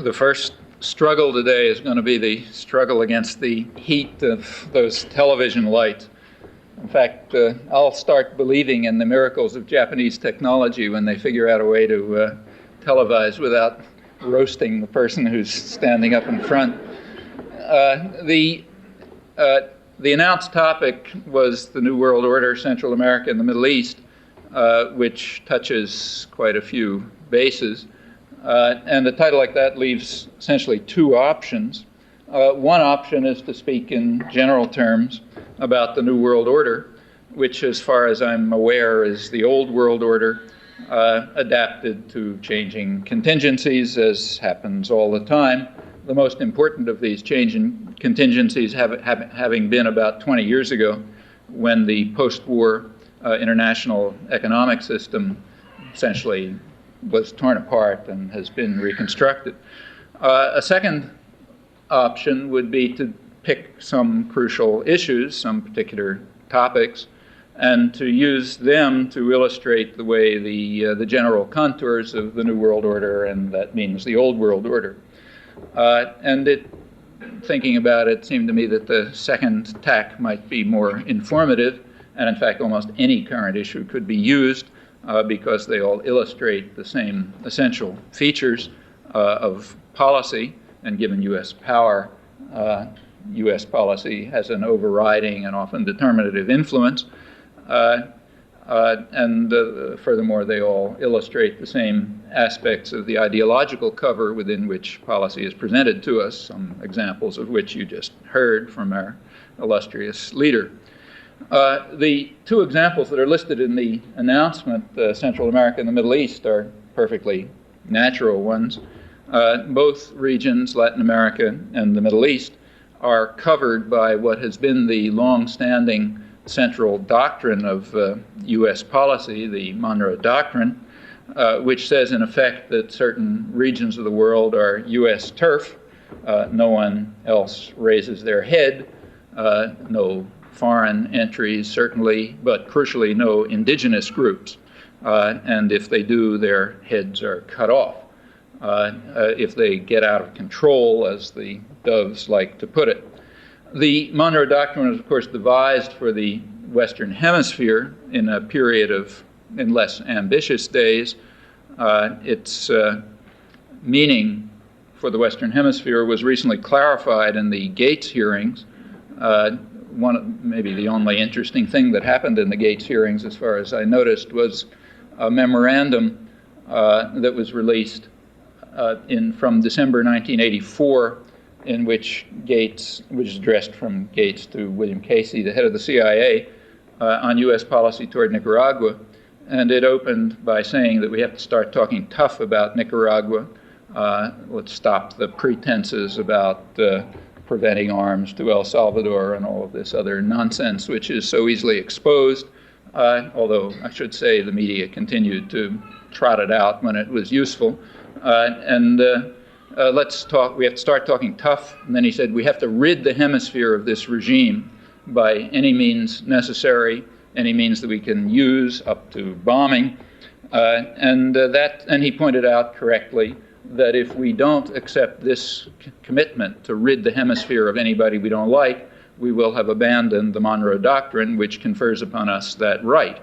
The first struggle today is going to be the struggle against the heat of those television lights. In fact, I'll start believing in the miracles of Japanese technology when they figure out a way to televise without roasting the person who's standing up in front. The announced topic was the New World Order, Central America, and the Middle East, which touches quite a few bases. And a title like that leaves essentially two options. One option is to speak in general terms about the New World Order, which, as far as I'm aware, is the old world order, adapted to changing contingencies, as happens all the time. The most important of these changing contingencies having been about 20 years ago, when the post-war international economic system essentially was torn apart and has been reconstructed. A second option would be to pick some crucial issues, some particular topics, and to use them to illustrate the way the general contours of the New World Order, and that means the Old World Order. Thinking about it, seemed to me that the second tack might be more informative, and in fact almost any current issue could be used because they all illustrate the same essential features of policy, and given U.S. power, U.S. policy has an overriding and often determinative influence. Furthermore, they all illustrate the same aspects of the ideological cover within which policy is presented to us, some examples of which you just heard from our illustrious leader. The two examples that are listed in the announcement, Central America and the Middle East, are perfectly natural ones. Both regions, Latin America and the Middle East, are covered by what has been the long-standing central doctrine of U.S. policy, the Monroe Doctrine, which says in effect that certain regions of the world are U.S. turf. No one else raises their head. No foreign entries, certainly, but crucially no indigenous groups. And if they do, their heads are cut off. If they get out of control, as the Doves like to put it. The Monroe Doctrine was, of course, devised for the Western Hemisphere in a period in less ambitious days. Its meaning for the Western Hemisphere was recently clarified in the Gates hearings. Maybe the only interesting thing that happened in the Gates hearings, as far as I noticed, was a memorandum that was released from December 1984, in which was addressed from Gates to William Casey, the head of the CIA, on U.S. policy toward Nicaragua. And it opened by saying that we have to start talking tough about Nicaragua. Let's stop the pretenses about preventing arms to El Salvador and all of this other nonsense, which is so easily exposed, although I should say the media continued to trot it out when it was useful. Let's talk, we have to start talking tough. And then he said, we have to rid the hemisphere of this regime by any means necessary, any means that we can use, up to bombing. And he pointed out correctly that if we don't accept this commitment to rid the hemisphere of anybody we don't like, we will have abandoned the Monroe Doctrine, which confers upon us that right.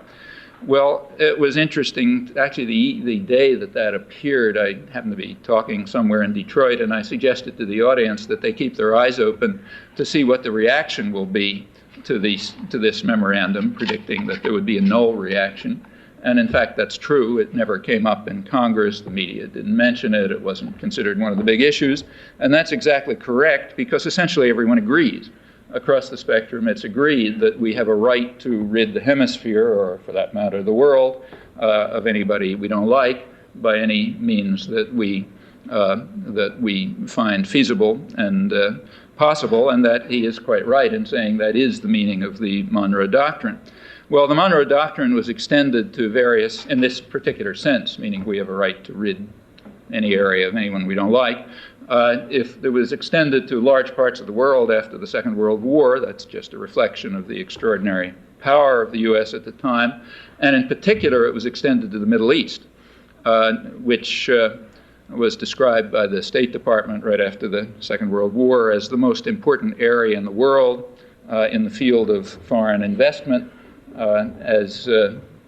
Well, it was interesting. Actually, the day that appeared, I happened to be talking somewhere in Detroit, and I suggested to the audience that they keep their eyes open to see what the reaction will be to this memorandum, predicting that there would be a null reaction. And in fact, that's true. It never came up in Congress. The media didn't mention it. It wasn't considered one of the big issues. And that's exactly correct, because essentially everyone agrees. Across the spectrum, it's agreed that we have a right to rid the hemisphere, or for that matter, the world, of anybody we don't like by any means that we find feasible and possible, and that he is quite right in saying that is the meaning of the Monroe Doctrine. Well, the Monroe Doctrine was extended to various, in this particular sense, meaning we have a right to rid any area of anyone we don't like. If it was extended to large parts of the world after the Second World War, that's just a reflection of the extraordinary power of the U.S. at the time. And in particular, it was extended to the Middle East, which was described by the State Department right after the Second World War as the most important area in the world in the field of foreign investment, as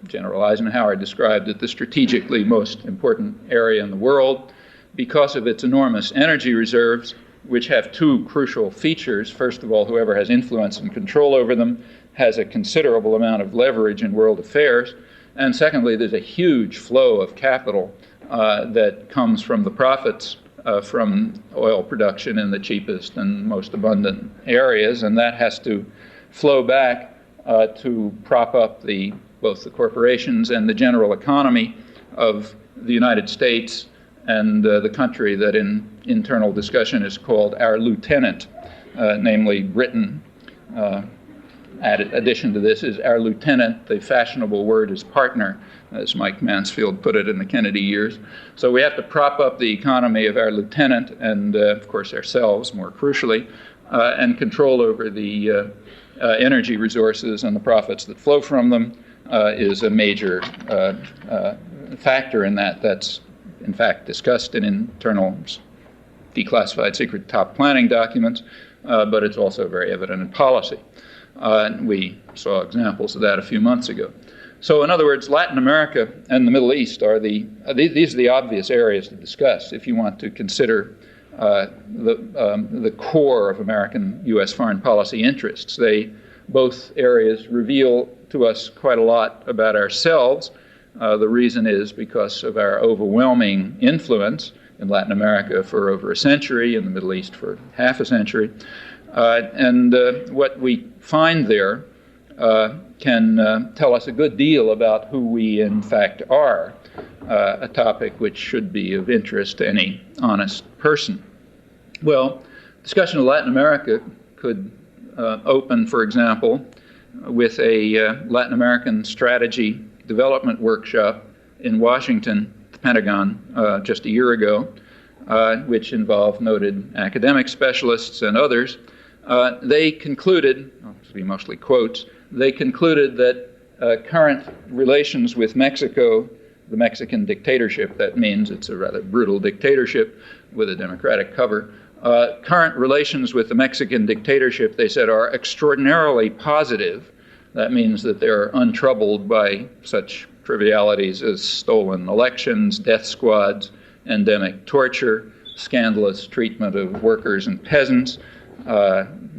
General Eisenhower described it, the strategically most important area in the world because of its enormous energy reserves, which have two crucial features. First of all, whoever has influence and control over them has a considerable amount of leverage in world affairs. And secondly, there's a huge flow of capital that comes from the profits from oil production in the cheapest and most abundant areas, and that has to flow back to prop up both the corporations and the general economy of the United States and the country that in internal discussion is called our lieutenant, namely Britain. Addition to this is our lieutenant. The fashionable word is partner, as Mike Mansfield put it in the Kennedy years. So we have to prop up the economy of our lieutenant and, of course, ourselves, more crucially, and control over the energy resources and the profits that flow from them is a major factor in that. That's, in fact, discussed in internal declassified secret top planning documents, but it's also very evident in policy. We saw examples of that a few months ago. So in other words, Latin America and the Middle East are these are the obvious areas to discuss if you want to consider the core of American U.S. foreign policy interests. Both areas reveal to us quite a lot about ourselves. The reason is because of our overwhelming influence in Latin America for over a century, in the Middle East for half a century. And what we find there can tell us a good deal about who we in fact are, a topic which should be of interest to any honest person. Well, discussion of Latin America could open, for example, with a Latin American strategy development workshop in Washington, the Pentagon, just a year ago, which involved noted academic specialists and others. They concluded, this will be mostly quotes, they concluded that current relations with Mexico, the Mexican dictatorship, that means it's a rather brutal dictatorship with a democratic cover, current relations with the Mexican dictatorship, they said, are extraordinarily positive. That means that they're untroubled by such trivialities as stolen elections, death squads, endemic torture, scandalous treatment of workers and peasants,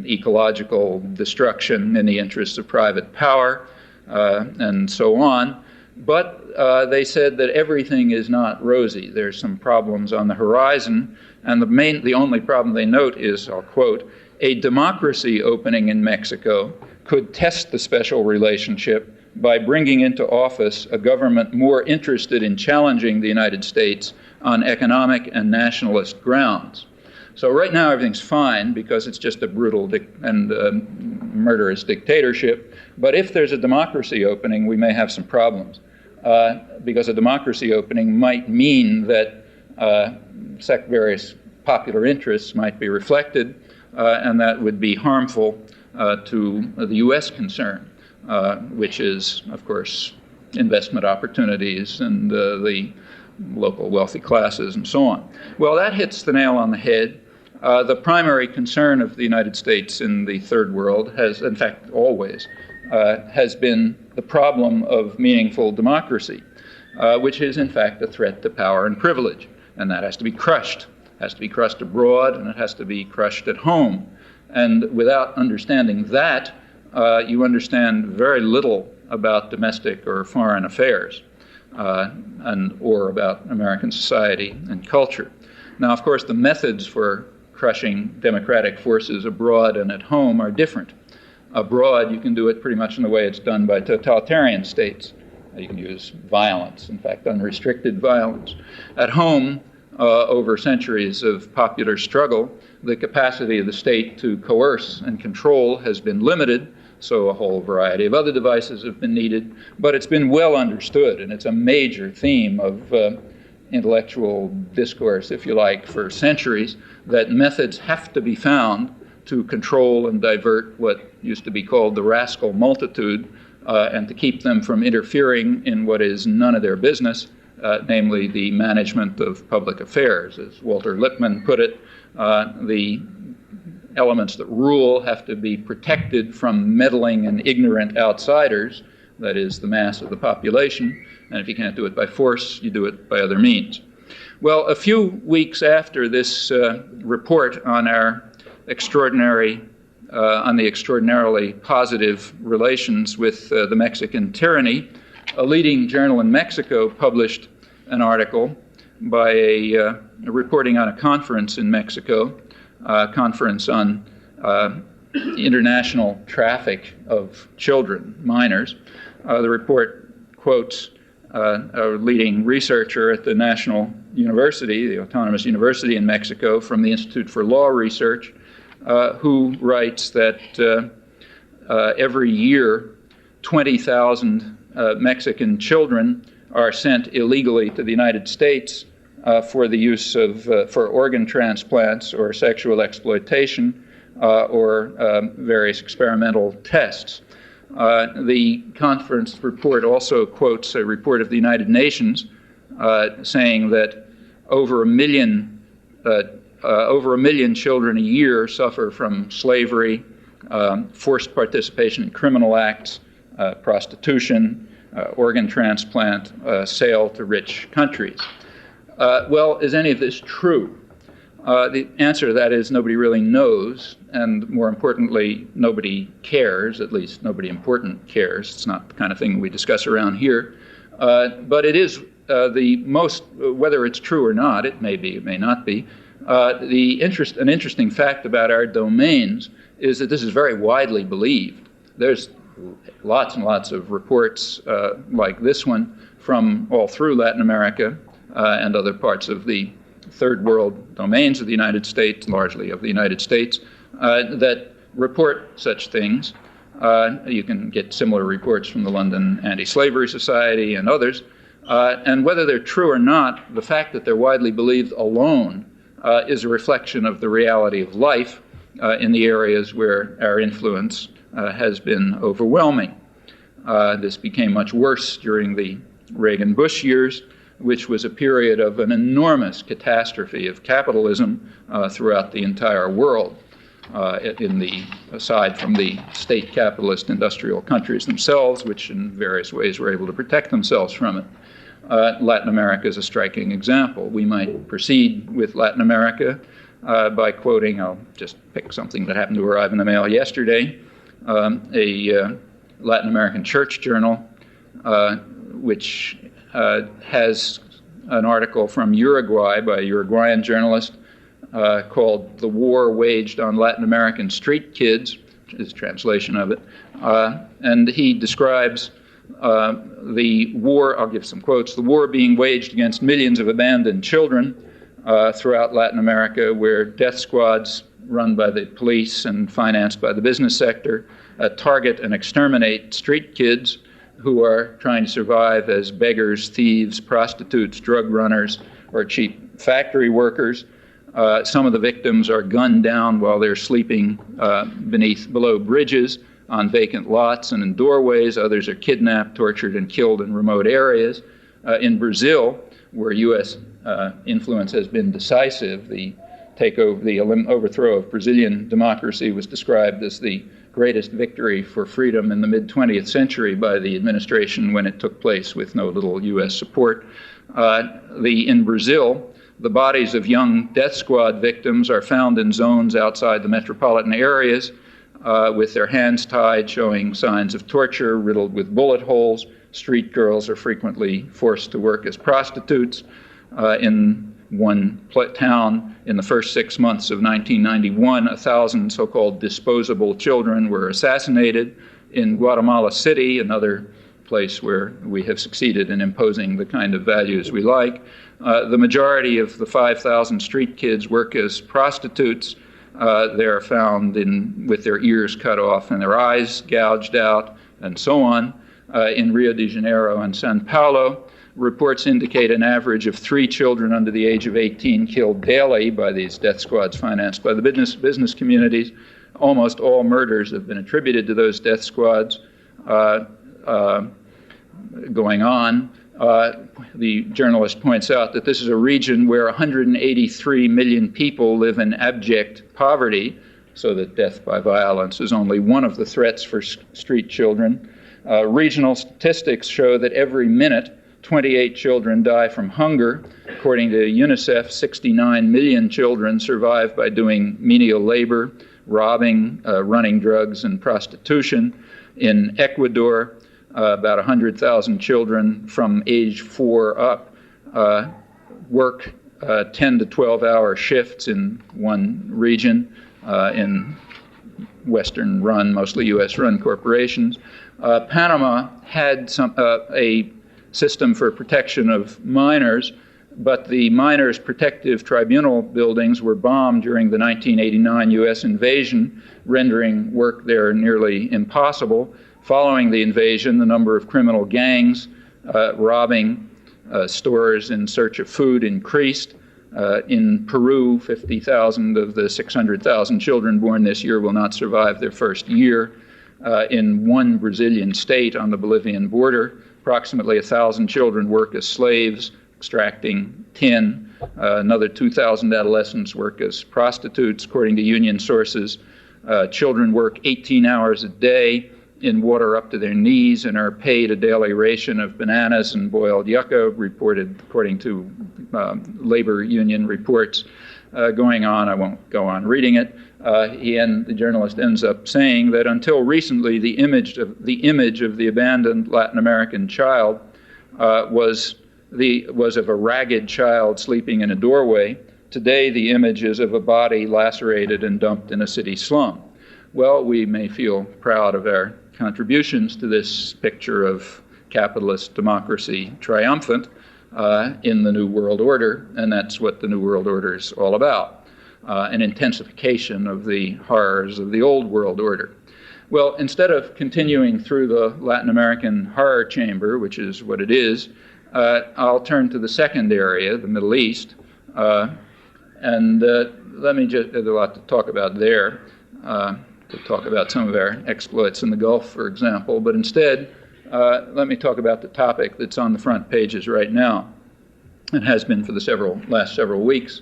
ecological destruction in the interests of private power, and so on. But they said that everything is not rosy. There's some problems on the horizon, and the only problem they note is, I'll quote, a democracy opening in Mexico could test the special relationship by bringing into office a government more interested in challenging the United States on economic and nationalist grounds. So right now everything's fine because it's just a brutal and murderous dictatorship. But if there's a democracy opening, we may have some problems. Because a democracy opening might mean that various popular interests might be reflected, and that would be harmful to the U.S. concern, which is, of course, investment opportunities and the local wealthy classes and so on. Well, that hits the nail on the head. The primary concern of the United States in the third world has, in fact, always, has been the problem of meaningful democracy, which is, in fact, a threat to power and privilege. And that has to be crushed. It has to be crushed abroad, and it has to be crushed at home. And without understanding that, you understand very little about domestic or foreign affairs, or about American society and culture. Now, of course, the methods for crushing democratic forces abroad and at home are different. Abroad, you can do it pretty much in the way it's done by totalitarian states. You can use violence, in fact, unrestricted violence. At home, over centuries of popular struggle, the capacity of the state to coerce and control has been limited, so a whole variety of other devices have been needed, but it's been well understood, and it's a major theme of intellectual discourse, if you like, for centuries, that methods have to be found to control and divert what used to be called the rascal multitude, and to keep them from interfering in what is none of their business, namely the management of public affairs. As Walter Lippmann put it, the elements that rule have to be protected from meddling and ignorant outsiders, that is, the mass of the population, and if you can't do it by force, you do it by other means. Well, a few weeks after this report on our on the extraordinarily positive relations with the Mexican tyranny, a leading journal in Mexico published an article by reporting on a conference in Mexico, a conference on international traffic of children, minors. The report quotes a leading researcher at the National University, the Autonomous University in Mexico, from the Institute for Law Research, who writes that every year 20,000 Mexican children are sent illegally to the United States for the use of, for organ transplants or sexual exploitation or various experimental tests. The conference report also quotes a report of the United Nations saying that over a million children a year suffer from slavery, forced participation in criminal acts, prostitution, organ transplant, sale to rich countries. Well, is any of this true? The answer to that is nobody really knows, and more importantly, nobody cares, at least nobody important cares. It's not the kind of thing we discuss around here. But it is the most, whether it's true or not, it may be, it may not be, an interesting fact about our domains is that this is very widely believed. There's lots and lots of reports like this one from all through Latin America and other parts of the third world domains of the United States, largely of the United States, that report such things. You can get similar reports from the London Anti-Slavery Society and others. And whether they're true or not, the fact that they're widely believed alone is a reflection of the reality of life in the areas where our influence has been overwhelming. This became much worse during the Reagan-Bush years, which was a period of an enormous catastrophe of capitalism throughout the entire world, aside from the state capitalist industrial countries themselves, which in various ways were able to protect themselves from it. Latin America is a striking example. We might proceed with Latin America by quoting, I'll just pick something that happened to arrive in the mail yesterday, a Latin American church journal, which has an article from Uruguay by a Uruguayan journalist called "The War Waged on Latin American Street Kids," which is a translation of it. And he describes the war, I'll give some quotes, the war being waged against millions of abandoned children throughout Latin America, where death squads run by the police and financed by the business sector target and exterminate street kids who are trying to survive as beggars, thieves, prostitutes, drug runners, or cheap factory workers. Some of the victims are gunned down while they're sleeping below bridges on vacant lots and in doorways. Others are kidnapped, tortured, and killed in remote areas. In Brazil, where U.S. Influence has been decisive, the overthrow of Brazilian democracy was described as the greatest victory for freedom in the mid-20th century by the administration when it took place with no little U.S. support. In Brazil, the bodies of young death squad victims are found in zones outside the metropolitan areas with their hands tied, showing signs of torture, riddled with bullet holes. Street girls are frequently forced to work as prostitutes. In one town, in the first 6 months of 1991, 1,000 so-called disposable children were assassinated. In Guatemala City, another place where we have succeeded in imposing the kind of values we like, the majority of the 5,000 street kids work as prostitutes. They're found with their ears cut off and their eyes gouged out, and so on. In Rio de Janeiro and Sao Paulo, reports indicate an average of 3 children under the age of 18 killed daily by these death squads financed by the business communities. Almost all murders have been attributed to those death squads going on. The journalist points out that this is a region where 183 million people live in abject poverty, so that death by violence is only one of the threats for street children. Regional statistics show that every minute, 28 children die from hunger. According to UNICEF, 69 million children survive by doing menial labor, robbing, running drugs, and prostitution. In Ecuador, about 100,000 children from age 4 up work 10 to 12-hour shifts in one region in Western-run, mostly U.S.-run corporations. Panama had a system for protection of minors, but the Minors Protective Tribunal buildings were bombed during the 1989 U.S. invasion, rendering work there nearly impossible. Following the invasion, the number of criminal gangs robbing stores in search of food increased. In Peru, 50,000 of the 600,000 children born this year will not survive their first year. In one Brazilian state on the Bolivian border, approximately 1,000 children work as slaves, extracting tin. Another 2,000 adolescents work as prostitutes, according to union sources. Children work 18 hours a day in water up to their knees and are paid a daily ration of bananas and boiled yucca, reported according to labor union reports. Going on, I won't go on reading it. The journalist ends up saying that until recently, the image of the abandoned Latin American child was of a ragged child sleeping in a doorway. Today, the image is of a body lacerated and dumped in a city slum. Well, we may feel proud of our contributions to this picture of capitalist democracy triumphant in the New World Order, and that's what the New World Order is all about, an intensification of the horrors of the old world order. Well, instead of continuing through the Latin American horror chamber, which is what it is, I'll turn to the second area, the Middle East, and let me just, there's a lot to talk about there, to talk about some of our exploits in the Gulf, for example, but instead, let me talk about the topic that's on the front pages right now, and has been for the last several weeks,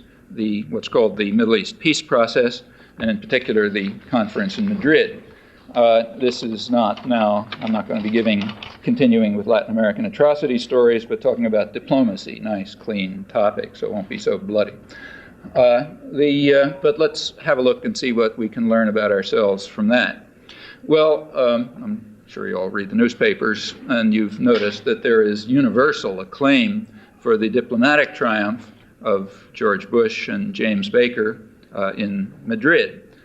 what's called the Middle East peace process, and in particular the conference in Madrid. This is not now, I'm not going to be continuing with Latin American atrocity stories, but talking about diplomacy, nice, clean topic, so it won't be so bloody. But let's have a look and see what we can learn about ourselves from that. Well, I'm sure you all read the newspapers, and you've noticed that there is universal acclaim for the diplomatic triumph of George Bush and James Baker in Madrid.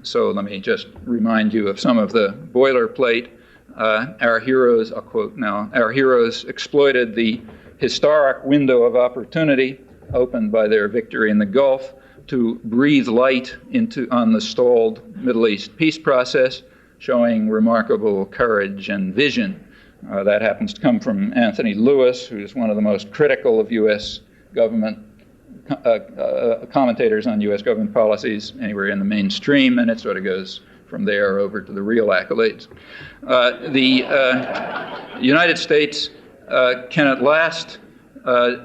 So let me just remind you of some of the boilerplate. Our heroes, I'll quote now, our heroes exploited the historic window of opportunity opened by their victory in the Gulf to breathe light on the stalled Middle East peace process, showing remarkable courage and vision. That happens to come from Anthony Lewis, who's one of the most critical of U.S. government commentators on U.S. government policies anywhere in the mainstream, and it sort of goes from there over to the real accolades. The United States can at last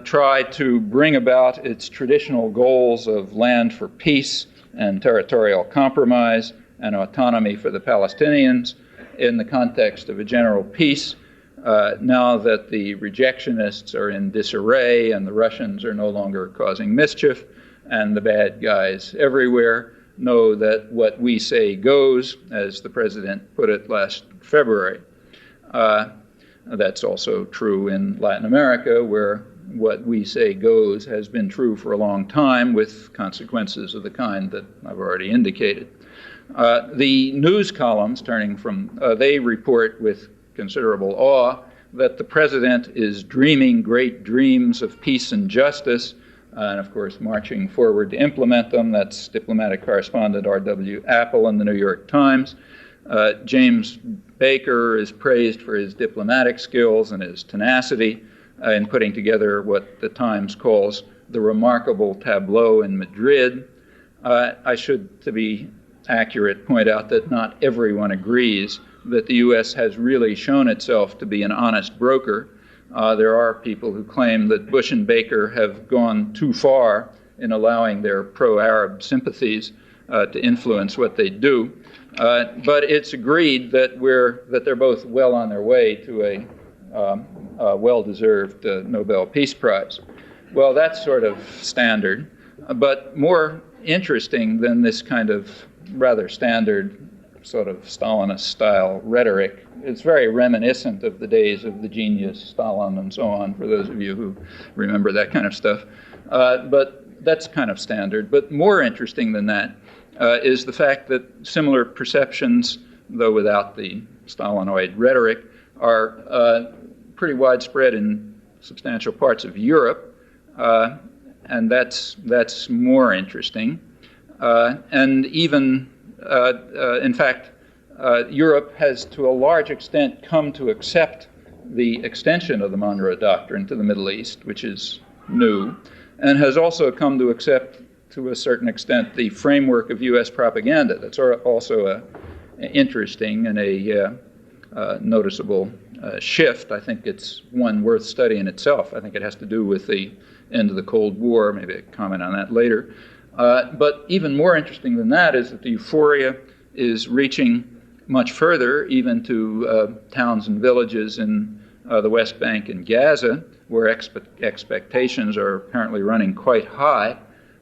try to bring about its traditional goals of land for peace and territorial compromise and autonomy for the Palestinians in the context of a general peace, now that the rejectionists are in disarray and the Russians are no longer causing mischief and the bad guys everywhere know that what we say goes, as the president put it last February. That's also true in Latin America, where what we say goes has been true for a long time, with consequences of the kind that I've already indicated. The news columns, they report with considerable awe that the president is dreaming great dreams of peace and justice, and of course marching forward to implement them. That's diplomatic correspondent R.W. Apple in the New York Times. James Baker is praised for his diplomatic skills and his tenacity in putting together what the Times calls the remarkable tableau in Madrid. I should, to be accurate, point out that not everyone agrees that the U.S. has really shown itself to be an honest broker. There are people who claim that Bush and Baker have gone too far in allowing their pro-Arab sympathies to influence what they do. But it's agreed that they're both well on their way to a well-deserved Nobel Peace Prize. Well, that's sort of standard, but more interesting than this kind of rather standard sort of Stalinist-style rhetoric. It's very reminiscent of the days of the genius Stalin and so on, for those of you who remember that kind of stuff. But that's kind of standard. But more interesting than that is the fact that similar perceptions, though without the Stalinoid rhetoric, are pretty widespread in substantial parts of Europe, and that's more interesting. And even, in fact, Europe has to a large extent come to accept the extension of the Monroe Doctrine to the Middle East, which is new, and has also come to accept, to a certain extent, the framework of U.S. propaganda. That's also interesting and a noticeable shift. I think it's one worth studying itself. I think it has to do with the end of the Cold War. Maybe I'll comment on that later. But even more interesting than that is that the euphoria is reaching much further, even to towns and villages in the West Bank and Gaza, where expectations are apparently running quite high.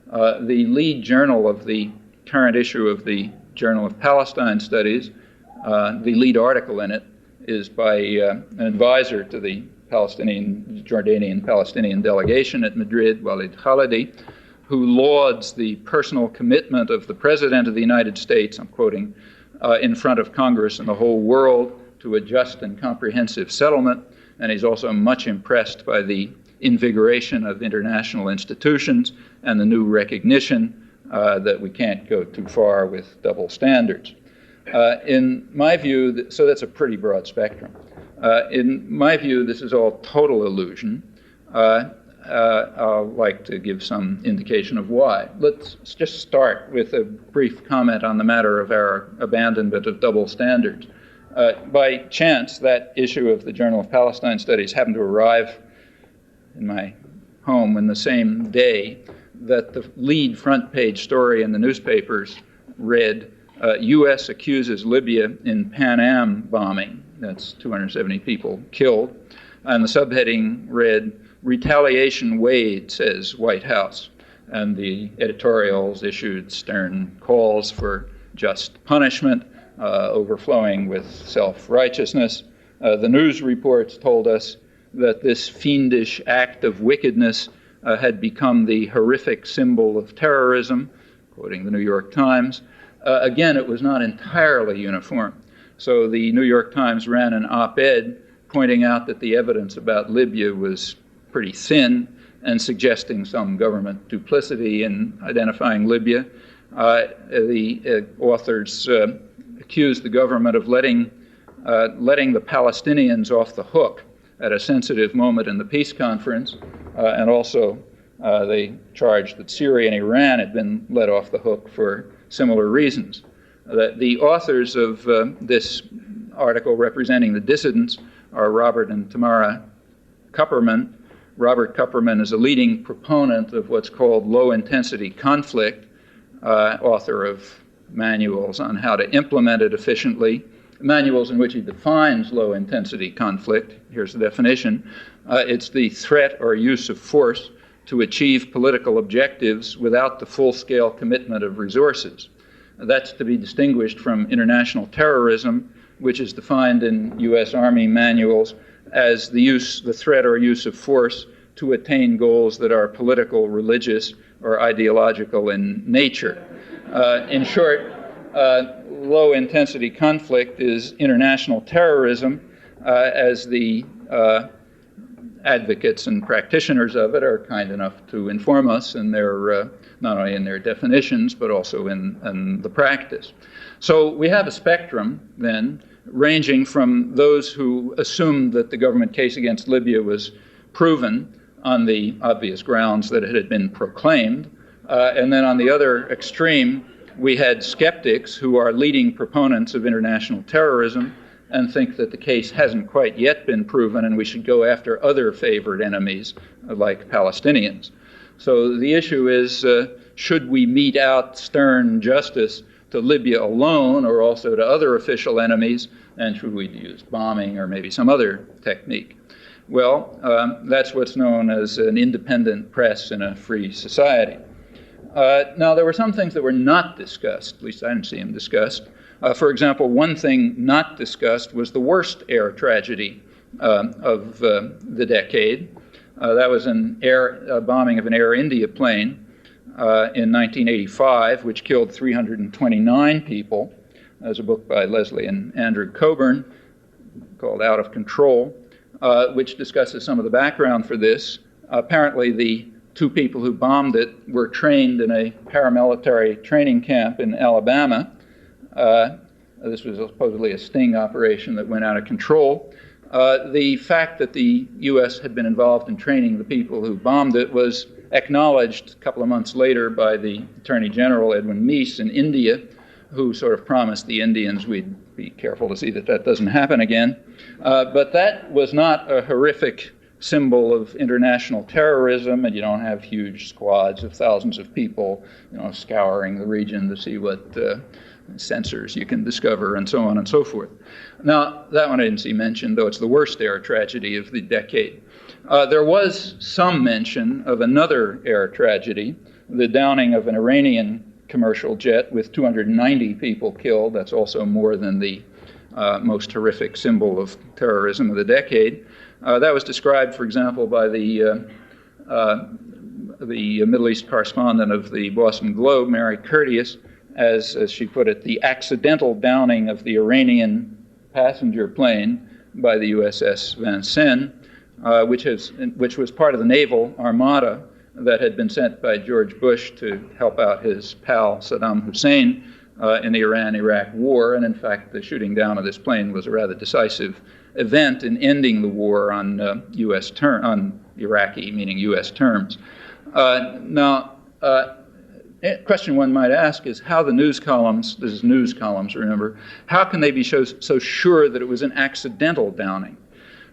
The lead journal of the current issue of the Journal of Palestine Studies, the lead article in it is by an advisor to the Jordanian-Palestinian delegation at Madrid, Walid Khalidi, who lauds the personal commitment of the President of the United States, I'm quoting, in front of Congress and the whole world to a just and comprehensive settlement. And he's also much impressed by the invigoration of international institutions and the new recognition that we can't go too far with double standards. In my view, so that's a pretty broad spectrum. In my view, this is all total illusion. I'll like to give some indication of why. Let's just start with a brief comment on the matter of our abandonment of double standards. By chance, that issue of the Journal of Palestine Studies happened to arrive in my home in the same day that the lead front page story in the newspapers read, U.S. accuses Libya in Pan Am bombing. That's 270 people killed. And the subheading read, Retaliation Wade, says White House. And the editorials issued stern calls for just punishment, overflowing with self-righteousness. The news reports told us that this fiendish act of wickedness had become the horrific symbol of terrorism, quoting the New York Times. Again, it was not entirely uniform. So the New York Times ran an op-ed pointing out that the evidence about Libya was pretty thin and suggesting some government duplicity in identifying Libya. The authors accused the government of letting the Palestinians off the hook at a sensitive moment in the peace conference, and also they charged that Syria and Iran had been let off the hook for similar reasons. The authors of this article representing the dissidents are Robert and Tamara Kupperman. Robert Kupperman is a leading proponent of what's called low-intensity conflict, author of manuals on how to implement it efficiently, manuals in which he defines low-intensity conflict. Here's the definition. It's the threat or use of force to achieve political objectives without the full-scale commitment of resources. That's to be distinguished from international terrorism, which is defined in U.S. Army manuals as the threat or use of force to attain goals that are political, religious, or ideological in nature. In short, low-intensity conflict is international terrorism, as the advocates and practitioners of it are kind enough to inform us in their, not only in their definitions, but also in the practice. So we have a spectrum, then, ranging from those who assumed that the government case against Libya was proven on the obvious grounds that it had been proclaimed, and then on the other extreme, we had skeptics who are leading proponents of international terrorism and think that the case hasn't quite yet been proven and we should go after other favored enemies like Palestinians. So the issue is, should we mete out stern justice to Libya alone or also to other official enemies, and should we use bombing or maybe some other technique? Well, that's what's known as an independent press in a free society. Now, there were some things that were not discussed, at least I didn't see them discussed. For example, one thing not discussed was the worst air tragedy of the decade. That was a bombing of an Air India plane in 1985, which killed 329 people. There's a book by Leslie and Andrew Coburn called Out of Control, which discusses some of the background for this. Apparently, the two people who bombed it were trained in a paramilitary training camp in Alabama. This was supposedly a sting operation that went out of control. The fact that the U.S. had been involved in training the people who bombed it was acknowledged a couple of months later by the Attorney General, Edwin Meese, in India, who sort of promised the Indians we'd be careful to see that that doesn't happen again. But that was not a horrific symbol of international terrorism, and you don't have huge squads of thousands of people, scouring the region to see what sensors you can discover, and so on and so forth. Now, that one I didn't see mentioned, though it's the worst air tragedy of the decade. There was some mention of another air tragedy, the downing of an Iranian commercial jet with 290 people killed. That's also more than the most horrific symbol of terrorism of the decade. That was described, for example, by the Middle East correspondent of the Boston Globe, Mary Curtius, as she put it, the accidental downing of the Iranian passenger plane by the USS Vincennes, which was part of the naval armada that had been sent by George Bush to help out his pal Saddam Hussein in the Iran-Iraq war. And in fact, the shooting down of this plane was a rather decisive event in ending the war on on Iraqi, meaning U.S. terms. Now, a question one might ask is how the news columns, this is news columns, remember, how can they be so sure that it was an accidental downing?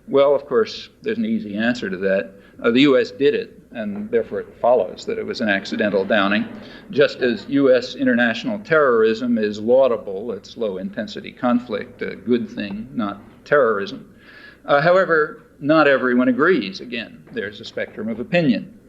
Well, of course, there's an easy answer to that. The U.S. did it, and therefore it follows that it was an accidental downing. Just as U.S. international terrorism is laudable, it's low-intensity conflict, a good thing, not terrorism. However, not everyone agrees. Again, there's a spectrum of opinion.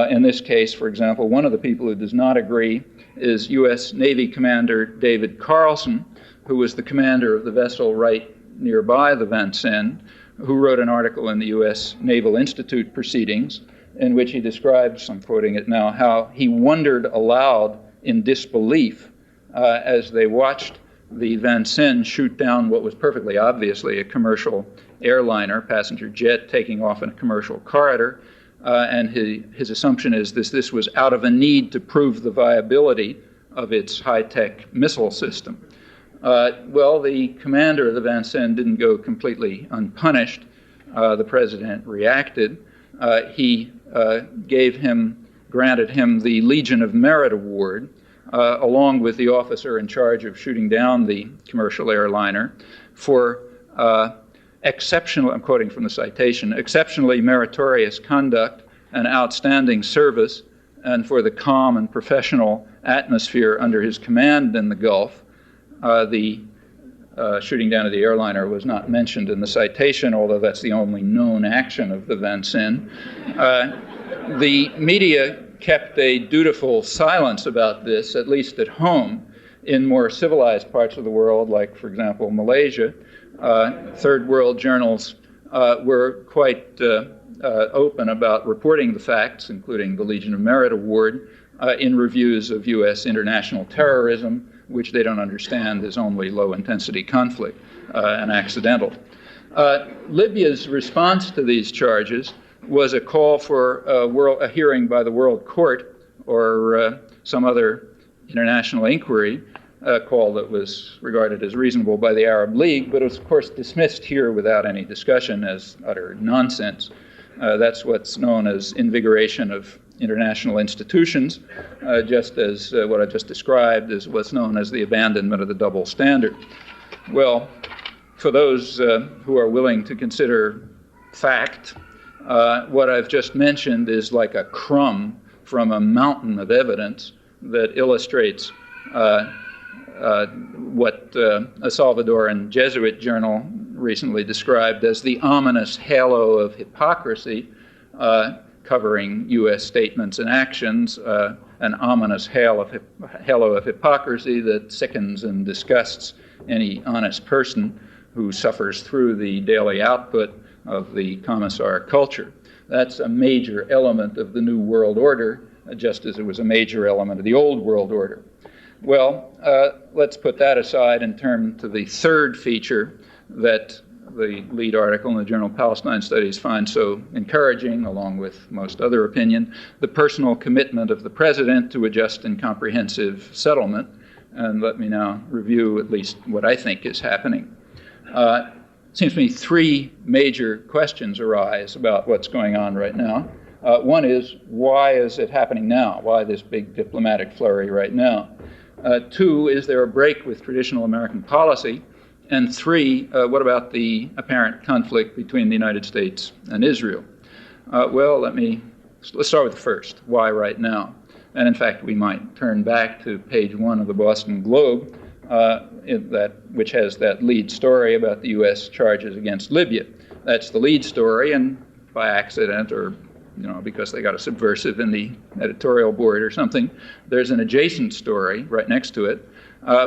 In this case, for example, one of the people who does not agree is U.S. Navy Commander David Carlson, who was the commander of the vessel right nearby the Vincennes, who wrote an article in the U.S. Naval Institute Proceedings in which he describes, I'm quoting it now, how he wondered aloud in disbelief as they watched the Vincennes shoot down what was perfectly obviously a commercial airliner, passenger jet, taking off in a commercial corridor. And his assumption is this was out of a need to prove the viability of its high-tech missile system. Well, the commander of the Vincennes didn't go completely unpunished. The president reacted. He granted him the Legion of Merit Award, along with the officer in charge of shooting down the commercial airliner, for exceptional, I'm quoting from the citation, exceptionally meritorious conduct and outstanding service, and for the calm and professional atmosphere under his command in the Gulf. The shooting down of the airliner was not mentioned in the citation, although that's the only known action of the Vincennes. The media kept a dutiful silence about this, at least at home. In more civilized parts of the world, like, for example, Malaysia, third world journals were quite open about reporting the facts, including the Legion of Merit Award, in reviews of U.S. international terrorism, which they don't understand is only low-intensity conflict and accidental. Libya's response to these charges was a call for a hearing by the World Court or some other international inquiry, a call that was regarded as reasonable by the Arab League, but it was, of course, dismissed here without any discussion as utter nonsense. That's what's known as invigoration of international institutions, just as what I just described is what's known as the abandonment of the double standard. Well, for those who are willing to consider fact, what I've just mentioned is like a crumb from a mountain of evidence that illustrates what a Salvadoran Jesuit journal recently described as the ominous halo of hypocrisy covering U.S. statements and actions, an ominous halo of hypocrisy that sickens and disgusts any honest person who suffers through the daily output of the commissar culture. That's a major element of the New World Order, just as it was a major element of the Old World Order. Well, let's put that aside and turn to the third feature that the lead article in the Journal of Palestine Studies finds so encouraging, along with most other opinion, the personal commitment of the president to a just and comprehensive settlement. And let me now review at least what I think is happening. It seems to me three major questions arise about what's going on right now. One is, why is it happening now? Why this big diplomatic flurry right now? Two, is there a break with traditional American policy? And three, what about the apparent conflict between the United States and Israel? Well, let's start with the first, why right now? And in fact, we might turn back to page 1 of the Boston Globe, which has that lead story about the U.S. charges against Libya. That's the lead story, and by accident or because they got a subversive in the editorial board or something, there's an adjacent story right next to it,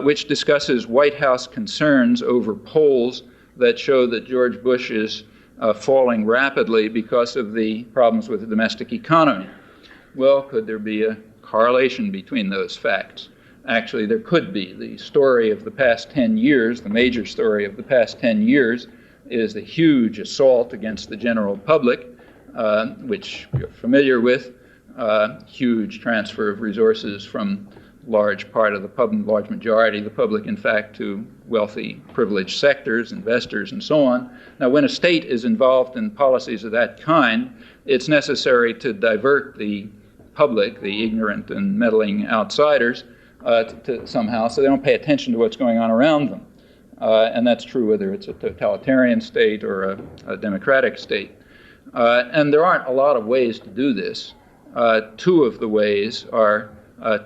which discusses White House concerns over polls that show that George Bush is falling rapidly because of the problems with the domestic economy. Well, could there be a correlation between those facts? Actually, there could be. The story of the past 10 years, the major story of the past 10 years, is the huge assault against the general public, which you're familiar with, huge transfer of resources from large majority of the public, in fact, to wealthy, privileged sectors, investors, and so on. Now, when a state is involved in policies of that kind, it's necessary to divert the public, the ignorant and meddling outsiders, to somehow, so they don't pay attention to what's going on around them. And that's true whether it's a totalitarian state or a democratic state. And there aren't a lot of ways to do this. Two of the ways are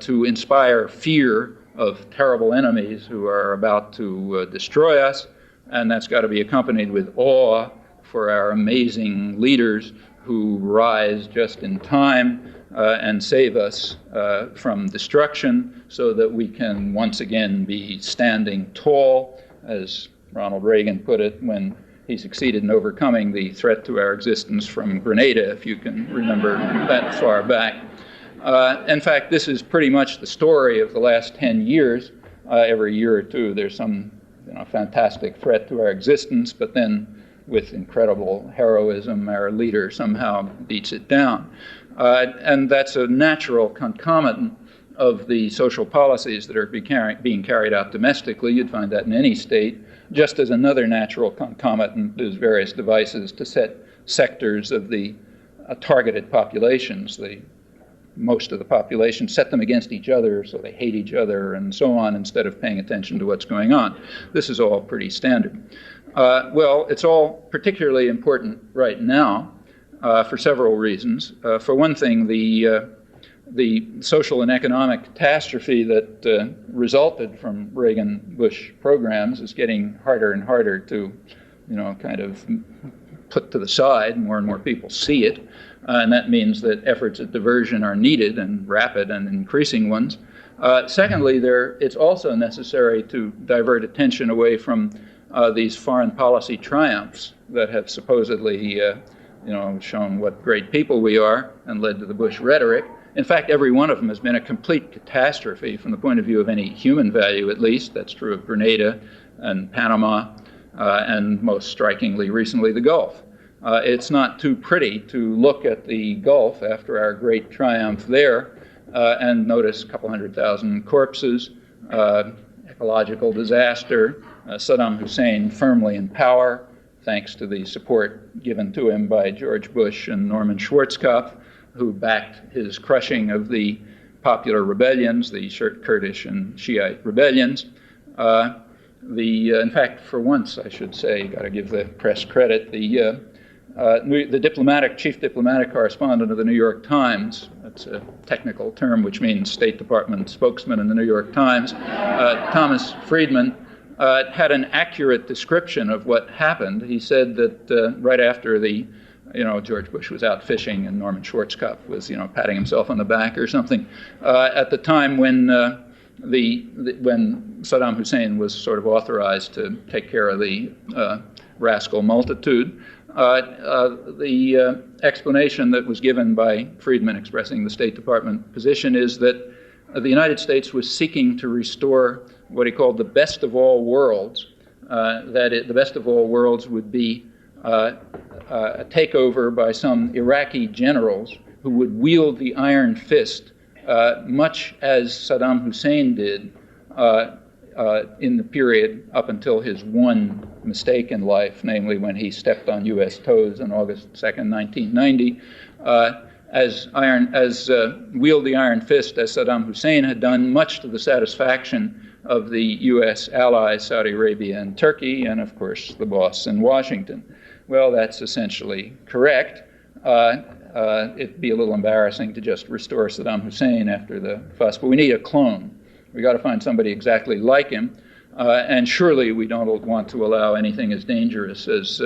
to inspire fear of terrible enemies who are about to destroy us, and that's got to be accompanied with awe for our amazing leaders who rise just in time and save us from destruction so that we can once again be standing tall, as Ronald Reagan put it when he succeeded in overcoming the threat to our existence from Grenada, if you can remember that far back. In fact, this is pretty much the story of the last 10 years. Every year or two, there's some fantastic threat to our existence, but then with incredible heroism, our leader somehow beats it down. And that's a natural concomitant of the social policies that are being carried out domestically. You'd find that in any state, just as another natural concomitant is various devices to set sectors of the targeted populations, most of the population, set them against each other so they hate each other and so on, instead of paying attention to what's going on. This is all pretty standard. Well, it's all particularly important right now for several reasons. For one thing, the social and economic catastrophe that resulted from Reagan-Bush programs is getting harder and harder to, kind of put to the side. More and more people see it, and that means that efforts at diversion are needed, and rapid and increasing ones. Secondly, it's also necessary to divert attention away from these foreign policy triumphs that have supposedly, shown what great people we are and led to the Bush rhetoric. In fact, every one of them has been a complete catastrophe from the point of view of any human value, at least. That's true of Grenada and Panama, and most strikingly recently, the Gulf. It's not too pretty to look at the Gulf after our great triumph there and notice a couple 100,000 corpses, ecological disaster, Saddam Hussein firmly in power, thanks to the support given to him by George Bush and Norman Schwarzkopf, who backed his crushing of the popular rebellions, the Kurdish and Shiite rebellions. In fact, for once, I should say, got to give the press credit, the chief diplomatic correspondent of the New York Times, that's a technical term which means State Department spokesman in the New York Times, Thomas Friedman, had an accurate description of what happened. He said that right after George Bush was out fishing and Norman Schwarzkopf was, patting himself on the back or something, at the time when when Saddam Hussein was sort of authorized to take care of the rascal multitude, the explanation that was given by Friedman expressing the State Department position is that the United States was seeking to restore what he called the best of all worlds, the best of all worlds would be a takeover by some Iraqi generals who would wield the iron fist much as Saddam Hussein did in the period up until his one mistake in life, namely when he stepped on U.S. toes on August 2nd, 1990, wield the iron fist as Saddam Hussein had done, much to the satisfaction of the U.S. allies, Saudi Arabia and Turkey, and of course the boss in Washington. Well, that's essentially correct. It'd be a little embarrassing to just restore Saddam Hussein after the fuss, but we need a clone. We got to find somebody exactly like him, and surely we don't want to allow anything as dangerous as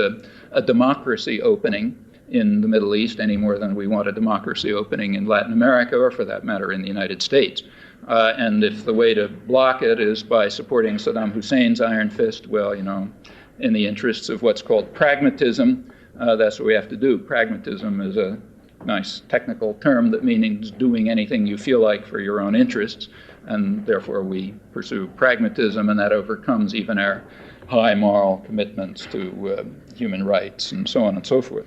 a democracy opening in the Middle East any more than we want a democracy opening in Latin America, or for that matter in the United States. And if the way to block it is by supporting Saddam Hussein's iron fist, well, in the interests of what's called pragmatism, that's what we have to do. Pragmatism is a nice technical term that means doing anything you feel like for your own interests, and therefore we pursue pragmatism, and that overcomes even our high moral commitments to human rights and so on and so forth.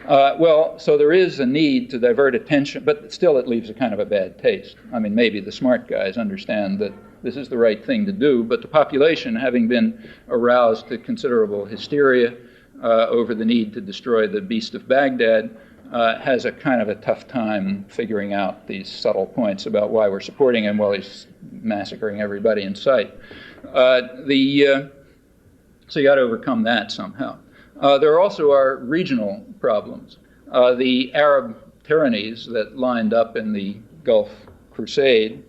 So there is a need to divert attention, but still it leaves a kind of a bad taste. I mean, maybe the smart guys understand that this is the right thing to do, but the population, having been aroused to considerable hysteria over the need to destroy the beast of Baghdad, has a kind of a tough time figuring out these subtle points about why we're supporting him while he's massacring everybody in sight. So you got to overcome that somehow. There also are regional problems. The Arab tyrannies that lined up in the Gulf Crusade,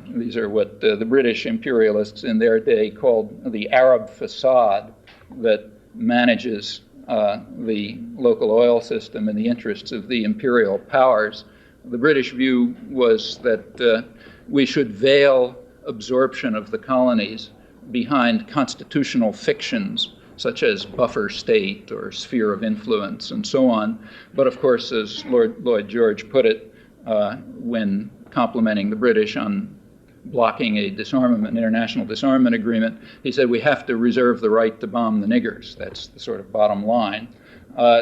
these are what the British imperialists in their day called the Arab facade that manages the local oil system in the interests of the imperial powers. The British view was that we should veil absorption of the colonies behind constitutional fictions such as buffer state or sphere of influence and so on. But of course, as Lloyd George put it when complimenting the British on blocking an international disarmament agreement, he said we have to reserve the right to bomb the niggers. That's the sort of bottom line.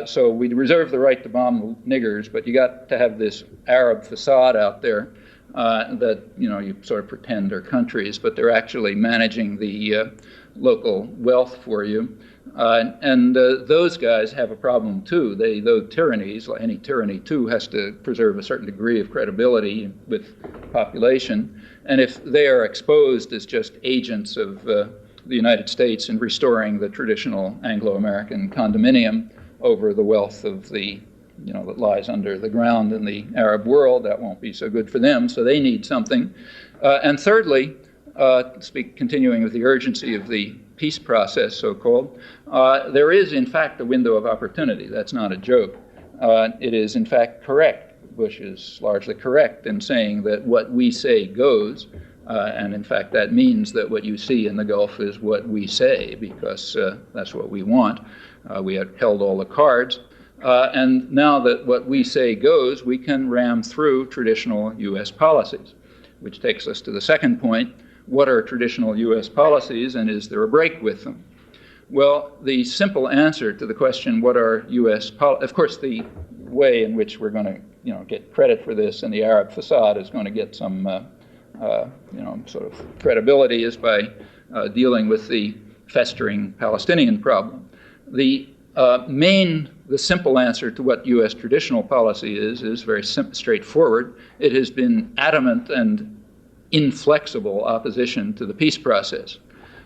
So we reserve the right to bomb the niggers, but you got to have this Arab facade out there that you sort of pretend are countries, but they're actually managing the local wealth for you. And those guys have a problem too. Though tyrannies, like any tyranny too, has to preserve a certain degree of credibility with population. And if they are exposed as just agents of the United States in restoring the traditional Anglo-American condominium over the wealth of that lies under the ground in the Arab world, that won't be so good for them. So they need something. And thirdly, continuing with the urgency of the peace process, so-called, there is, in fact, a window of opportunity. That's not a joke. It is, in fact, correct. Bush is largely correct in saying that what we say goes, and in fact, that means that what you see in the Gulf is what we say, because that's what we want. We had held all the cards. And now that what we say goes, we can ram through traditional U.S. policies, which takes us to the second point. What are traditional U.S. policies, and is there a break with them? Well, the simple answer to the question, what are U.S. policies, of course, the way in which we're going to get credit for this and the Arab facade is going to get some sort of credibility is by dealing with the festering Palestinian problem. The simple answer to what U.S. traditional policy is very straightforward. It has been adamant and inflexible opposition to the peace process.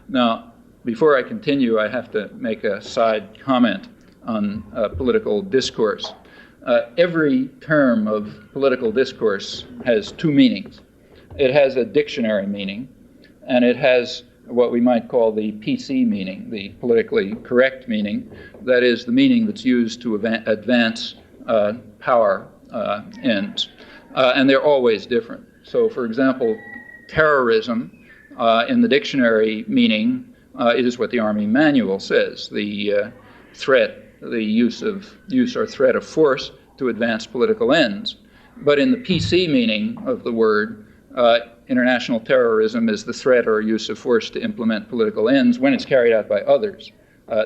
Now, Before I continue, I have to make a side comment on political discourse. Every term of political discourse has two meanings. It has a dictionary meaning, and it has what we might call the PC meaning, the politically correct meaning. That is the meaning that's used to advance power ends. And they're always different. So, for example, terrorism in the dictionary meaning is what the Army Manual says, the threat, the use or threat of force to advance political ends. But in the PC meaning of the word, international terrorism is the threat or use of force to implement political ends when it's carried out by others,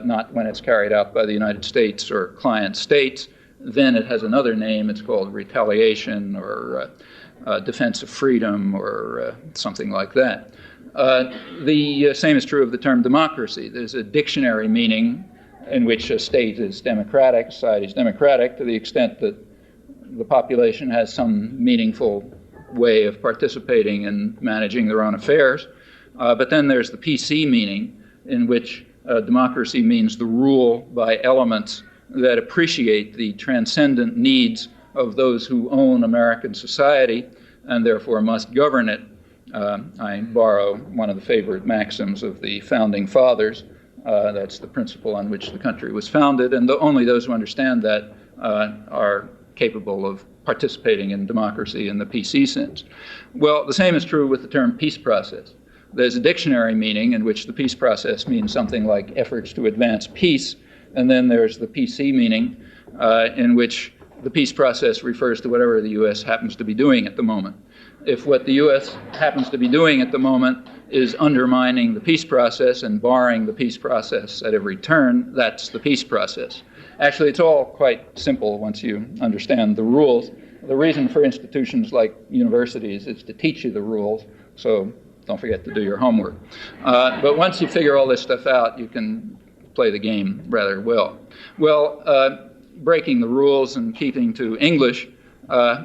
not when it's carried out by the United States or client states. Then it has another name. It's called retaliation or defense of freedom or something like that. The same is true of the term democracy. There's a dictionary meaning in which a state is democratic, society is democratic, to the extent that the population has some meaningful way of participating in managing their own affairs. But then there's the PC meaning, in which democracy means the rule by elements that appreciate the transcendent needs of those who own American society and therefore must govern it. I borrow one of the favorite maxims of the founding fathers. That's the principle on which the country was founded, and only those who understand that are capable of participating in democracy in the PC sense. Well, the same is true with the term peace process. There's a dictionary meaning in which the peace process means something like efforts to advance peace, and then there's the PC meaning in which the peace process refers to whatever the U.S. happens to be doing at the moment. If what the U.S. happens to be doing at the moment is undermining the peace process and barring the peace process at every turn, that's the peace process. Actually, it's all quite simple once you understand the rules. The reason for institutions like universities is to teach you the rules, so don't forget to do your homework. But once you figure all this stuff out, you can play the game rather well. Well, breaking the rules and keeping to English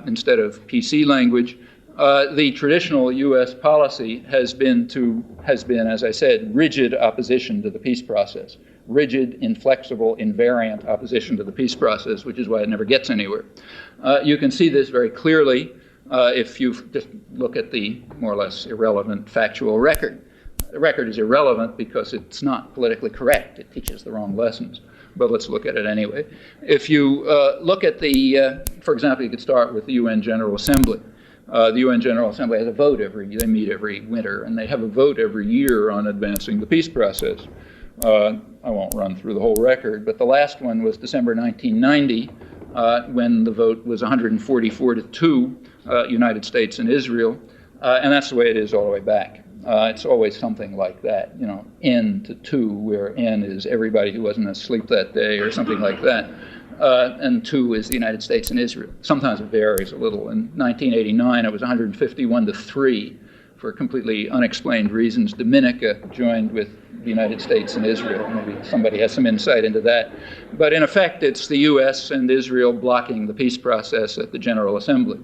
instead of PC language, the traditional U.S. policy has been, as I said, rigid opposition to the peace process. Rigid, inflexible, invariant opposition to the peace process, which is why it never gets anywhere. You can see this very clearly if you just look at the more or less irrelevant factual record. The record is irrelevant because it's not politically correct. It teaches the wrong lessons. But let's look at it anyway. If you look at for example, you could start with the UN General Assembly. The UN General Assembly has a vote they meet every winter, and they have a vote every year on advancing the peace process. I won't run through the whole record, but the last one was December 1990, when the vote was 144-2, United States and Israel, and that's the way it is all the way back. It's always something like that, N to 2, where N is everybody who wasn't asleep that day or something like that, and 2 is the United States and Israel. Sometimes it varies a little. In 1989, it was 151-3. For completely unexplained reasons, Dominica joined with the United States and Israel. Maybe somebody has some insight into that. But in effect, it's the U.S. and Israel blocking the peace process at the General Assembly.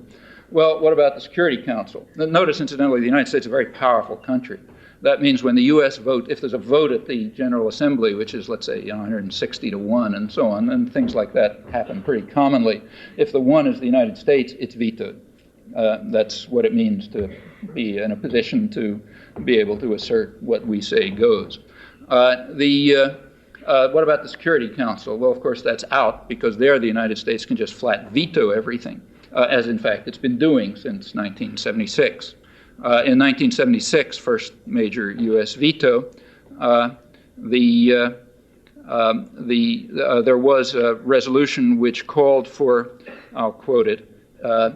Well, what about the Security Council? Notice, incidentally, the United States is a very powerful country. That means when the U.S. vote, if there's a vote at the General Assembly, which is, let's say, 160-1 and so on, and things like that happen pretty commonly, if the one is the United States, it's vetoed. That's what it means to be in a position to be able to assert what we say goes. What about the Security Council? Well, of course, that's out because there the United States can just flat veto everything, as in fact it's been doing since 1976. In 1976, first major U.S. veto, there was a resolution which called for, I'll quote it, a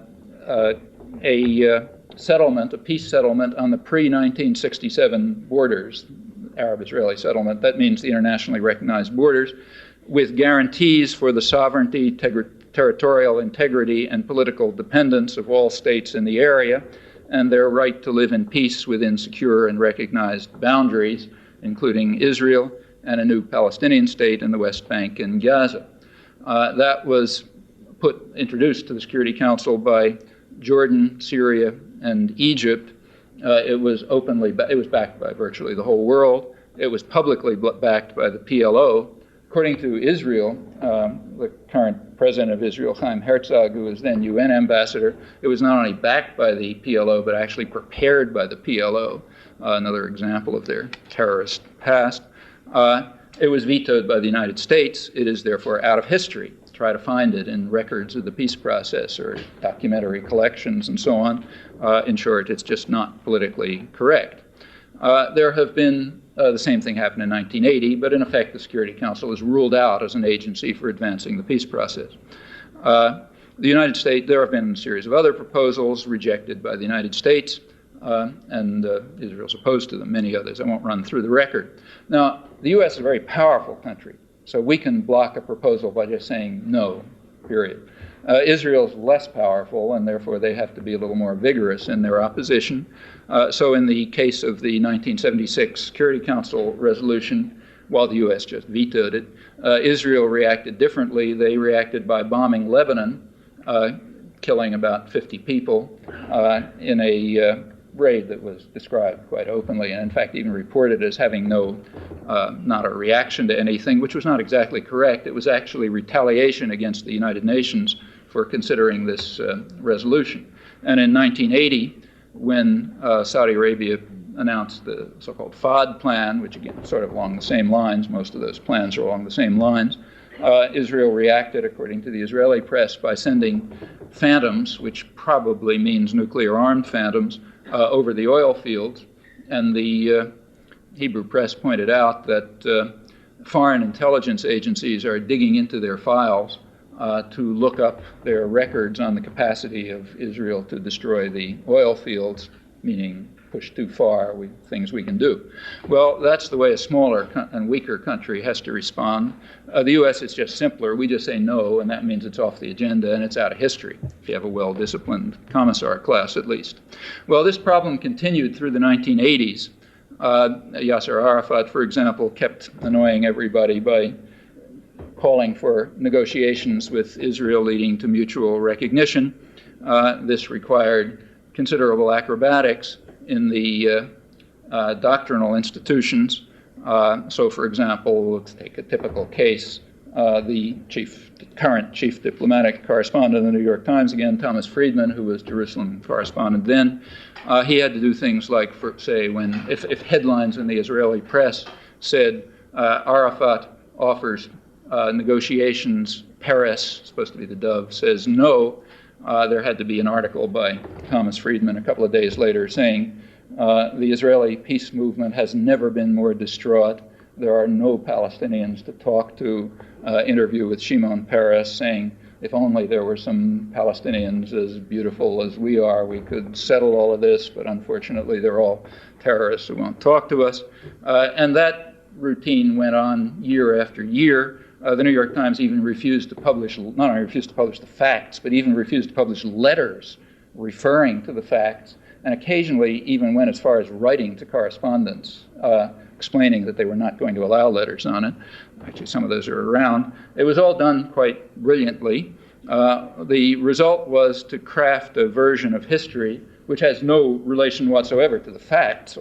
peace settlement on the pre-1967 borders, Arab-Israeli settlement. That means the internationally recognized borders, with guarantees for the sovereignty, territorial integrity, and political dependence of all states in the area, and their right to live in peace within secure and recognized boundaries, including Israel and a new Palestinian state in the West Bank and Gaza. That was introduced to the Security Council by Jordan, Syria, and Egypt. It was backed by virtually the whole world. It was publicly backed by the PLO. According to Israel, the current president of Israel, Chaim Herzog, who was then UN ambassador, it was not only backed by the PLO, but actually prepared by the PLO, another example of their terrorist past. It was vetoed by the United States. It is therefore out of history. Try to find it in records of the peace process or documentary collections and so on. In short, it's just not politically correct. There have been, the same thing happened in 1980, but in effect the Security Council is ruled out as an agency for advancing the peace process. The United States, there have been a series of other proposals rejected by the United States, and Israel's opposed to them, many others. I won't run through the record. Now, the U.S. is a very powerful country, so we can block a proposal by just saying no, period. Israel's less powerful, and therefore they have to be a little more vigorous in their opposition. So in the case of the 1976 Security Council resolution, while the U.S. just vetoed it, Israel reacted differently. They reacted by bombing Lebanon, killing about 50 people in a raid that was described quite openly, and in fact even reported as having not a reaction to anything, which was not exactly correct. It was actually retaliation against the United Nations for considering this resolution. And in 1980, when Saudi Arabia announced the so-called FAD plan, which again sort of along the same lines, most of those plans are along the same lines, Israel reacted, according to the Israeli press, by sending phantoms, which probably means nuclear-armed phantoms, over the oil fields. And the Hebrew press pointed out that foreign intelligence agencies are digging into their files to look up their records on the capacity of Israel to destroy the oil fields, meaning push too far, things we can do. Well, that's the way a smaller and weaker country has to respond. The U.S. is just simpler. We just say no, and that means it's off the agenda and it's out of history, if you have a well-disciplined commissar class at least. Well, this problem continued through the 1980s. Yasser Arafat, for example, kept annoying everybody by calling for negotiations with Israel leading to mutual recognition. This required considerable acrobatics in the doctrinal institutions. So, for example, let's take a typical case. The current chief diplomatic correspondent of the New York Times, again, Thomas Friedman, who was Jerusalem correspondent then, he had to do things like, say, if headlines in the Israeli press said Arafat offers negotiations, Peres, supposed to be the dove, says no, there had to be an article by Thomas Friedman a couple of days later saying the Israeli peace movement has never been more distraught. There are no Palestinians to talk to. Interview with Shimon Peres saying, if only there were some Palestinians as beautiful as we are, we could settle all of this, but unfortunately they're all terrorists who won't talk to us. And that routine went on year after year. The New York Times even refused to publish, not only refused to publish the facts, but even refused to publish letters referring to the facts, and occasionally even went as far as writing to correspondents, explaining that they were not going to allow letters on it. Actually, some of those are around. It was all done quite brilliantly. The result was to craft a version of history which has no relation whatsoever to the facts.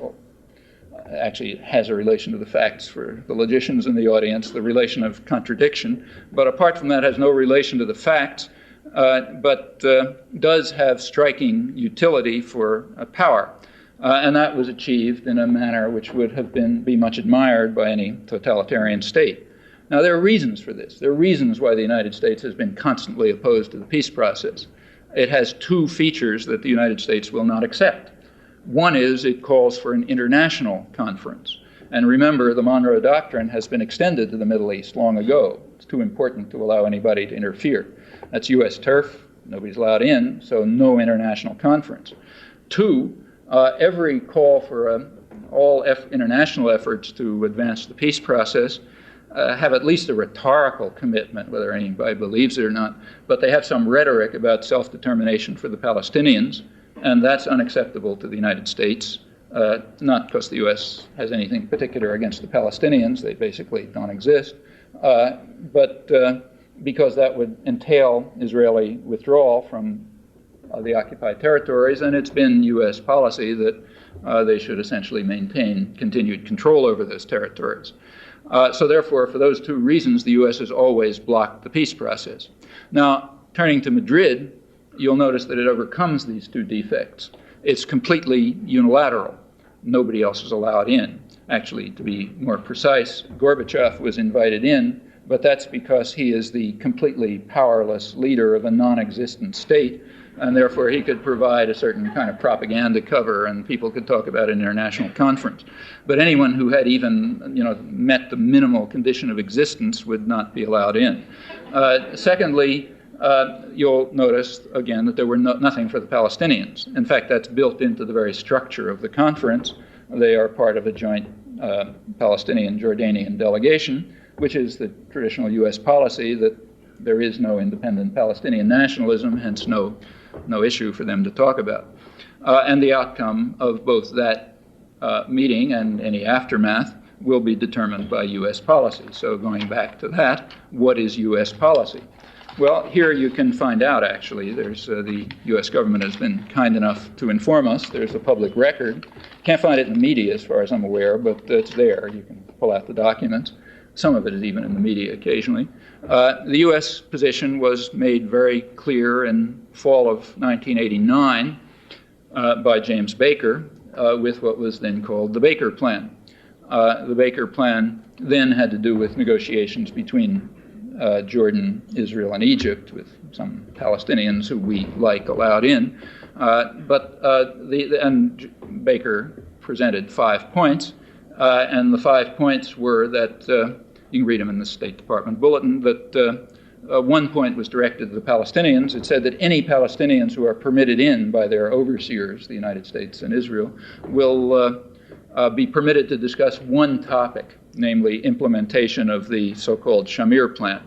Actually, it has a relation to the facts for the logicians in the audience, the relation of contradiction. But apart from that, has no relation to the facts, but does have striking utility for power. And that was achieved in a manner which would have be much admired by any totalitarian state. Now, there are reasons for this. There are reasons why the United States has been constantly opposed to the peace process. It has two features that the United States will not accept. One is it calls for an international conference. And remember, the Monroe Doctrine has been extended to the Middle East long ago. It's too important to allow anybody to interfere. That's U.S. turf. Nobody's allowed in, so no international conference. Two, every call for all international efforts to advance the peace process have at least a rhetorical commitment, whether anybody believes it or not, but they have some rhetoric about self-determination for the Palestinians, and that's unacceptable to the United States, not because the U.S. has anything particular against the Palestinians, they basically don't exist, but because that would entail Israeli withdrawal from the occupied territories, and it's been U.S. policy that they should essentially maintain continued control over those territories. So therefore, for those two reasons, the U.S. has always blocked the peace process. Now, turning to Madrid, you'll notice that it overcomes these two defects. It's completely unilateral. Nobody else is allowed in. Actually, to be more precise, Gorbachev was invited in, but that's because he is the completely powerless leader of a non-existent state, and therefore he could provide a certain kind of propaganda cover, and people could talk about an international conference. But anyone who had even, met the minimal condition of existence would not be allowed in. Secondly, you'll notice, again, that there were nothing for the Palestinians. In fact, that's built into the very structure of the conference. They are part of a joint Palestinian-Jordanian delegation, which is the traditional U.S. policy that there is no independent Palestinian nationalism, hence no issue for them to talk about. And the outcome of both that meeting and any aftermath will be determined by U.S. policy. So going back to that, what is U.S. policy? Well, here you can find out, actually. There's the U.S. government has been kind enough to inform us. There's a public record. Can't find it in the media as far as I'm aware, but it's there. You can pull out the documents. Some of it is even in the media occasionally. The U.S. position was made very clear in fall of 1989 by James Baker with what was then called the Baker Plan. The Baker Plan then had to do with negotiations between Jordan, Israel, and Egypt, with some Palestinians who we like allowed in. And Baker presented 5 points, and the 5 points were that, you can read them in the State Department bulletin, that one point was directed to the Palestinians. It said that any Palestinians who are permitted in by their overseers, the United States and Israel, will be permitted to discuss one topic, namely implementation of the so-called Shamir Plan.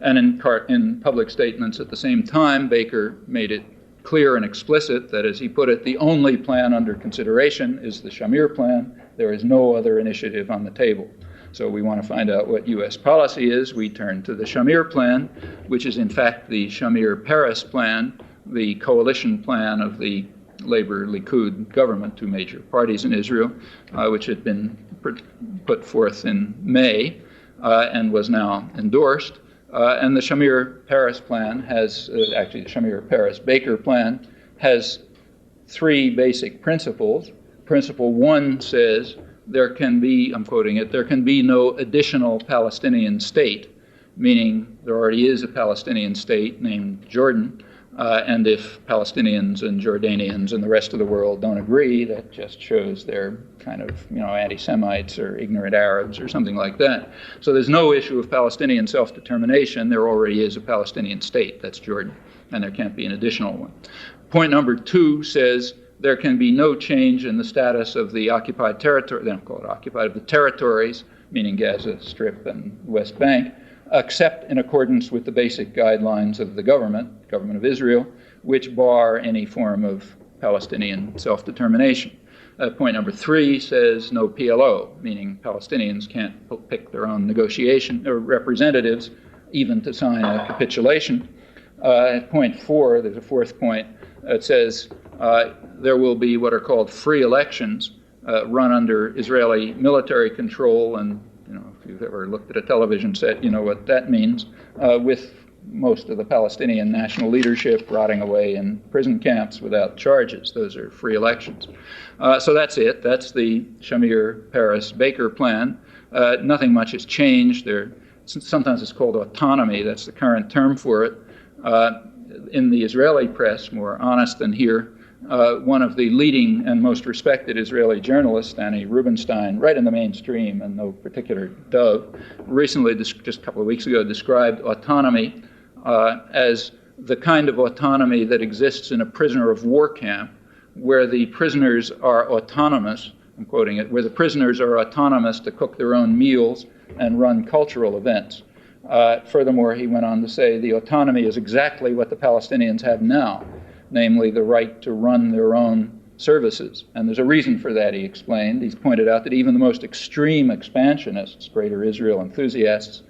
And in public statements at the same time, Baker made it clear and explicit that, as he put it, the only plan under consideration is the Shamir Plan. There is no other initiative on the table. So we want to find out what U.S. policy is. We turn to the Shamir Plan, which is in fact the Shamir-Peres Plan, the coalition plan of the Labor-Likud government, two major parties in Israel, which had been put forth in May and was now endorsed. And the Shamir-Peres plan has, actually the Shamir-Peres-Baker plan has three basic principles. Principle one says there can be, I'm quoting it, there can be no additional Palestinian state, meaning there already is a Palestinian state named Jordan, and if Palestinians and Jordanians and the rest of the world don't agree, that just shows they're kind of, anti-Semites or ignorant Arabs or something like that. So there's no issue of Palestinian self-determination. There already is a Palestinian state, that's Jordan, and there can't be an additional one. Point number two says there can be no change in the status of the occupied territory, they don't call it occupied, of the territories, meaning Gaza Strip and West Bank, except in accordance with the basic guidelines of the government of Israel, which bar any form of Palestinian self-determination. Point number three says no PLO, meaning Palestinians can't pick their own negotiation or representatives, even to sign a capitulation. At point four, there's a fourth point. It says there will be what are called free elections run under Israeli military control, and if you've ever looked at a television set, you know what that means, with most of the Palestinian national leadership rotting away in prison camps without charges. Those are free elections. So that's it. That's the Shamir-Peres-Baker plan. Nothing much has changed. Sometimes it's called autonomy. That's the current term for it. In the Israeli press, more honest than here, one of the leading and most respected Israeli journalists, Danny Rubenstein, right in the mainstream and no particular dove, recently, just a couple of weeks ago, described autonomy as the kind of autonomy that exists in a prisoner of war camp, where the prisoners are autonomous, I'm quoting it, where the prisoners are autonomous to cook their own meals and run cultural events. Furthermore, he went on to say the autonomy is exactly what the Palestinians have now, namely the right to run their own services. And there's a reason for that, he explained. He's pointed out that even the most extreme expansionists, Greater Israel enthusiasts,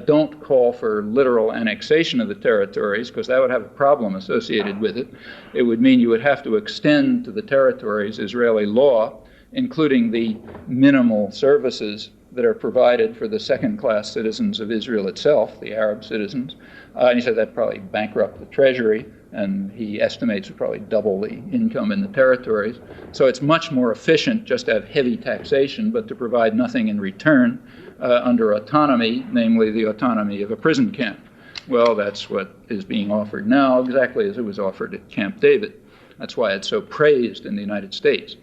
don't call for literal annexation of the territories, because that would have a problem associated with it. It would mean you would have to extend to the territories Israeli law, including the minimal services that are provided for the second-class citizens of Israel itself, the Arab citizens. And he said that'd probably bankrupt the treasury, and he estimates would probably double the income in the territories. So it's much more efficient just to have heavy taxation, but to provide nothing in return under autonomy, namely the autonomy of a prison camp. Well, that's what is being offered now, exactly as it was offered at Camp David. That's why it's so praised in the United States.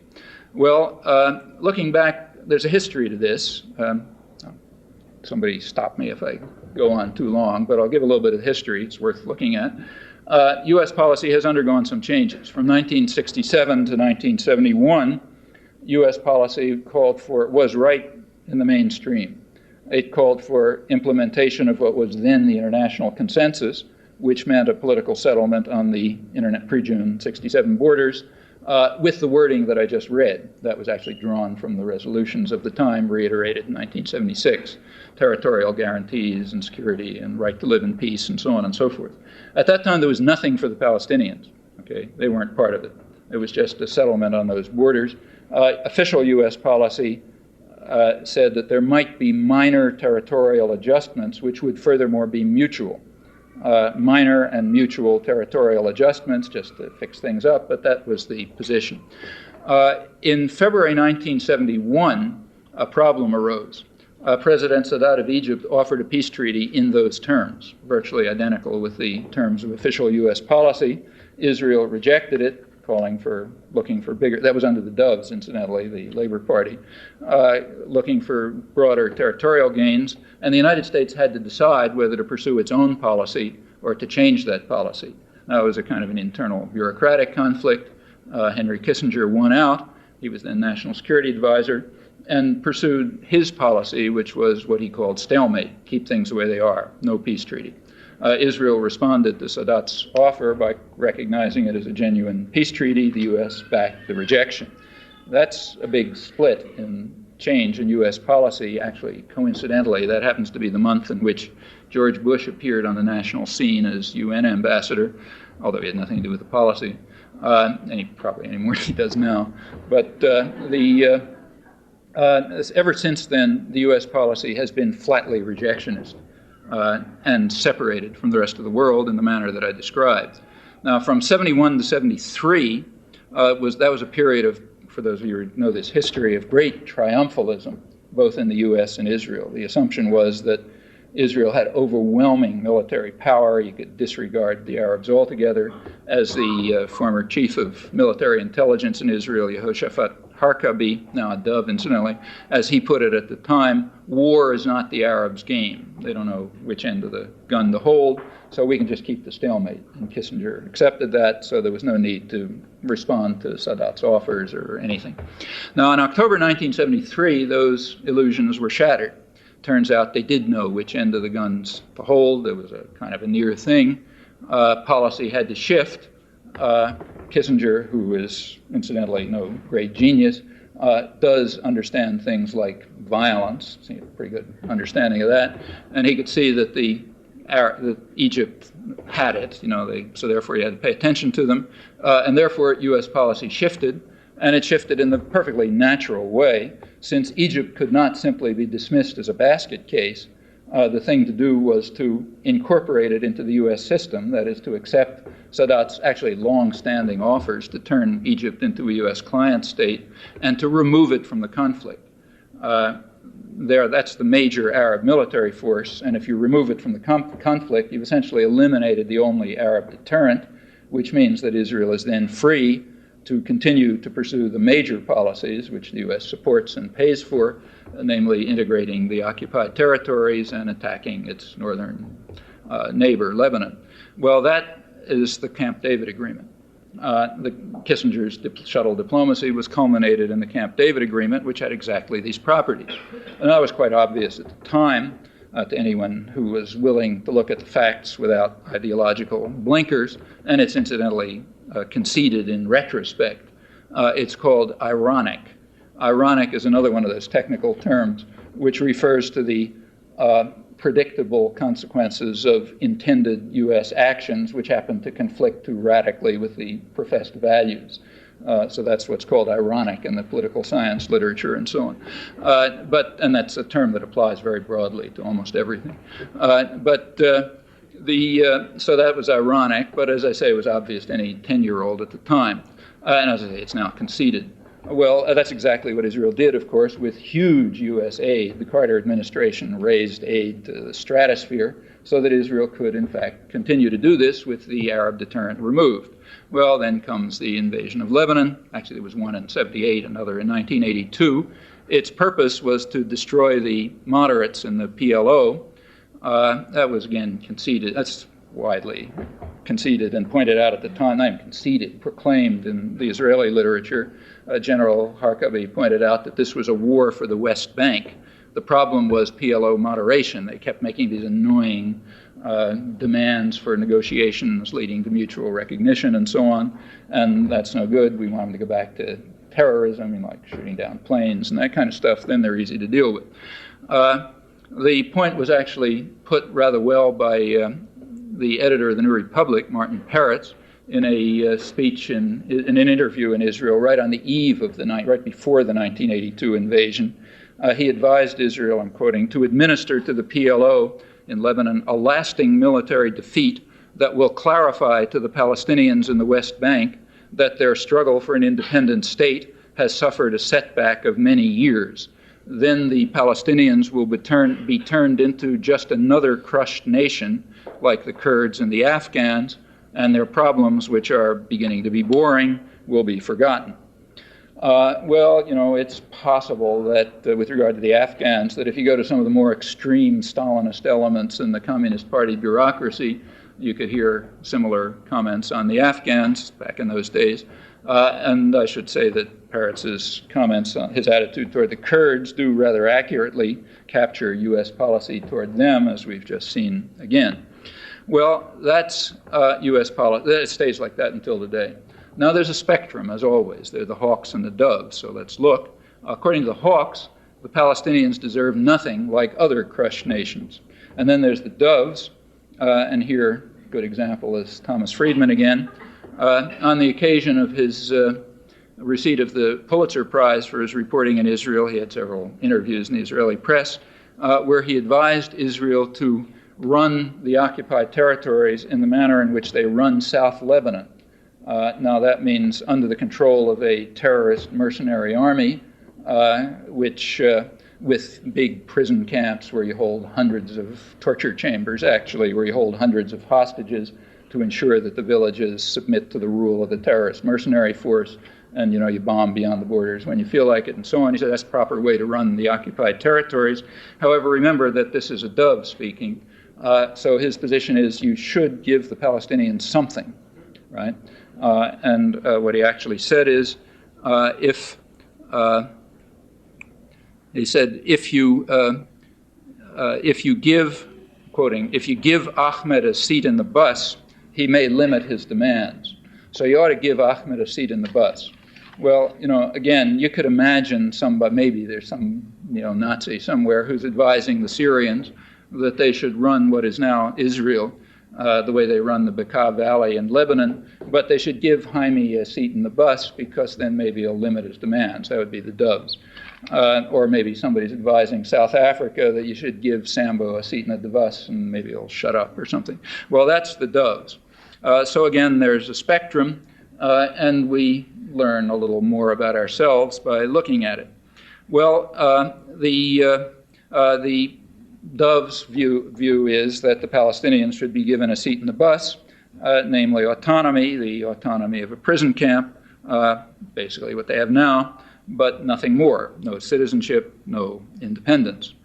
Well, looking back, there's a history to this. Somebody stop me if I go on too long, but I'll give a little bit of history. It's worth looking at. U.S. policy has undergone some changes. From 1967 to 1971, U.S. policy was right in the mainstream. It called for implementation of what was then the international consensus, which meant a political settlement on the pre-June 67 borders, with the wording that I just read. That was actually drawn from the resolutions of the time, reiterated in 1976. Territorial guarantees and security and right to live in peace and so on and so forth. At that time, there was nothing for the Palestinians. Okay, they weren't part of it. It was just a settlement on those borders. Official U.S. policy said that there might be minor territorial adjustments, which would furthermore be mutual. Minor and mutual territorial adjustments just to fix things up, but that was the position. In February 1971, a problem arose. President Sadat of Egypt offered a peace treaty in those terms, virtually identical with the terms of official U.S. policy. Israel rejected it, looking for bigger, that was under the Doves, incidentally, the Labor Party, looking for broader territorial gains, and the United States had to decide whether to pursue its own policy or to change that policy. Now, it was a kind of an internal bureaucratic conflict. Henry Kissinger won out. He was then National Security Advisor, and pursued his policy, which was what he called stalemate, keep things the way they are, no peace treaty. Israel responded to Sadat's offer by recognizing it as a genuine peace treaty. The U.S. backed the rejection. That's a big split in change in U.S. policy. Actually, coincidentally, that happens to be the month in which George Bush appeared on the national scene as UN ambassador, although he had nothing to do with the policy, and he probably any more than he does now. But ever since then, the U.S. policy has been flatly rejectionist and separated from the rest of the world in the manner that I described. Now, from 71 to 73, that was a period of, for those of you who know this history, of great triumphalism, both in the U.S. and Israel. The assumption was that Israel had overwhelming military power. You could disregard the Arabs altogether. As the former chief of military intelligence in Israel, Yehoshaphat Harkabi, now a Dove incidentally, as he put it at the time, war is not the Arabs' game. They don't know which end of the gun to hold, so we can just keep the stalemate. And Kissinger accepted that, so there was no need to respond to Sadat's offers or anything. Now, in October 1973, those illusions were shattered. Turns out they did know which end of the guns to hold. It was a kind of a near thing. Policy had to shift. Kissinger, who is incidentally no great genius, does understand things like violence. He had a pretty good understanding of that, and he could see that that Egypt had it. So therefore he had to pay attention to them, and therefore U.S. policy shifted, and it shifted in the perfectly natural way. Since Egypt could not simply be dismissed as a basket case, the thing to do was to incorporate it into the U.S. system, that is, to accept Sadat's actually long-standing offers to turn Egypt into a U.S. client state and to remove it from the conflict. That's the major Arab military force, and if you remove it from the conflict, you've essentially eliminated the only Arab deterrent, which means that Israel is then free to continue to pursue the major policies which the U.S. supports and pays for, namely integrating the occupied territories and attacking its northern neighbor, Lebanon. Well, that is the Camp David Agreement. The Kissinger's shuttle diplomacy was culminated in the Camp David Agreement, which had exactly these properties. And that was quite obvious at the time to anyone who was willing to look at the facts without ideological blinkers, and it's incidentally conceded in retrospect. It's called ironic. Ironic is another one of those technical terms which refers to the predictable consequences of intended U.S. actions which happen to conflict too radically with the professed values. So that's what's called ironic in the political science literature and so on. And that's a term that applies very broadly to almost everything. So that was ironic, but as I say, it was obvious to any 10-year-old at the time. And as I say, it's now conceded. Well, that's exactly what Israel did, of course, with huge U.S. aid. The Carter administration raised aid to the stratosphere so that Israel could, in fact, continue to do this with the Arab deterrent removed. Well, then comes the invasion of Lebanon. Actually, there was one in 1978, another in 1982. Its purpose was to destroy the moderates in the PLO. That was, again, conceded. That's widely conceded and pointed out at the time. Not even conceded, proclaimed in the Israeli literature. General Harkabi pointed out that this was a war for the West Bank. The problem was PLO moderation. They kept making these annoying demands for negotiations leading to mutual recognition and so on, and that's no good. We want them to go back to terrorism, like shooting down planes and that kind of stuff. Then they're easy to deal with. The point was actually put rather well by the editor of the New Republic, Martin Peretz, in a speech in an interview in Israel right on the eve of right before the 1982 invasion. He advised Israel, I'm quoting, to administer to the PLO in Lebanon a lasting military defeat that will clarify to the Palestinians in the West Bank that their struggle for an independent state has suffered a setback of many years. Then the Palestinians will be turned into just another crushed nation like the Kurds and the Afghans, and their problems, which are beginning to be boring, will be forgotten. It's possible that with regard to the Afghans, that if you go to some of the more extreme Stalinist elements in the Communist Party bureaucracy, you could hear similar comments on the Afghans back in those days. And I should say that Peretz's comments on his attitude toward the Kurds do rather accurately capture U.S. policy toward them, as we've just seen again. Well, that's U.S. policy. It stays like that until today. Now, there's a spectrum, as always. There are the hawks and the doves, so let's look. According to the hawks, the Palestinians deserve nothing like other crushed nations. And then there's the doves, and here, a good example is Thomas Friedman again. On the occasion of his receipt of the Pulitzer Prize for his reporting in Israel, he had several interviews in the Israeli press, where he advised Israel to run the occupied territories in the manner in which they run South Lebanon. Now that means under the control of a terrorist mercenary army, which with big prison camps where you hold hundreds of torture chambers, actually, where you hold hundreds of hostages to ensure that the villages submit to the rule of the terrorist mercenary force, and you bomb beyond the borders when you feel like it, and so on. He said that's the proper way to run the occupied territories. However, remember that this is a dove speaking. So his position is you should give the Palestinians something, right? And what he actually said is, if you give, quoting, if you give Ahmed a seat in the bus, he may limit his demands. So you ought to give Ahmed a seat in the bus. Well, again, you could imagine somebody, maybe there's some, Nazi somewhere who's advising the Syrians that they should run what is now Israel, the way they run the Bekaa Valley in Lebanon, but they should give Jaime a seat in the bus because then maybe he'll limit his demands. That would be the doves. Or maybe somebody's advising South Africa that you should give Sambo a seat in the bus and maybe he'll shut up or something. Well, that's the doves. So again, there's a spectrum, and we learn a little more about ourselves by looking at it. Well, the Dove's view is that the Palestinians should be given a seat in the bus, namely autonomy, the autonomy of a prison camp, basically what they have now, but nothing more. No citizenship, no independence.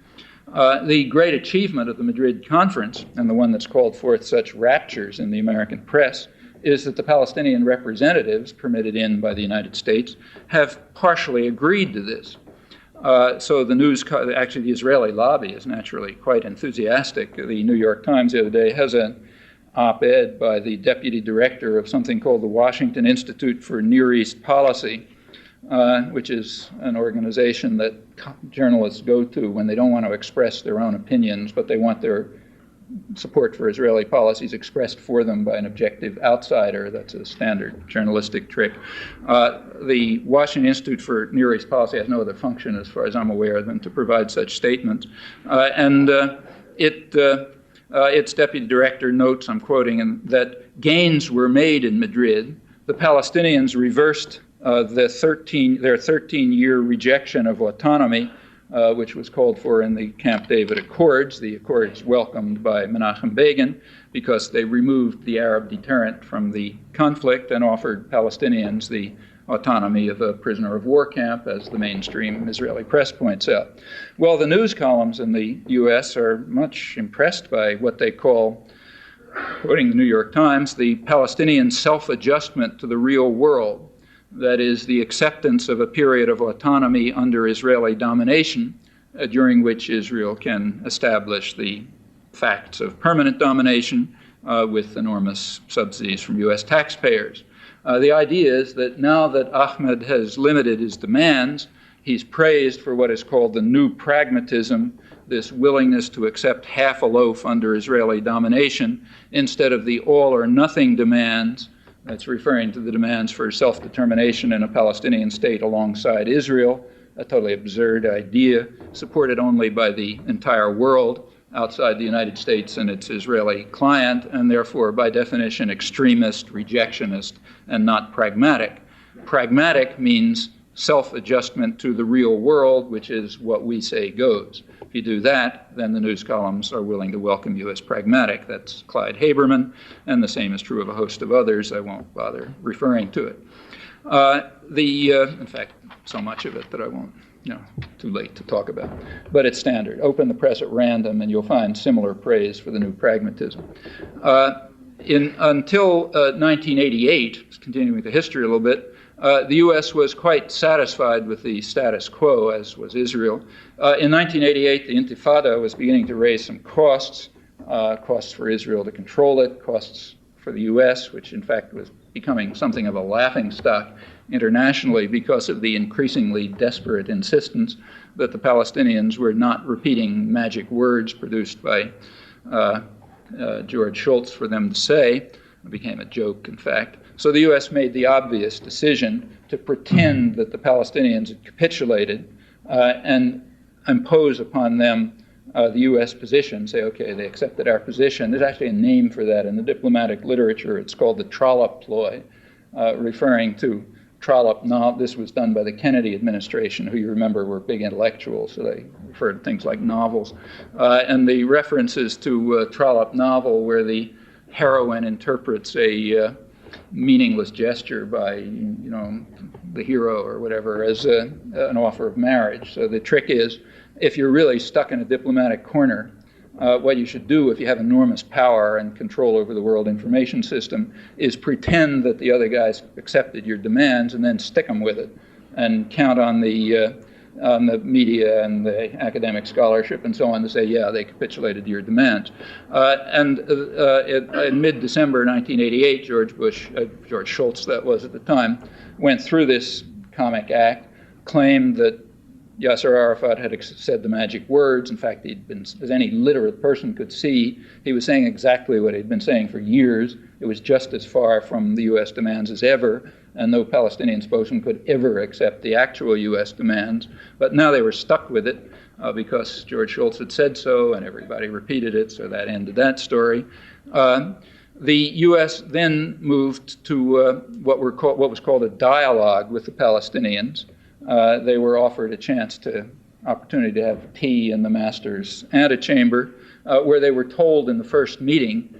The great achievement of the Madrid Conference, and the one that's called forth such raptures in the American press, is that the Palestinian representatives, permitted in by the United States, have partially agreed to this. So the actually the Israeli lobby is naturally quite enthusiastic. The New York Times the other day has an op-ed by the deputy director of something called the Washington Institute for Near East Policy, which is an organization that journalists go to when they don't want to express their own opinions, but they want their support for Israeli policies expressed for them by an objective outsider. That's a standard journalistic trick. The Washington Institute for Near East Policy has no other function, as far as I'm aware, than to provide such statements. Its deputy director notes, I'm quoting, that gains were made in Madrid. The Palestinians reversed their 13-year rejection of autonomy, which was called for in the Camp David Accords, the accords welcomed by Menachem Begin, because they removed the Arab deterrent from the conflict and offered Palestinians the autonomy of a prisoner of war camp, as the mainstream Israeli press points out. Well, the news columns in the U.S. are much impressed by what they call, quoting the New York Times, the Palestinian self-adjustment to the real world. That is, the acceptance of a period of autonomy under Israeli domination, during which Israel can establish the facts of permanent domination with enormous subsidies from U.S. taxpayers. The idea is that now that Ahmed has limited his demands, he's praised for what is called the new pragmatism, this willingness to accept half a loaf under Israeli domination instead of the all or nothing demands. That's referring to the demands for self-determination in a Palestinian state alongside Israel, a totally absurd idea, supported only by the entire world outside the United States and its Israeli client, and therefore, by definition, extremist, rejectionist, and not pragmatic. Pragmatic means self-adjustment to the real world, which is what we say goes. If you do that, then the news columns are willing to welcome you as pragmatic. That's Clyde Haberman, and the same is true of a host of others. I won't bother referring to it. In fact, so much of it that I won't, too late to talk about. But it's standard. Open the press at random, and you'll find similar praise for the new pragmatism. Until 1988, continuing the history a little bit, the U.S. was quite satisfied with the status quo, as was Israel. In 1988, the Intifada was beginning to raise some costs for Israel to control it, costs for the U.S., which in fact was becoming something of a laughingstock internationally because of the increasingly desperate insistence that the Palestinians were not repeating magic words produced by George Shultz for them to say. It became a joke, in fact. So the U.S. made the obvious decision to pretend that the Palestinians had capitulated and impose upon them the U.S. position, say, okay, they accepted our position. There's actually a name for that in the diplomatic literature. It's called the trollop ploy, referring to trollop. This was done by the Kennedy administration, who you remember were big intellectuals, so they referred to things like novels. And the references to trollop novel, where the heroine interprets a meaningless gesture by, the hero or whatever as an offer of marriage. So the trick is, if you're really stuck in a diplomatic corner, what you should do if you have enormous power and control over the world information system is pretend that the other guys accepted your demands and then stick them with it and count on the media and the academic scholarship and so on to say, yeah, they capitulated to your demands. In mid-December 1988, George Shultz, that was at the time, went through this comic act, claimed that Yasser Arafat had said the magic words. In fact, he'd been, as any literate person could see, he was saying exactly what he'd been saying for years. It was just as far from the U.S. demands as ever, and no Palestinian spokesman could ever accept the actual U.S. demands. But now they were stuck with it because George Shultz had said so, and everybody repeated it, so that ended that story. The U.S. then moved to what was called a dialogue with the Palestinians. They were offered opportunity to have tea in the master's antechamber, where they were told in the first meeting,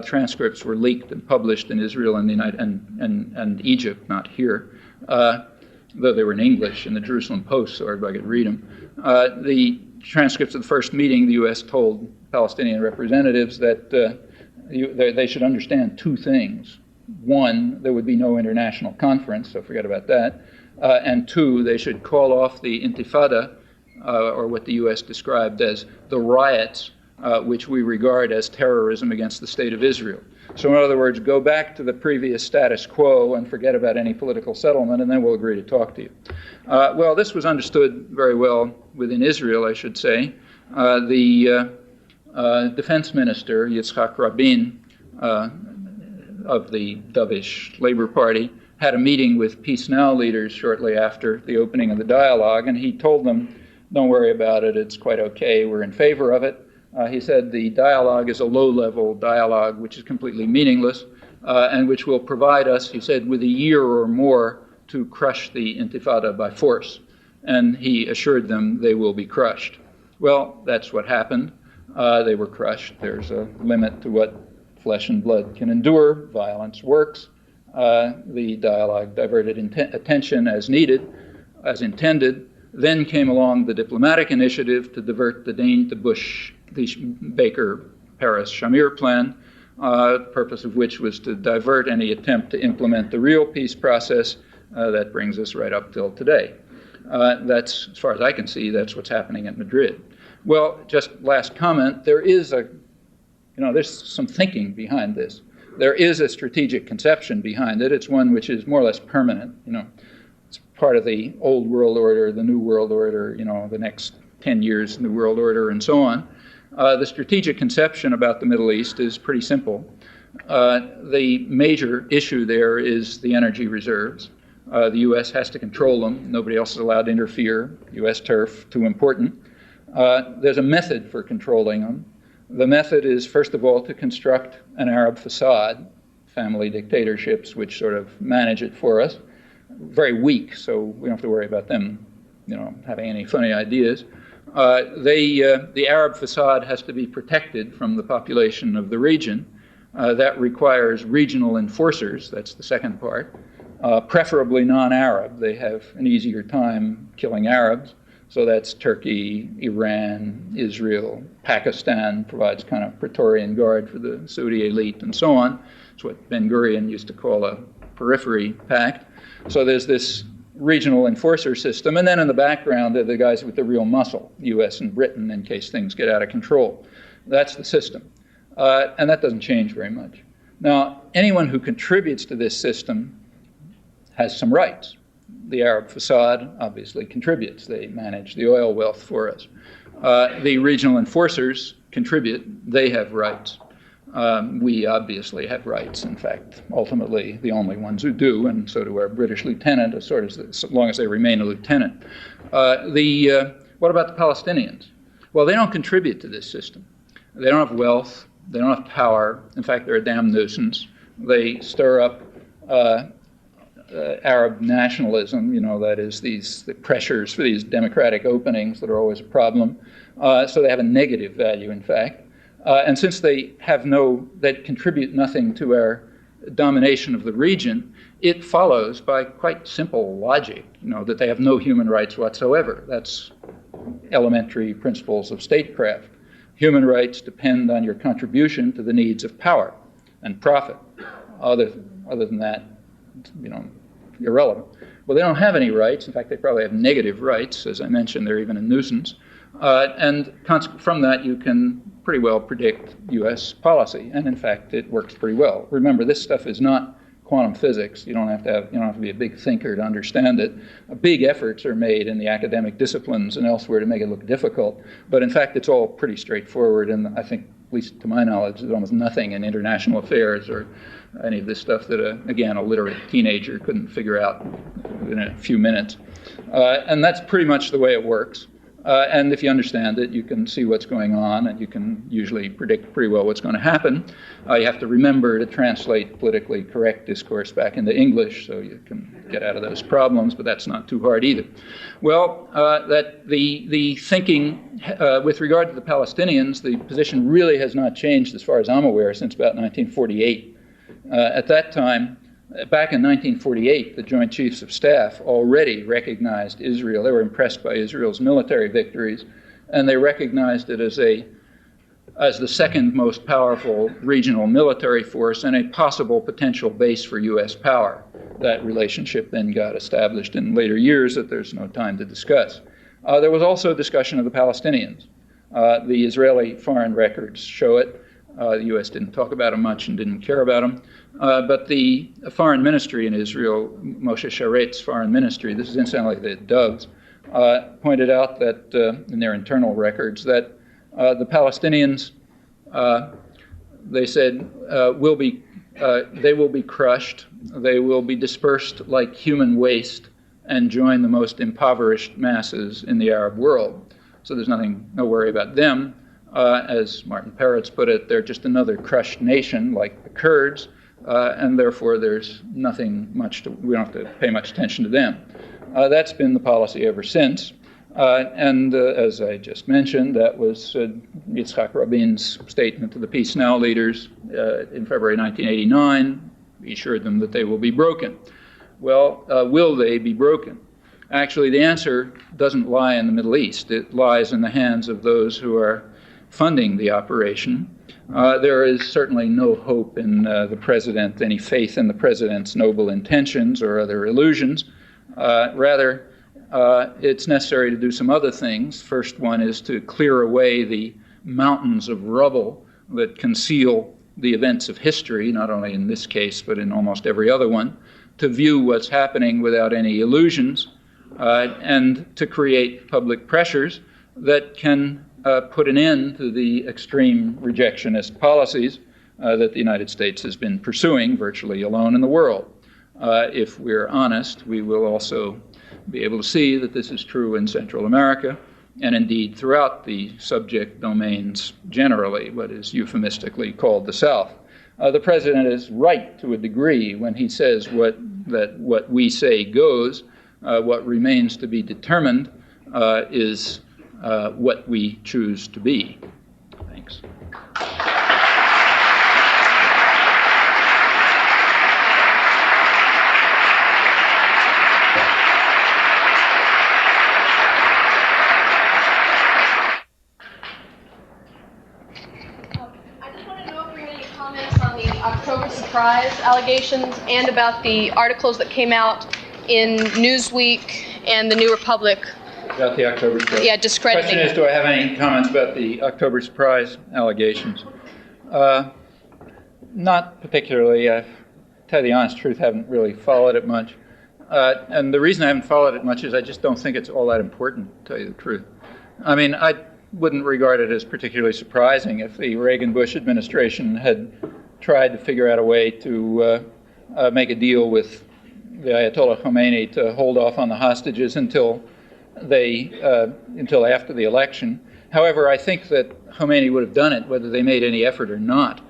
transcripts were leaked and published in Israel and and Egypt, not here, though they were in English in the Jerusalem Post, so everybody could read them. The transcripts of the first meeting, the U.S. told Palestinian representatives that they should understand two things. One, there would be no international conference, so forget about that. And two, they should call off the Intifada, or what the U.S. described as the riots, which we regard as terrorism against the State of Israel. So in other words, go back to the previous status quo and forget about any political settlement, and then we'll agree to talk to you. Well, this was understood very well within Israel, I should say. The defense minister, Yitzhak Rabin, of the dovish Labor Party, had a meeting with Peace Now leaders shortly after the opening of the dialogue, and he told them, don't worry about it, it's quite okay, we're in favor of it. He said the dialogue is a low-level dialogue which is completely meaningless and which will provide us, he said, with a year or more to crush the Intifada by force. And he assured them they will be crushed. Well, that's what happened. They were crushed. There's a limit to what flesh and blood can endure. Violence works. The dialogue diverted attention as needed, as intended. Then came along the diplomatic initiative to divert the Baker-Paris-Shamir plan, the purpose of which was to divert any attempt to implement the real peace process. That brings us right up till today. That's, as far as I can see, that's what's happening at Madrid. Well, just last comment, there's some thinking behind this. There is a strategic conception behind it. It's one which is more or less permanent. It's part of the old world order, the new world order, the next 10 years new world order, and so on. The strategic conception about the Middle East is pretty simple. The major issue there is the energy reserves. The U.S. has to control them. Nobody else is allowed to interfere. U.S. turf, too important. There's a method for controlling them. The method is, first of all, to construct an Arab facade, family dictatorships which sort of manage it for us. Very weak, so we don't have to worry about them, having any funny ideas. The Arab facade has to be protected from the population of the region. That requires regional enforcers. That's the second part. Preferably non-Arab. They have an easier time killing Arabs. So that's Turkey, Iran, Israel, Pakistan provides kind of Praetorian guard for the Saudi elite and so on. It's what Ben-Gurion used to call a periphery pact. So there's this regional enforcer system. And then in the background are the guys with the real muscle, U.S. and Britain, in case things get out of control. That's the system. And that doesn't change very much. Now, anyone who contributes to this system has some rights. The Arab facade obviously contributes. They manage the oil wealth for us. The regional enforcers contribute. They have rights. We obviously have rights. In fact, ultimately, the only ones who do, and so do our British lieutenant, as long as they remain a lieutenant. What about the Palestinians? Well, they don't contribute to this system. They don't have wealth. They don't have power. In fact, they're a damn nuisance. They stir up Arab nationalism, that is the pressures for these democratic openings that are always a problem. So they have a negative value, in fact. And since they contribute nothing to our domination of the region, it follows by quite simple logic, that they have no human rights whatsoever. That's elementary principles of statecraft. Human rights depend on your contribution to the needs of power and profit. Other than that, irrelevant. Well, they don't have any rights. In fact, they probably have negative rights. As I mentioned, they're even a nuisance. And from that, you can pretty well predict U.S. policy. And in fact, it works pretty well. Remember, this stuff is not quantum physics. You don't have to be a big thinker to understand it. Big efforts are made in the academic disciplines and elsewhere to make it look difficult. But in fact, it's all pretty straightforward. And I think, at least to my knowledge, there's almost nothing in international affairs or any of this stuff that, a literate teenager couldn't figure out in a few minutes. And that's pretty much the way it works. And if you understand it, you can see what's going on, and you can usually predict pretty well what's going to happen. You have to remember to translate politically correct discourse back into English so you can get out of those problems, but that's not too hard either. Well, that the thinking with regard to the Palestinians, the position really has not changed as far as I'm aware since about 1948. At that time, back in 1948, the Joint Chiefs of Staff already recognized Israel. They were impressed by Israel's military victories, and they recognized it as the second most powerful regional military force and a possible potential base for U.S. power. That relationship then got established in later years that there's no time to discuss. There was also a discussion of the Palestinians. The Israeli foreign records show it. The U.S. didn't talk about them much and didn't care about them. But the foreign ministry in Israel, Moshe Sharet's foreign ministry, this is incidentally the Doves, pointed out that in their internal records that the Palestinians, they said, they will be crushed, they will be dispersed like human waste and join the most impoverished masses in the Arab world. So there's no worry about them. As Martin Peretz put it, they're just another crushed nation like the Kurds, and therefore there's nothing much we don't have to pay much attention to them. That's been the policy ever since. And as I just mentioned, that was Yitzhak Rabin's statement to the Peace Now leaders in February 1989. He assured them that they will be broken. Well, will they be broken? Actually, the answer doesn't lie in the Middle East. It lies in the hands of those who are funding the operation. There is certainly no hope in the president, any faith in the president's noble intentions or other illusions. Rather, it's necessary to do some other things. First one is to clear away the mountains of rubble that conceal the events of history, not only in this case, but in almost every other one, to view what's happening without any illusions, and to create public pressures that can put an end to the extreme rejectionist policies that the United States has been pursuing virtually alone in the world. If we're honest, we will also be able to see that this is true in Central America, and indeed throughout the subject domains generally, what is euphemistically called the South. The president is right to a degree when he says that what we say goes. What remains to be determined is what we choose to be. Thanks. October surprise allegations and about the articles that came out in Newsweek and the New Republic. About the October surprise? Yeah, discrediting. The question is, do I have any comments about the October surprise allegations? Not particularly. To tell you the honest truth, haven't really followed it much. And the reason I haven't followed it much is I just don't think it's all that important, to tell you the truth. I mean, I wouldn't regard it as particularly surprising if the Reagan-Bush administration had tried to figure out a way to make a deal with the Ayatollah Khomeini to hold off on the hostages until after the election. However, I think that Khomeini would have done it whether they made any effort or not.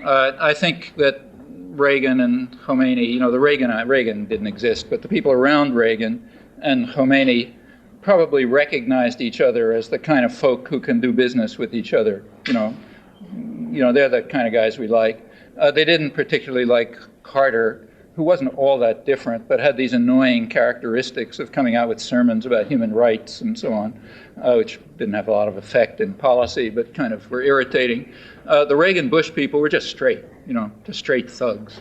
I think that Reagan and Khomeini, Reagan didn't exist, but the people around Reagan and Khomeini probably recognized each other as the kind of folk who can do business with each other. They're the kind of guys we like. They didn't particularly like Carter, who wasn't all that different, but had these annoying characteristics of coming out with sermons about human rights and so on, which didn't have a lot of effect in policy, but kind of were irritating. The Reagan-Bush people were just straight, just straight thugs.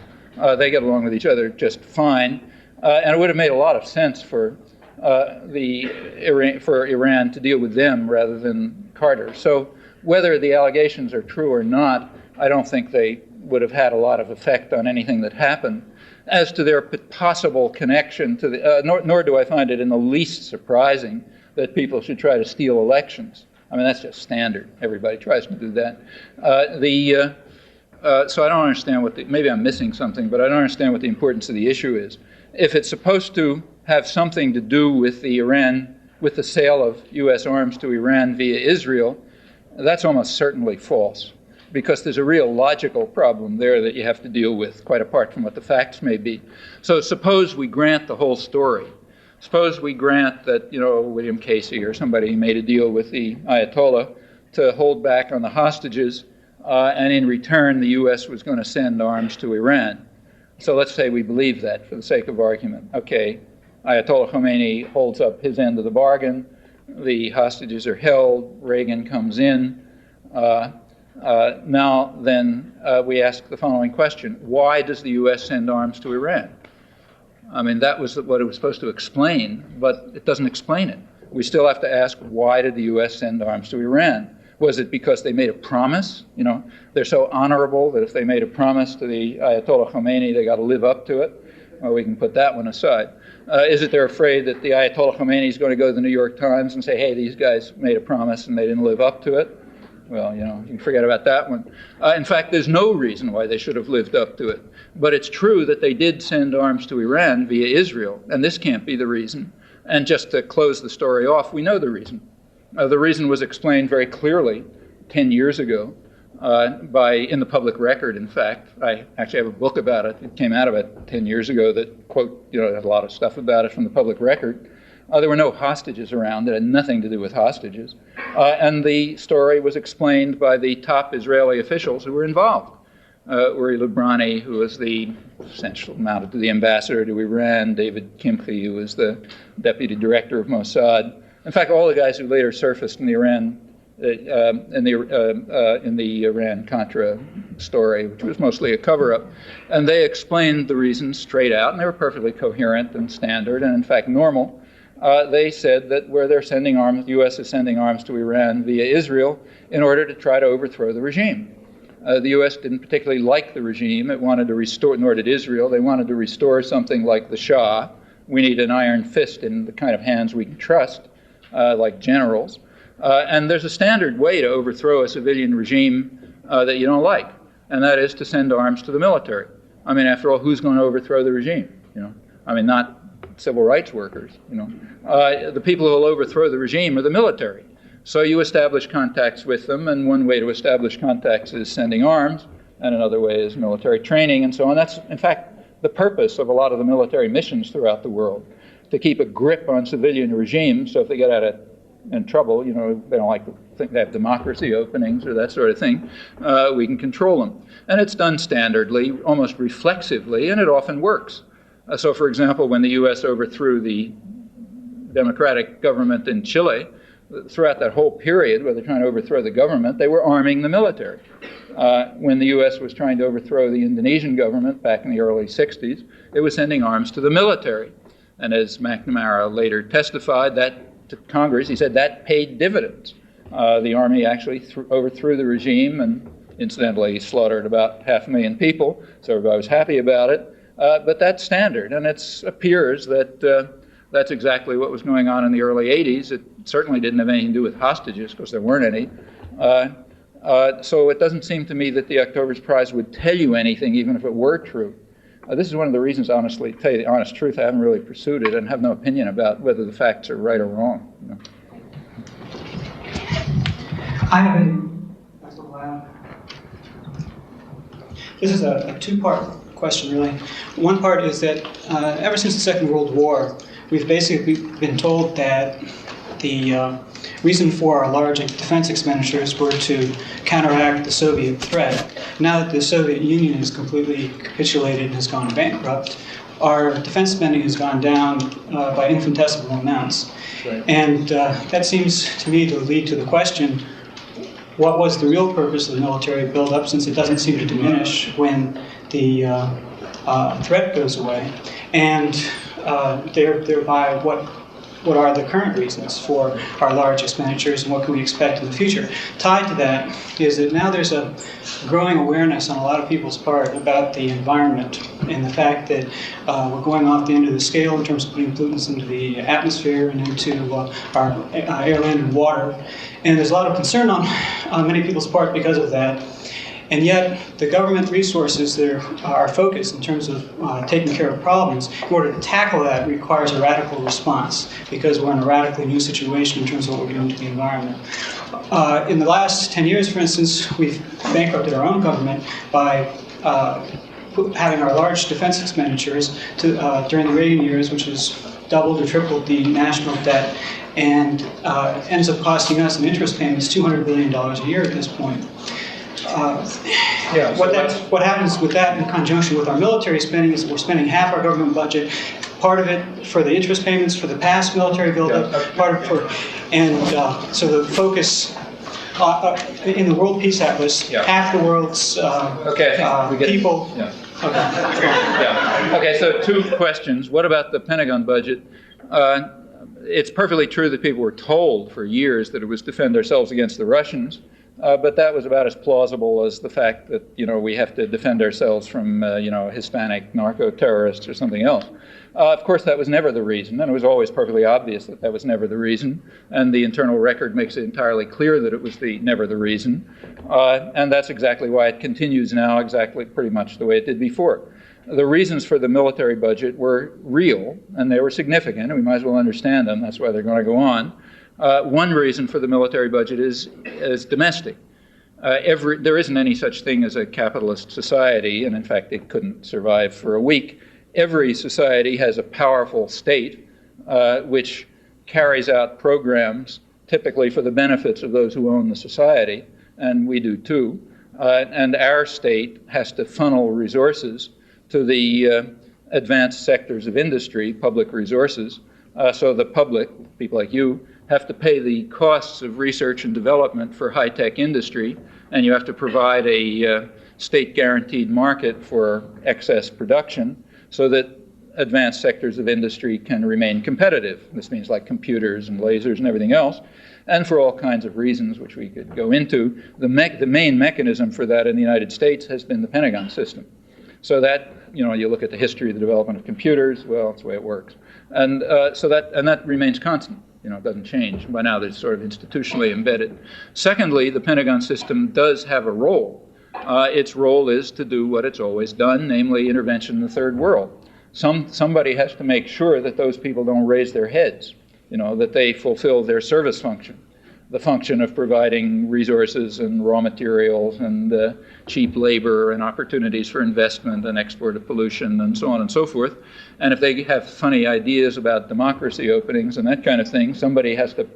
They get along with each other just fine, and it would have made a lot of sense for Iran to deal with them rather than Carter. So whether the allegations are true or not, I don't think they would have had a lot of effect on anything that happened. As to their possible connection to the, nor do I find it in the least surprising that people should try to steal elections. I mean, that's just standard. Everybody tries to do that. So I don't understand maybe I'm missing something, but I don't understand what the importance of the issue is. If it's supposed to have something to do with with the sale of U.S. arms to Iran via Israel, that's almost certainly false, because there's a real logical problem there that you have to deal with, quite apart from what the facts may be. So suppose we grant the whole story. Suppose we grant that, William Casey or somebody made a deal with the Ayatollah to hold back on the hostages, and in return the U.S. was going to send arms to Iran. So let's say we believe that for the sake of argument. Okay, Ayatollah Khomeini holds up his end of the bargain, the hostages are held, Reagan comes in. Now then, we ask the following question: why does the U.S. send arms to Iran? I mean, that was what it was supposed to explain, but it doesn't explain it. We still have to ask, why did the U.S. send arms to Iran? Was it because they made a promise? You know, they're so honorable that if they made a promise to the Ayatollah Khomeini, they got to live up to it. Well, we can put that one aside. Is it they're afraid that the Ayatollah Khomeini is going to go to the New York Times and say, hey, these guys made a promise and they didn't live up to it? Well, you know, you can forget about that one. In fact, there's no reason why they should have lived up to it. But it's true that they did send arms to Iran via Israel, and this can't be the reason. And just to close the story off, we know the reason. The reason was explained very clearly 10 years ago in the public record, in fact. I actually have a book about it. It came out about 10 years ago that, quote, you know, had a lot of stuff about it from the public record. There were no hostages around. It had nothing to do with hostages. And the story was explained by the top Israeli officials who were involved. Uri Librani, who was the essential mounted to the ambassador to Iran, David Kimchi, who was the deputy director of Mossad. In fact, all the guys who later surfaced in the Iran-Contra story, which was mostly a cover-up, and they explained the reasons straight out, and they were perfectly coherent and standard, and in fact normal. They said that where they're sending arms, the U.S. is sending arms to Iran via Israel in order to try to overthrow the regime. The U.S. didn't particularly like the regime. It wanted to restore, nor did Israel. They wanted to restore something like the Shah. We need an iron fist in the kind of hands we can trust, like generals. And there's a standard way to overthrow a civilian regime that you don't like, and that is to send arms to the military. I mean, after all, who's going to overthrow the regime? You know, I mean, not civil rights workers. You know, the people who will overthrow the regime are the military. So you establish contacts with them, and one way to establish contacts is sending arms, and another way is military training, and so on. That's, in fact, the purpose of a lot of the military missions throughout the world, to keep a grip on civilian regimes, so if they get in trouble, you know, they don't like to think they have democracy openings or that sort of thing, we can control them. And it's done standardly, almost reflexively, and it often works. So, for example, when the U.S. overthrew the democratic government in Chile, throughout that whole period where they're trying to overthrow the government, they were arming the military. When the U.S. was trying to overthrow the Indonesian government back in the early 60s, it was sending arms to the military. And as McNamara later testified that to Congress, he said that paid dividends. The army actually overthrew the regime and incidentally slaughtered about 500,000 people, so everybody was happy about it. But that's standard, and it appears that that's exactly what was going on in the early 80s. It certainly didn't have anything to do with hostages, because there weren't any. So it doesn't seem to me that the October Prize would tell you anything, even if it were true. This is one of the reasons, honestly, to tell you the honest truth, I haven't really pursued it and have no opinion about whether the facts are right or wrong. You know. I have This is a two-part question, really. One part is that ever since the Second World War, we've basically been told that the reason for our large defense expenditures were to counteract the Soviet threat. Now that the Soviet Union has completely capitulated and has gone bankrupt, our defense spending has gone down by infinitesimal amounts. Right. And that seems to me to lead to the question, what was the real purpose of the military buildup, since it doesn't seem to diminish when the threat goes away? And thereby, what are the current reasons for our large expenditures, and what can we expect in the future? Tied to that is that now there's a growing awareness on a lot of people's part about the environment and the fact that we're going off the end of the scale in terms of putting pollutants into the atmosphere and into our air, land, and water. And there's a lot of concern on many people's part because of that. And yet, the government resources that are focused in terms of taking care of problems, in order to tackle that, requires a radical response, because we're in a radically new situation in terms of what we're doing to the environment. In the last 10 years, for instance, we've bankrupted our own government by having our large defense expenditures during the Reagan years, which has doubled or tripled the national debt, and ends up costing us in interest payments $200 billion a year at this point. What happens with that in conjunction with our military spending is that we're spending half our government budget, part of it for the interest payments for the past military buildup, part of it so the focus in the World Peace Atlas, half the world's people. Yeah. Okay, so two questions. What about the Pentagon budget? It's perfectly true that people were told for years that it was to defend ourselves against the Russians. But that was about as plausible as the fact that, we have to defend ourselves from, Hispanic narco-terrorists or something else. Of course, that was never the reason, and it was always perfectly obvious that that was never the reason, and the internal record makes it entirely clear that it was never the reason, and that's exactly why it continues now exactly pretty much the way it did before. The reasons for the military budget were real, and they were significant, and we might as well understand them. That's why they're going to go on. One reason for the military budget is domestic. There isn't any such thing as a capitalist society, and in fact, it couldn't survive for a week. Every society has a powerful state which carries out programs typically for the benefits of those who own the society, and we do too. And our state has to funnel resources to the advanced sectors of industry, public resources, so the public, people like you, have to pay the costs of research and development for high-tech industry, and you have to provide a state-guaranteed market for excess production so that advanced sectors of industry can remain competitive. This means like computers and lasers and everything else, and for all kinds of reasons which we could go into. The main mechanism for that in the United States has been the Pentagon system. So that, you look at the history of the development of computers, well, it's the way it works. And that remains constant. It doesn't change. By now, they're sort of institutionally embedded. Secondly, the Pentagon system does have a role. Its role is to do what it's always done, namely intervention in the third world. Somebody has to make sure that those people don't raise their heads, that they fulfill their service function, the function of providing resources and raw materials and cheap labor and opportunities for investment and export of pollution and so on and so forth. And if they have funny ideas about democracy openings and that kind of thing, somebody has to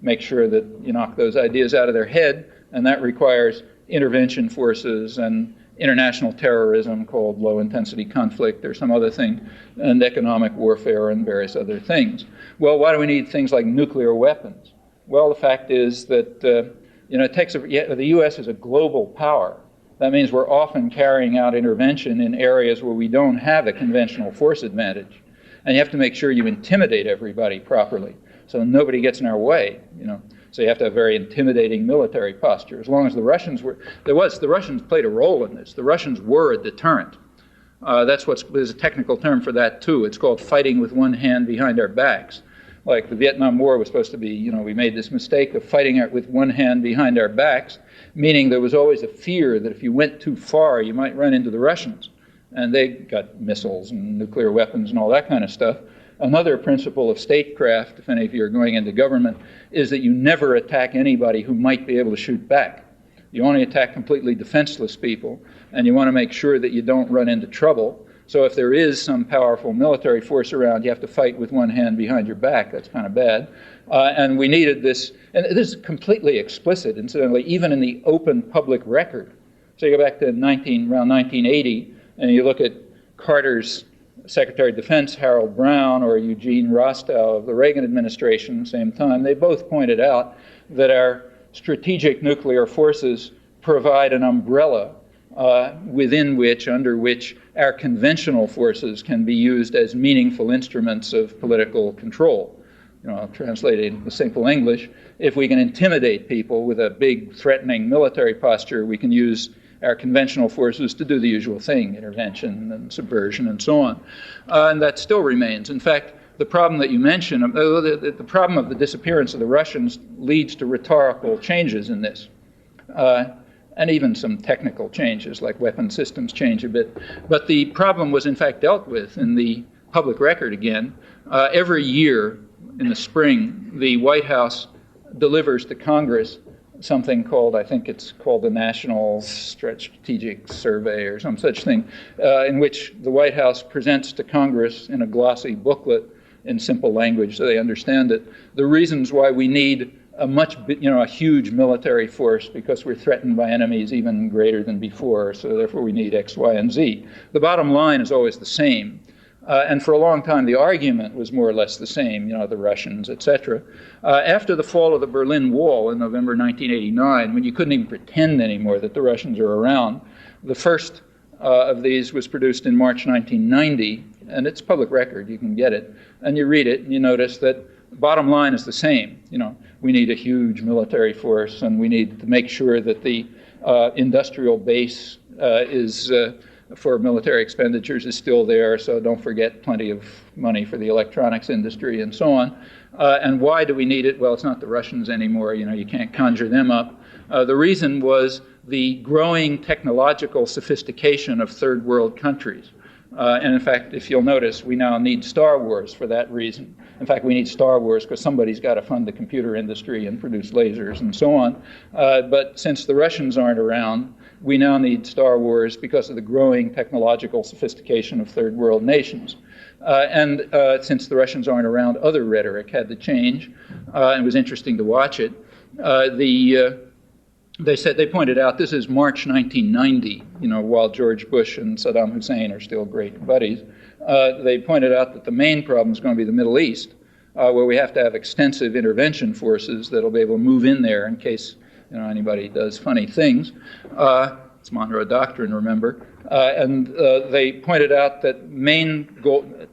make sure that you knock those ideas out of their head, and that requires intervention forces and international terrorism called low-intensity conflict or some other thing, and economic warfare and various other things. Well, why do we need things like nuclear weapons? Well, the fact is that the U.S. is a global power. That means we're often carrying out intervention in areas where we don't have a conventional force advantage. And you have to make sure you intimidate everybody properly so nobody gets in our way, So you have to have a very intimidating military posture. As long as the Russians the Russians played a role in this. The Russians were a deterrent. There's a technical term for that too. It's called fighting with one hand behind our backs. Like the Vietnam War was supposed to be, we made this mistake of fighting with one hand behind our backs, meaning there was always a fear that if you went too far, you might run into the Russians. And they got missiles and nuclear weapons and all that kind of stuff. Another principle of statecraft, if any of you are going into government, is that you never attack anybody who might be able to shoot back. You only attack completely defenseless people, and you want to make sure that you don't run into trouble. So if there is some powerful military force around, you have to fight with one hand behind your back. That's kind of bad. And we needed this, and this is completely explicit, incidentally, even in the open public record. So you go back to around 1980, and you look at Carter's Secretary of Defense, Harold Brown, or Eugene Rostow of the Reagan administration at the same time. They both pointed out that our strategic nuclear forces provide an umbrella under which our conventional forces can be used as meaningful instruments of political control. I'll translate it into simple English. If we can intimidate people with a big threatening military posture, we can use our conventional forces to do the usual thing, intervention and subversion and so on. And that still remains. In fact, the problem that you mentioned, the problem of the disappearance of the Russians leads to rhetorical changes in this. And even some technical changes, like weapon systems change a bit. But the problem was in fact dealt with in the public record again. Every year in the spring, the White House delivers to Congress something called, I think it's called the National Strategic Survey or some such thing, in which the White House presents to Congress in a glossy booklet in simple language so they understand it, the reasons why we need a huge military force because we're threatened by enemies even greater than before, so therefore we need X, Y, and Z. The bottom line is always the same. And for a long time, the argument was more or less the same, the Russians, etc. After the fall of the Berlin Wall in November 1989, when you couldn't even pretend anymore that the Russians are around, the first of these was produced in March 1990, and it's public record, you can get it, and you read it, and you notice that bottom line is the same. We need a huge military force, and we need to make sure that the industrial base is for military expenditures is still there, so don't forget plenty of money for the electronics industry and so on. And why do we need it? Well, it's not the Russians anymore. You can't conjure them up. The reason was the growing technological sophistication of third world countries. And in fact, if you'll notice, we now need Star Wars for that reason. In fact, we need Star Wars because somebody's got to fund the computer industry and produce lasers and so on. But since the Russians aren't around, we now need Star Wars because of the growing technological sophistication of third world nations. And since the Russians aren't around, other rhetoric had to change. It was interesting to watch it. They pointed out this is March 1990, while George Bush and Saddam Hussein are still great buddies. They pointed out that the main problem is going to be the Middle East, where we have to have extensive intervention forces that'll be able to move in there in case anybody does funny things. It's Monroe Doctrine, remember. And they pointed out that main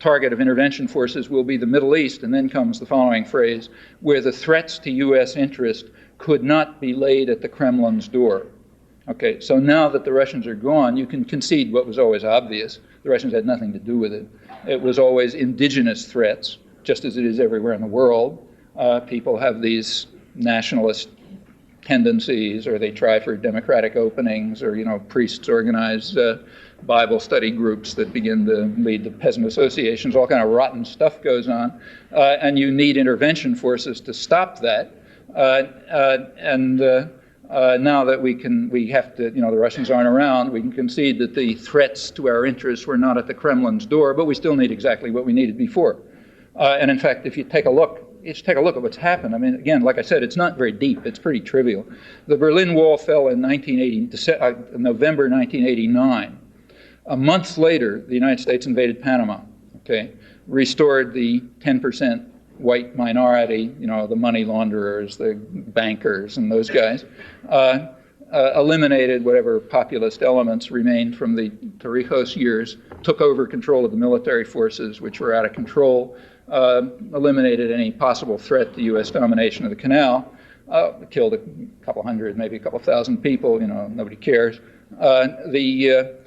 target of intervention forces will be the Middle East, and then comes the following phrase, where the threats to U.S. interest could not be laid at the Kremlin's door. Okay, so now that the Russians are gone, you can concede what was always obvious. The Russians had nothing to do with it. It was always indigenous threats, just as it is everywhere in the world. People have these nationalist tendencies, or they try for democratic openings, or priests organize Bible study groups that begin to lead to peasant associations. All kind of rotten stuff goes on, and you need intervention forces to stop that. Now that the Russians aren't around, we can concede that the threats to our interests were not at the Kremlin's door, but we still need exactly what we needed before. And in fact, if you take a look at what's happened. I mean, again, like I said, it's not very deep. It's pretty trivial. The Berlin Wall fell in November 1989. A month later, the United States invaded Panama, restored the 10% white minority, the money launderers, the bankers, and those guys, eliminated whatever populist elements remained from the Torrijos years, took over control of the military forces, which were out of control, eliminated any possible threat to U.S. domination of the canal, killed a couple hundred, maybe a couple thousand people, nobody cares. It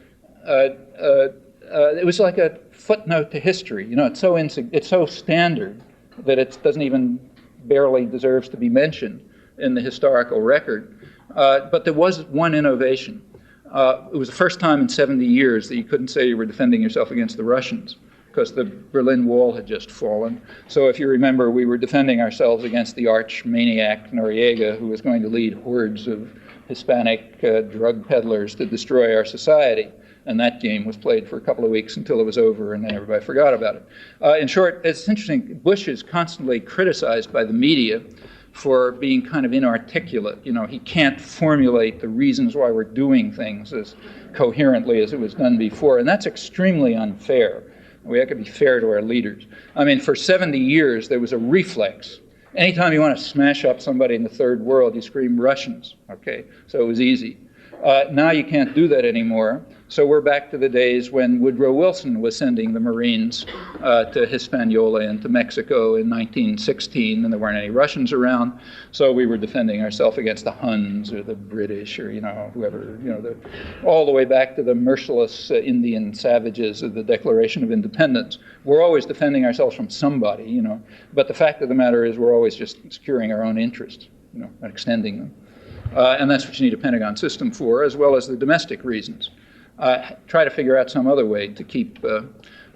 was like a footnote to history. It's so standard that it doesn't even barely deserves to be mentioned in the historical record. But there was one innovation. It was the first time in 70 years that you couldn't say you were defending yourself against the Russians, because the Berlin Wall had just fallen. So if you remember, we were defending ourselves against the arch maniac Noriega, who was going to lead hordes of Hispanic drug peddlers to destroy our society. And that game was played for a couple of weeks until it was over, and then everybody forgot about it. In short, it's interesting. Bush is constantly criticized by the media for being kind of inarticulate. He can't formulate the reasons why we're doing things as coherently as it was done before, and that's extremely unfair. We have to be fair to our leaders. I mean, for 70 years, there was a reflex. Anytime you want to smash up somebody in the third world, you scream Russians, So it was easy. Now you can't do that anymore. So we're back to the days when Woodrow Wilson was sending the Marines to Hispaniola and to Mexico in 1916, and there weren't any Russians around. So we were defending ourselves against the Huns or the British or, whoever, all the way back to the merciless Indian savages of the Declaration of Independence. We're always defending ourselves from somebody, But the fact of the matter is we're always just securing our own interests, and extending them. And that's what you need a Pentagon system for, as well as the domestic reasons. Try to figure out some other way to keep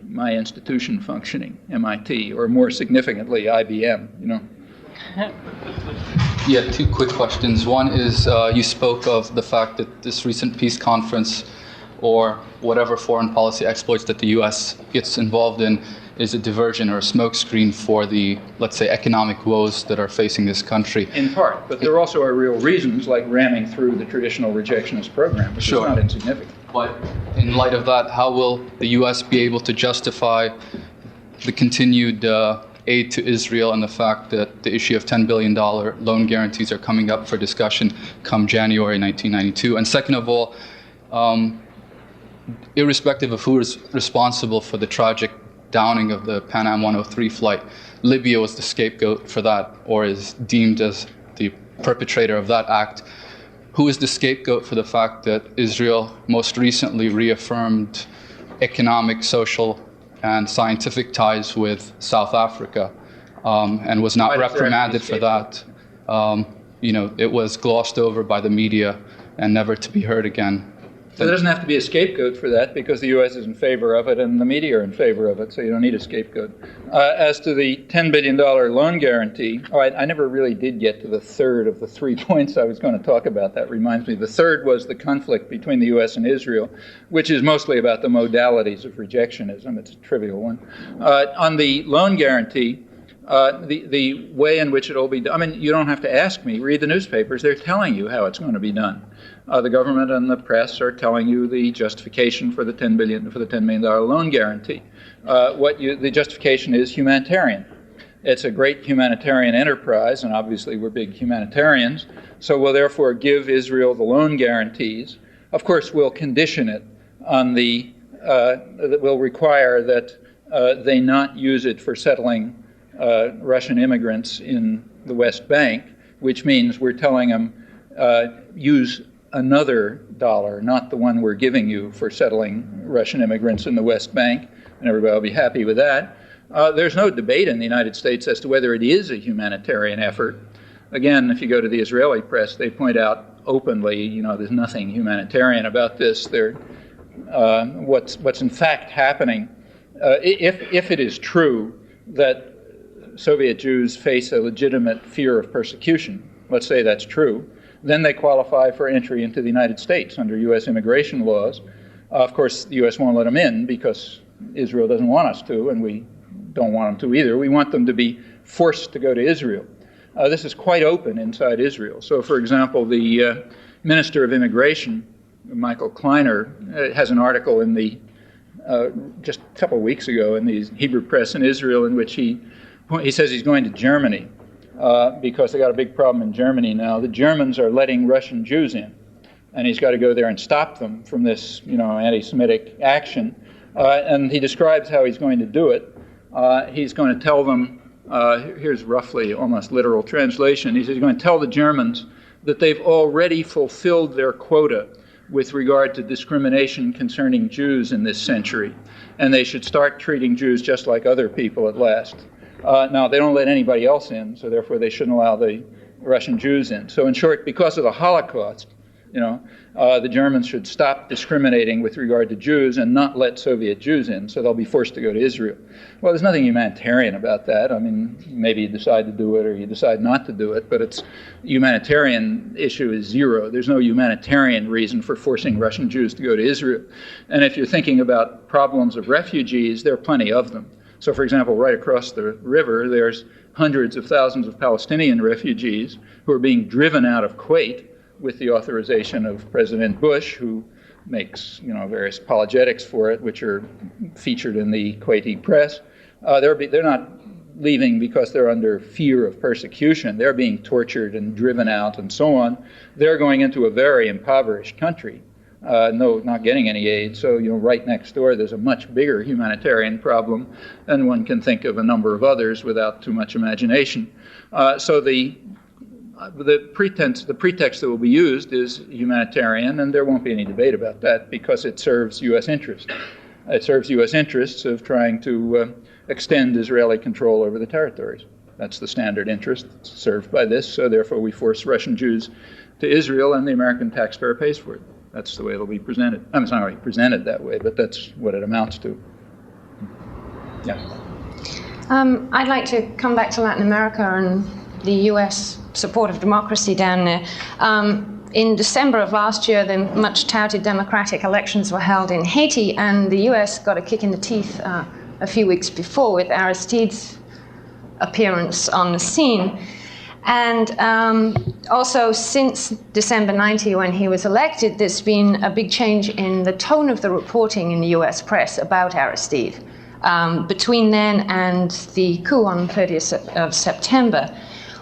my institution functioning, MIT, or more significantly, IBM, Yeah, two quick questions. One is you spoke of the fact that this recent peace conference, or whatever foreign policy exploits that the U.S. gets involved in, is a diversion or a smokescreen for the, let's say, economic woes that are facing this country. In part, but there also are real reasons, like ramming through the traditional rejectionist program, which is not insignificant. But in light of that, how will the U.S. be able to justify the continued aid to Israel and the fact that the issue of $10 billion loan guarantees are coming up for discussion come January 1992? And second of all, irrespective of who is responsible for the tragic downing of the Pan Am 103 flight. Libya was the scapegoat for that, or is deemed as the perpetrator of that act. Who is the scapegoat for the fact that Israel most recently reaffirmed economic, social, and scientific ties with South Africa, and was not reprimanded for that? It was glossed over by the media and never to be heard again. So there doesn't have to be a scapegoat for that because the U.S. is in favor of it and the media are in favor of it, so you don't need a scapegoat. As to the $10 billion loan guarantee, I never really did get to the third of the 3 points I was going to talk about. That reminds me. The third was the conflict between the U.S. and Israel, which is mostly about the modalities of rejectionism. It's a trivial one. On the loan guarantee, the way in which it will be done, I mean, you don't have to ask me. Read the newspapers. They're telling you how it's going to be done. The government and the press are telling you the justification for the $10 million loan guarantee. The justification is humanitarian. It's a great humanitarian enterprise, and obviously we're big humanitarians, so we'll therefore give Israel the loan guarantees. Of course, we'll condition it on we'll require that they not use it for settling Russian immigrants in the West Bank, which means we're telling them use another dollar, not the one we're giving you for settling Russian immigrants in the West Bank, and everybody will be happy with that. There's no debate in the United States as to whether it is a humanitarian effort. Again, if you go to the Israeli press, they point out openly, there's nothing humanitarian about this. What's in fact happening, if it is true that Soviet Jews face a legitimate fear of persecution, let's say that's true, then they qualify for entry into the United States under U.S. immigration laws. Of course, the U.S. won't let them in because Israel doesn't want us to, and we don't want them to either. We want them to be forced to go to Israel. This is quite open inside Israel. So, for example, the Minister of Immigration, Michael Kleiner, has an article in just a couple of weeks ago in the Hebrew press in Israel in which he says he's going to Germany. Because they got a big problem in Germany now. The Germans are letting Russian Jews in, and he's got to go there and stop them from this, anti-Semitic action. And he describes how he's going to do it. He's going to tell them, here's roughly almost literal translation, he says he's going to tell the Germans that they've already fulfilled their quota with regard to discrimination concerning Jews in this century, and they should start treating Jews just like other people at last. Now, they don't let anybody else in, so therefore they shouldn't allow the Russian Jews in. So in short, because of the Holocaust, the Germans should stop discriminating with regard to Jews and not let Soviet Jews in, so they'll be forced to go to Israel. Well, there's nothing humanitarian about that. I mean, maybe you decide to do it or you decide not to do it, but its humanitarian issue is zero. There's no humanitarian reason for forcing Russian Jews to go to Israel. And if you're thinking about problems of refugees, there are plenty of them. So, for example, right across the river, there's hundreds of thousands of Palestinian refugees who are being driven out of Kuwait with the authorization of President Bush, who makes various apologetics for it, which are featured in the Kuwaiti press. They're not leaving because they're under fear of persecution. They're being tortured and driven out and so on. They're going into a very impoverished country. Not getting any aid. So, right next door, there's a much bigger humanitarian problem, and one can think of a number of others without too much imagination. So the pretext that will be used is humanitarian, and there won't be any debate about that because it serves U.S. interests. It serves U.S. interests of trying to extend Israeli control over the territories. That's the standard interest served by this, so therefore we force Russian Jews to Israel, and the American taxpayer pays for it. That's the way it'll be presented. It's not really presented that way, but that's what it amounts to. Yeah. I'd like to come back to Latin America and the U.S. support of democracy down there. In December of last year, the much touted democratic elections were held in Haiti, and the U.S. got a kick in the teeth a few weeks before with Aristide's appearance on the scene. And also, since December 90, when he was elected, there's been a big change in the tone of the reporting in the US press about Aristide between then and the coup on 30th of September.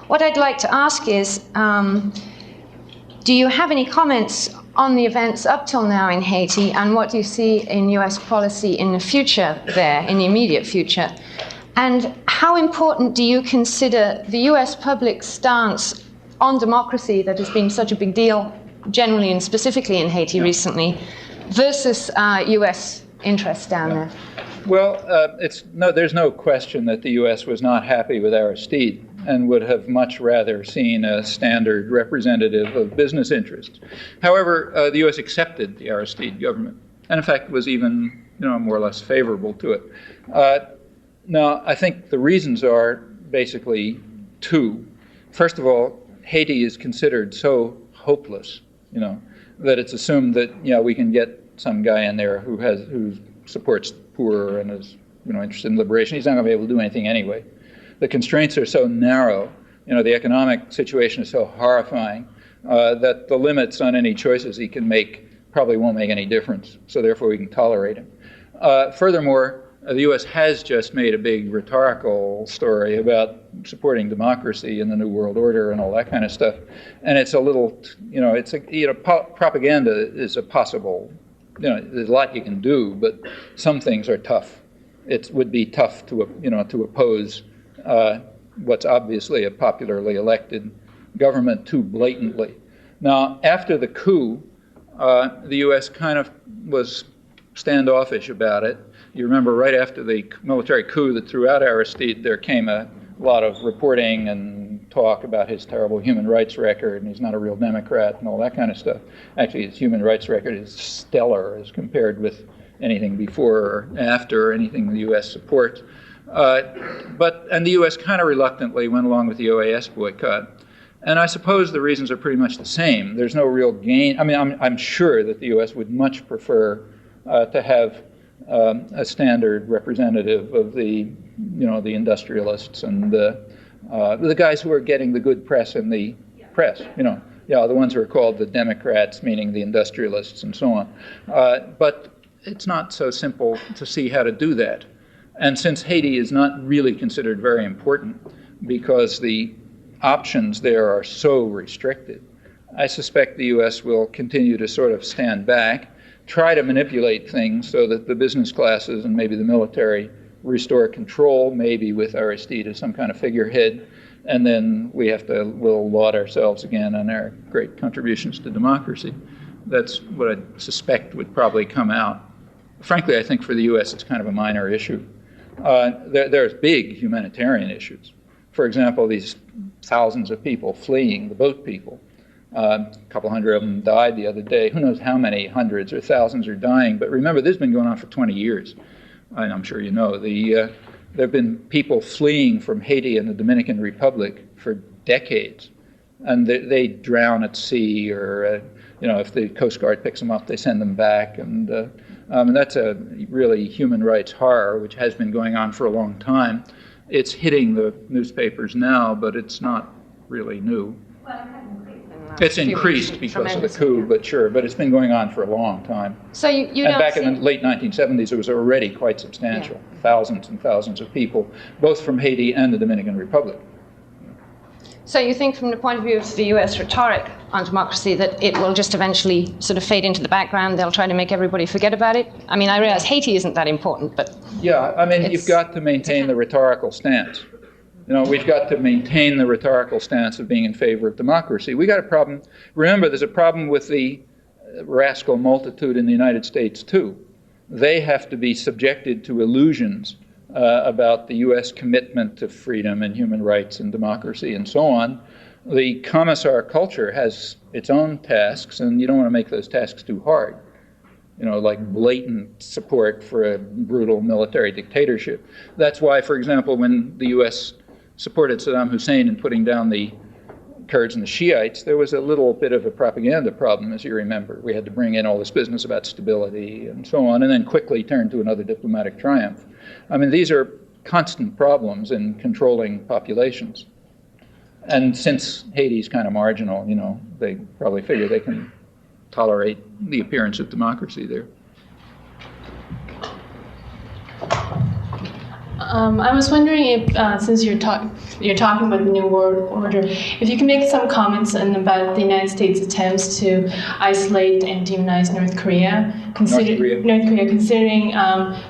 What I'd like to ask is, do you have any comments on the events up till now in Haiti, and what do you see in US policy in the future there, in the immediate future? And how important do you consider the US public stance on democracy that has been such a big deal generally and specifically in Haiti recently versus US interests down there? Well, there's no question that the U.S. was not happy with Aristide and would have much rather seen a standard representative of business interests. However, the U.S. accepted the Aristide government, and in fact was even, more or less favorable to it. Now, I think the reasons are basically two. First of all, Haiti is considered so hopeless, that it's assumed that we can get some guy in there who supports the poor and is interested in liberation. He's not going to be able to do anything anyway. The constraints are so narrow, the economic situation is so horrifying that the limits on any choices he can make probably won't make any difference. So therefore we can tolerate him. Furthermore, the U.S. has just made a big rhetorical story about supporting democracy in the New World Order and all that kind of stuff. And it's a little, propaganda is a possible, there's a lot you can do, but some things are tough. It would be tough to oppose what's obviously a popularly elected government too blatantly. Now, after the coup, the U.S. kind of was standoffish about it. You remember right after the military coup that threw out Aristide, there came a lot of reporting and talk about his terrible human rights record, and he's not a real Democrat and all that kind of stuff. Actually, his human rights record is stellar as compared with anything before or after, anything the U.S. supports. And the U.S. kind of reluctantly went along with the OAS boycott. And I suppose the reasons are pretty much the same. There's no real gain. I mean, I'm sure that the U.S. would much prefer to have a standard representative of the industrialists and the guys who are getting the good press in the press, the ones who are called the Democrats, meaning the industrialists and so on. But it's not so simple to see how to do that. And since Haiti is not really considered very important because the options there are so restricted, I suspect the U.S. will continue to sort of stand back, try to manipulate things so that the business classes and maybe the military restore control, maybe with Aristide as some kind of figurehead, and then we'll laud ourselves again on our great contributions to democracy. That's what I suspect would probably come out. Frankly, I think for the U.S. it's kind of a minor issue. There's big humanitarian issues. For example, these thousands of people fleeing, the boat people. A couple hundred of them died the other day. Who knows how many hundreds or thousands are dying? But remember, this has been going on for 20 years. And I'm sure you know. There have been people fleeing from Haiti and the Dominican Republic for decades. And they drown at sea, or if the Coast Guard picks them up, they send them back. And that's a really human rights horror, which has been going on for a long time. It's hitting the newspapers now, but it's not really new. It's increased because of the coup, but it's been going on for a long time. So you and don't back in the late 1970s, it was already quite substantial. Yeah. Thousands and thousands of people, both from Haiti and the Dominican Republic. So you think from the point of view of the US rhetoric on democracy that it will just eventually sort of fade into the background, they'll try to make everybody forget about it? I mean, I realize Haiti isn't that important, but... Yeah, I mean, you've got to maintain the rhetorical stance. We've got to maintain the rhetorical stance of being in favor of democracy. We got a problem. Remember, there's a problem with the rascal multitude in the United States, too. They have to be subjected to illusions about the U.S. commitment to freedom and human rights and democracy and so on. The commissar culture has its own tasks, and you don't want to make those tasks too hard. Like blatant support for a brutal military dictatorship. That's why, for example, when the U.S. supported Saddam Hussein in putting down the Kurds and the Shiites, there was a little bit of a propaganda problem, as you remember. We had to bring in all this business about stability and so on, and then quickly turn to another diplomatic triumph. I mean, these are constant problems in controlling populations. And since Haiti's kind of marginal, they probably figure they can tolerate the appearance of democracy there. I was wondering if, since you're talking about the New World Order, if you can make some comments about the United States' attempts to isolate and demonize North Korea, considering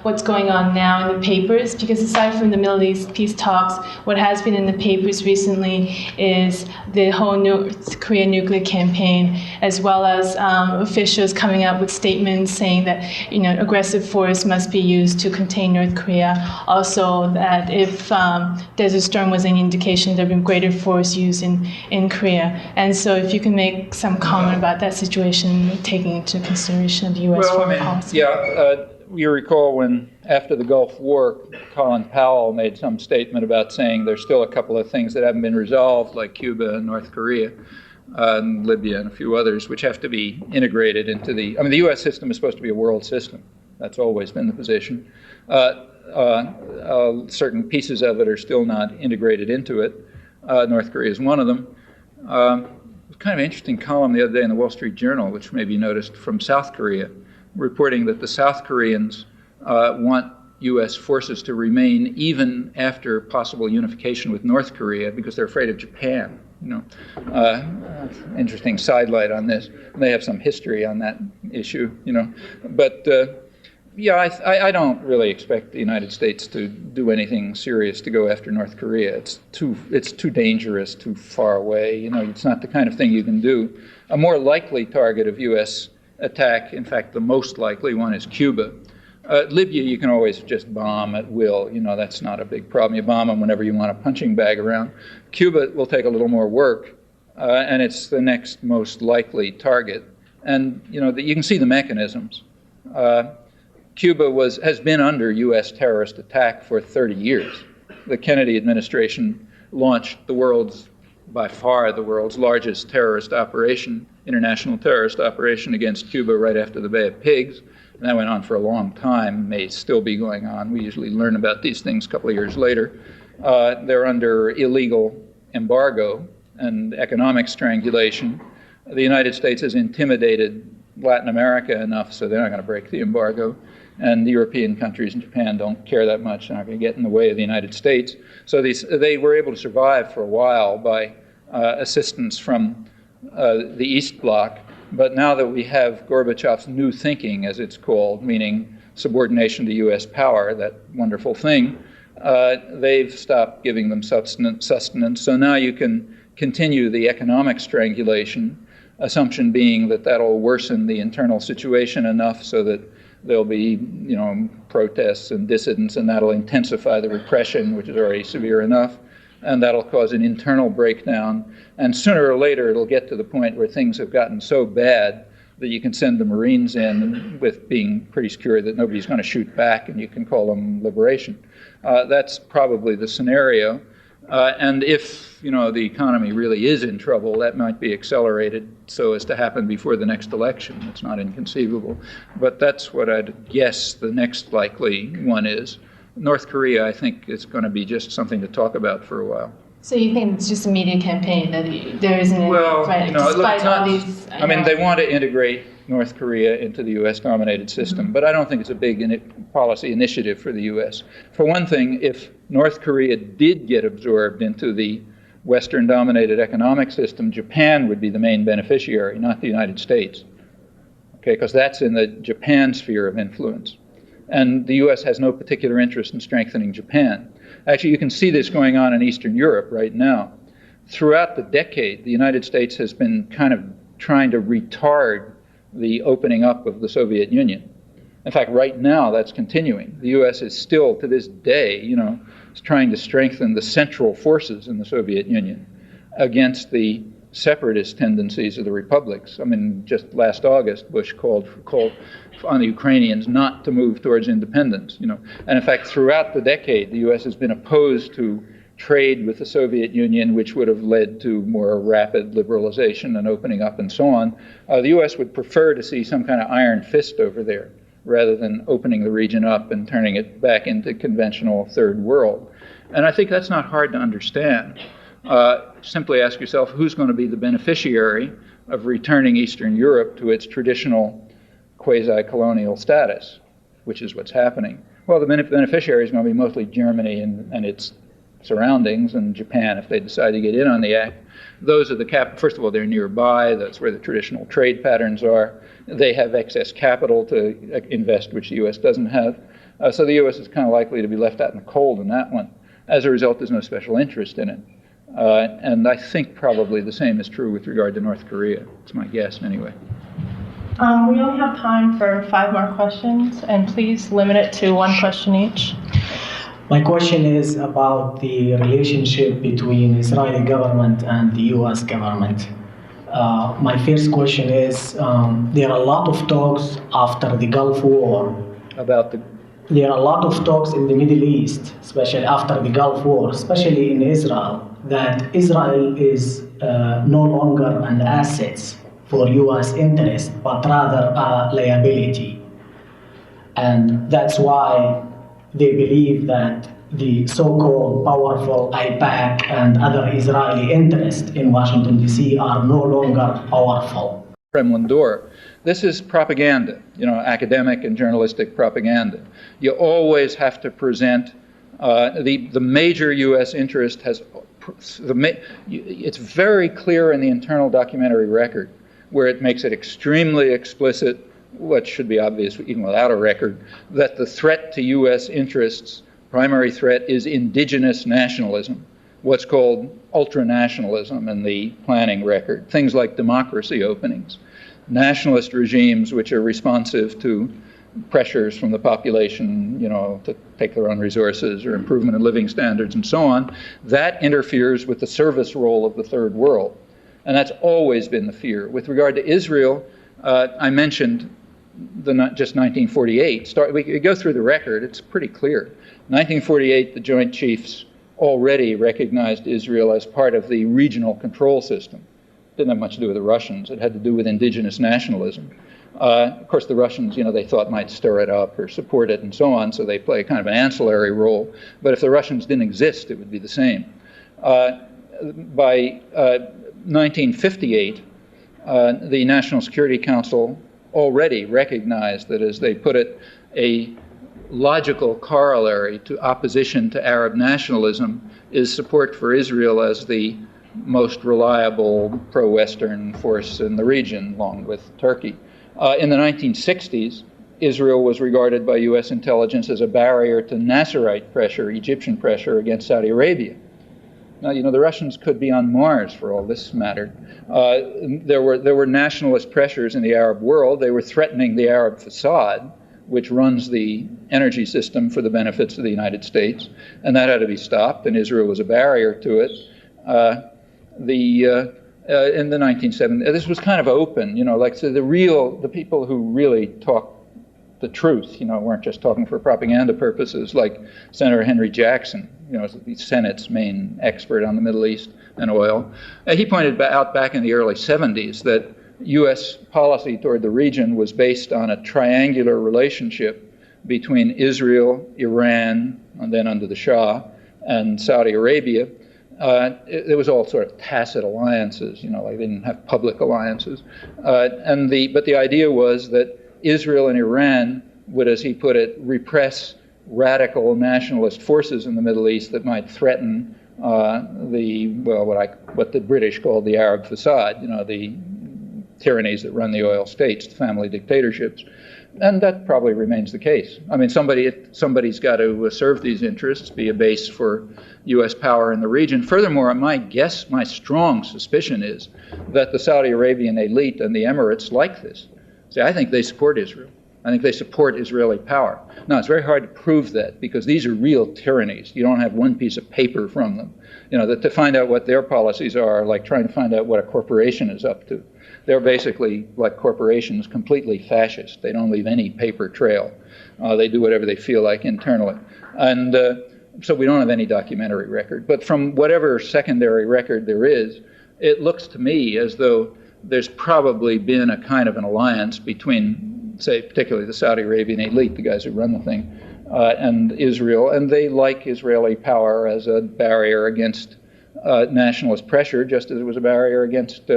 what's going on now in the papers. Because aside from the Middle East peace talks, what has been in the papers recently is the whole North Korea nuclear campaign, as well as officials coming up with statements saying that aggressive force must be used to contain North Korea. Also, that if Desert Storm was any indication, there would be greater force used in Korea. And so, if you can make some comment about that situation, taking into consideration the U.S. foreign policy. You recall when, after the Gulf War, Colin Powell made some statement about saying there's still a couple of things that haven't been resolved, like Cuba and North Korea, and Libya and a few others, which have to be integrated into the U.S. system is supposed to be a world system. That's always been the position. Certain pieces of it are still not integrated into it. North Korea is one of them. It was kind of an interesting column the other day in the Wall Street Journal, which may be noticed, from South Korea, reporting that the South Koreans want U.S. forces to remain even after possible unification with North Korea because they're afraid of Japan. Interesting sidelight on this. They have some history on that issue, But I don't really expect the United States to do anything serious to go after North Korea. It's too dangerous, too far away. It's not the kind of thing you can do. A more likely target of U.S. attack, in fact, the most likely one, is Cuba. Libya, you can always just bomb at will. That's not a big problem. You bomb them whenever you want a punching bag around. Cuba will take a little more work, and it's the next most likely target. And you can see the mechanisms. Cuba has been under U.S. terrorist attack for 30 years. The Kennedy administration launched by far the world's largest terrorist operation, international terrorist operation against Cuba right after the Bay of Pigs. And that went on for a long time, may still be going on. We usually learn about these things a couple of years later. They're under illegal embargo and economic strangulation. The United States has intimidated Latin America enough so they're not going to break the embargo. And the European countries and Japan don't care that much. They're not going to get in the way of the United States. So they were able to survive for a while by assistance from the East Bloc. But now that we have Gorbachev's new thinking, as it's called, meaning subordination to U.S. power, that wonderful thing, they've stopped giving them sustenance. So now you can continue the economic strangulation, assumption being that that'll worsen the internal situation enough so that there'll be, protests and dissidents, and that'll intensify the repression, which is already severe enough, and that'll cause an internal breakdown. And sooner or later, it'll get to the point where things have gotten so bad that you can send the Marines in with being pretty secure that nobody's going to shoot back, and you can call them liberation. That's probably the scenario. And if the economy really is in trouble, that might be accelerated so as to happen before the next election. It's not inconceivable. But that's what I'd guess the next likely one is. North Korea, I think, is going to be just something to talk about for a while. So you think it's just a media campaign, that there isn't any, right, despite all these... they want to integrate North Korea into the U.S.-dominated system, but I don't think it's a big policy initiative for the U.S. For one thing, if North Korea did get absorbed into the Western-dominated economic system, Japan would be the main beneficiary, not the United States, because that's in the Japan sphere of influence. And the U.S. has no particular interest in strengthening Japan. Actually, you can see this going on in Eastern Europe right now. Throughout the decade, the United States has been kind of trying to retard the opening up of the Soviet Union. In fact, right now, that's continuing. The U.S. is still, to this day, is trying to strengthen the central forces in the Soviet Union against the separatist tendencies of the republics. Just last August, Bush called on the Ukrainians not to move towards independence. And in fact, throughout the decade, the U.S. has been opposed to trade with the Soviet Union, which would have led to more rapid liberalization and opening up and so on. The U.S. would prefer to see some kind of iron fist over there rather than opening the region up and turning it back into conventional third world. And I think that's not hard to understand. Simply ask yourself, who's going to be the beneficiary of returning Eastern Europe to its traditional quasi-colonial status, which is what's happening. Well, the beneficiary is going to be mostly Germany and its surroundings, and Japan if they decide to get in on the act. Those are the first of all, they're nearby. That's where the traditional trade patterns are. They have excess capital to invest, which the U.S. doesn't have. So the U.S. is kind of likely to be left out in the cold in that one. As a result, there's no special interest in it. And I think probably the same is true with regard to North Korea. It's my guess, anyway. We only have time for 5 more questions, and please limit it to 1 question each. My question is about the relationship between Israeli government and the U.S. government. My first question is, there are a lot of talks after the Gulf War. There are a lot of talks in the Middle East, especially after the Gulf War, especially in Israel, that Israel is no longer an asset for U.S. interest, but rather a liability. And that's why they believe that the so-called powerful AIPAC and other Israeli interests in Washington, D.C. are no longer powerful. Kremlin door. This is propaganda, academic and journalistic propaganda. You always have to present the major U.S. interest it's very clear in the internal documentary record where it makes it extremely explicit, what should be obvious even without a record, that the threat to U.S. interests, primary threat, is indigenous nationalism, what's called ultranationalism in the planning record, things like democracy openings, nationalist regimes which are responsive to pressures from the population, to take their own resources or improvement in living standards and so on. That interferes with the service role of the third world. And that's always been the fear. With regard to Israel, I mentioned just 1948. We go through the record, it's pretty clear. 1948, the Joint Chiefs already recognized Israel as part of the regional control system. Didn't have much to do with the Russians. It had to do with indigenous nationalism. Of course, the Russians, they thought might stir it up or support it and so on, so they play kind of an ancillary role. But if the Russians didn't exist, it would be the same. By 1958, the National Security Council already recognized that, as they put it, a logical corollary to opposition to Arab nationalism is support for Israel as the most reliable pro-Western force in the region, along with Turkey. In the 1960s, Israel was regarded by U.S. intelligence as a barrier to Nasserite pressure, Egyptian pressure against Saudi Arabia. Now, the Russians could be on Mars for all this mattered. There were nationalist pressures in the Arab world. They were threatening the Arab facade, which runs the energy system for the benefits of the United States, and that had to be stopped, and Israel was a barrier to it. In the 1970s, this was kind of open, so the people who really talked the truth, weren't just talking for propaganda purposes, like Senator Henry Jackson, the Senate's main expert on the Middle East and oil. He pointed out back in the early 70s that U.S. policy toward the region was based on a triangular relationship between Israel, Iran, and then under the Shah, and Saudi Arabia. It was all sort of tacit alliances, like they didn't have public alliances. But the idea was that Israel and Iran would, as he put it, repress radical nationalist forces in the Middle East that might threaten what the British called the Arab facade, the tyrannies that run the oil states, the family dictatorships. And that probably remains the case. I mean, somebody's got to serve these interests, be a base for U.S. power in the region. Furthermore, my strong suspicion is that the Saudi Arabian elite and the Emirates like this. See, I think they support Israel. I think they support Israeli power. Now, it's very hard to prove that because these are real tyrannies. You don't have one piece of paper from them. That to find out what their policies are, like trying to find out what a corporation is up to. They're basically, like corporations, completely fascist. They don't leave any paper trail. They do whatever they feel like internally. And so we don't have any documentary record. But from whatever secondary record there is, it looks to me as though there's probably been a kind of an alliance between, say, particularly the Saudi Arabian elite, the guys who run the thing, and Israel. And they like Israeli power as a barrier against nationalist pressure, just as it was a barrier against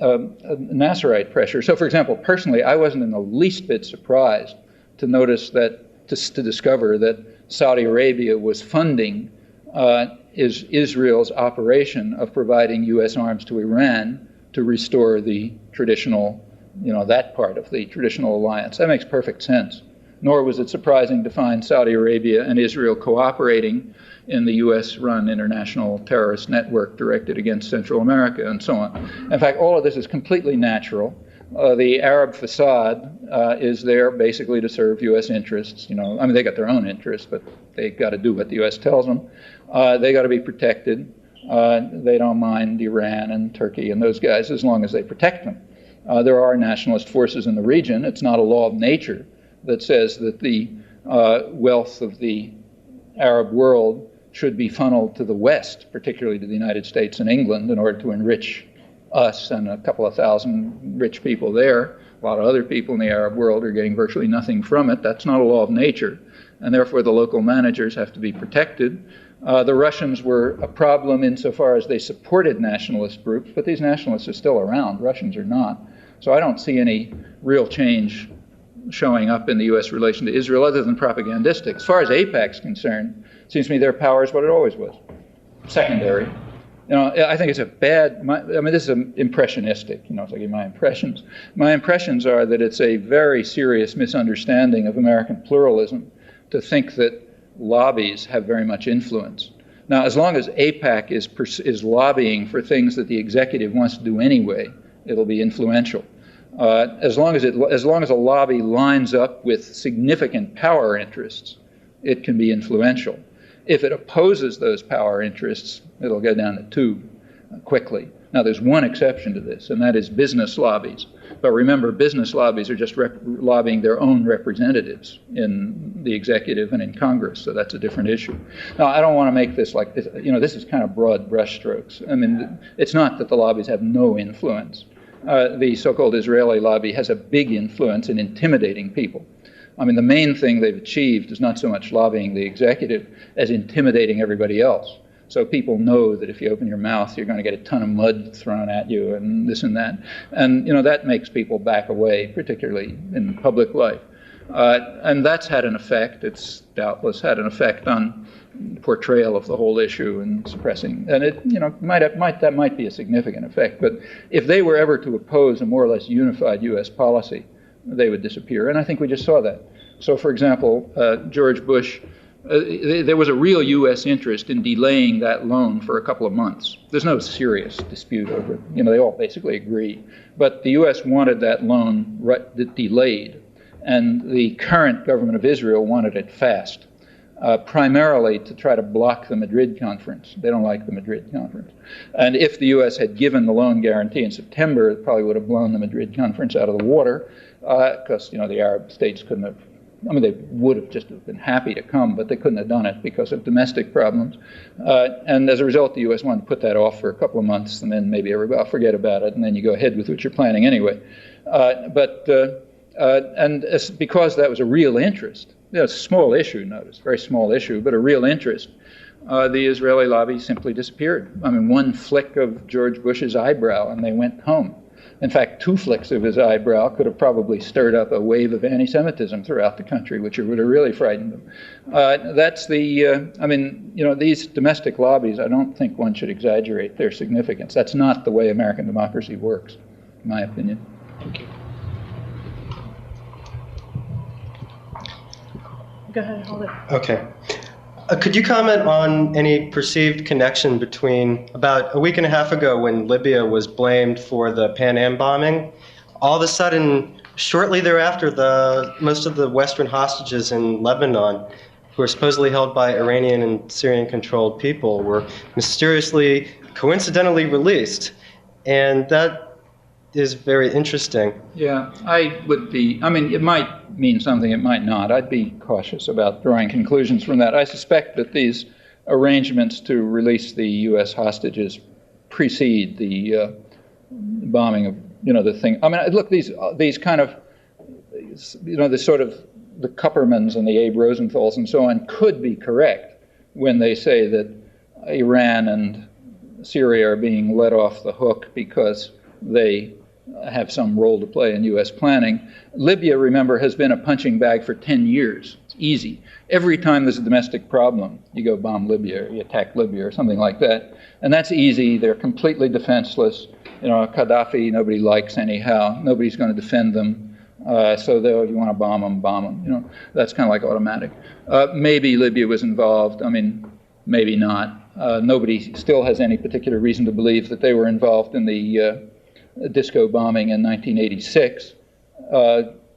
Nasserite pressure. So, for example, personally, I wasn't in the least bit surprised to notice that, to discover that Saudi Arabia was funding is Israel's operation of providing U.S. arms to Iran to restore the traditional, that part of the traditional alliance. That makes perfect sense. Nor was it surprising to find Saudi Arabia and Israel cooperating in the U.S.-run international terrorist network directed against Central America and so on. In fact, all of this is completely natural. The Arab facade is there basically to serve U.S. interests. They got their own interests, but they got to do what the U.S. tells them. They got to be protected. They don't mind Iran and Turkey and those guys as long as they protect them. There are nationalist forces in the region. It's not a law of nature that says that the wealth of the Arab world should be funneled to the West, particularly to the United States and England, in order to enrich us and a couple of thousand rich people there. A lot of other people in the Arab world are getting virtually nothing from it. That's not a law of nature, and therefore the local managers have to be protected. The Russians were a problem insofar as they supported nationalist groups, but these nationalists are still around. Russians are not. So I don't see any real change showing up in the U.S. relation to Israel other than propagandistic. As far as AIPAC is concerned, it seems to me their power is what it always was, secondary. I think it's a bad, this is impressionistic, it's like my impressions. My impressions are that it's a very serious misunderstanding of American pluralism to think that lobbies have very much influence. Now, as long as AIPAC is lobbying for things that the executive wants to do anyway, it'll be influential. As long as a lobby lines up with significant power interests, it can be influential. If it opposes those power interests, it'll go down the tube quickly. Now, there's one exception to this, and that is business lobbies. But remember, business lobbies are just lobbying their own representatives in the executive and in Congress, so that's a different issue. Now, I don't want to make this like this. This is kind of broad brushstrokes. It's not that the lobbies have no influence. The so-called Israeli lobby has a big influence in intimidating people. The main thing they've achieved is not so much lobbying the executive as intimidating everybody else. So people know that if you open your mouth, you're going to get a ton of mud thrown at you and this and that. And, that makes people back away, particularly in public life. And that's had an effect. It's doubtless had an effect on portrayal of the whole issue and suppressing. And it, that might be a significant effect. But if they were ever to oppose a more or less unified U.S. policy, they would disappear. And I think we just saw that. So, for example, George Bush, there was a real U.S. interest in delaying that loan for a couple of months. There's no serious dispute over it. They all basically agree. But the U.S. wanted that loan delayed, and the current government of Israel wanted it fast, primarily to try to block the Madrid conference. They don't like the Madrid conference. And if the U.S. had given the loan guarantee in September, it probably would have blown the Madrid conference out of the water, because, the Arab states couldn't have, they would have just been happy to come, but they couldn't have done it because of domestic problems. And as a result, the U.S. wanted to put that off for a couple of months, and then maybe everybody will forget about it, and then you go ahead with what you're planning anyway. Because that was a real interest, it's a small issue, notice, very small issue, but a real interest, the Israeli lobby simply disappeared. One flick of George Bush's eyebrow, and they went home. In fact, 2 flicks of his eyebrow could have probably stirred up a wave of anti-Semitism throughout the country, which would have really frightened them. That's these domestic lobbies, I don't think one should exaggerate their significance. That's not the way American democracy works, in my opinion. Thank you. Go ahead, hold it. Okay. Could you comment on any perceived connection between about a week and a half ago when Libya was blamed for the Pan Am bombing? All of a sudden, shortly thereafter, most of the Western hostages in Lebanon, who are supposedly held by Iranian and Syrian-controlled people, were mysteriously, coincidentally released. And that is very interesting. Yeah, I would be, it might mean something, it might not. I'd be cautious about drawing conclusions from that. I suspect that these arrangements to release the U.S. hostages precede the bombing of, the thing. Look, these kind of, the sort of the Kuppermans and the Abe Rosenthal's and so on could be correct when they say that Iran and Syria are being let off the hook because they have some role to play in U.S. planning. Libya, remember, has been a punching bag for 10 years. It's easy. Every time there's a domestic problem, you go bomb Libya, or you attack Libya, or something like that. And that's easy. They're completely defenseless. Gaddafi, nobody likes anyhow. Nobody's going to defend them. So if you want to bomb them. That's kind of like automatic. Maybe Libya was involved. I mean, maybe not. Nobody still has any particular reason to believe that they were involved in the disco bombing in 1986.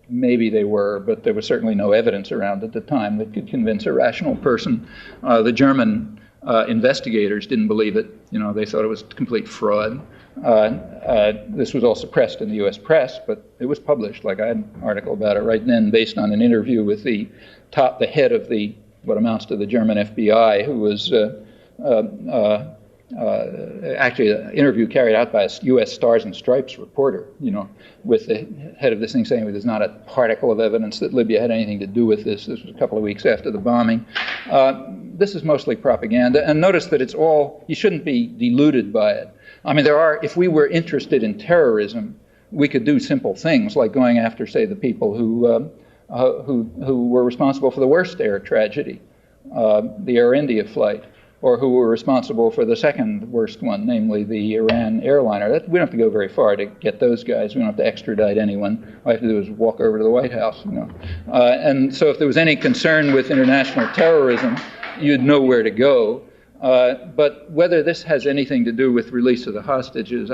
Maybe they were, but there was certainly no evidence around at the time that could convince a rational person. The German investigators didn't believe it. They thought it was complete fraud. This was all suppressed in the U.S. press, but it was published. Like I had an article about it right then, based on an interview with the head of what amounts to the German FBI, who was actually an interview carried out by a U.S. Stars and Stripes reporter, with the head of this thing saying there's not a particle of evidence that Libya had anything to do with this. This was a couple of weeks after the bombing. This is mostly propaganda, and notice that you shouldn't be deluded by it. I mean, if we were interested in terrorism, we could do simple things like going after, say, the people who were responsible for the worst air tragedy, the Air India flight, or who were responsible for the second worst one, namely the Iran airliner. We don't have to go very far to get those guys. We don't have to extradite anyone. All we have to do is walk over to the White House. And so if there was any concern with international terrorism, you'd know where to go. But whether this has anything to do with release of the hostages,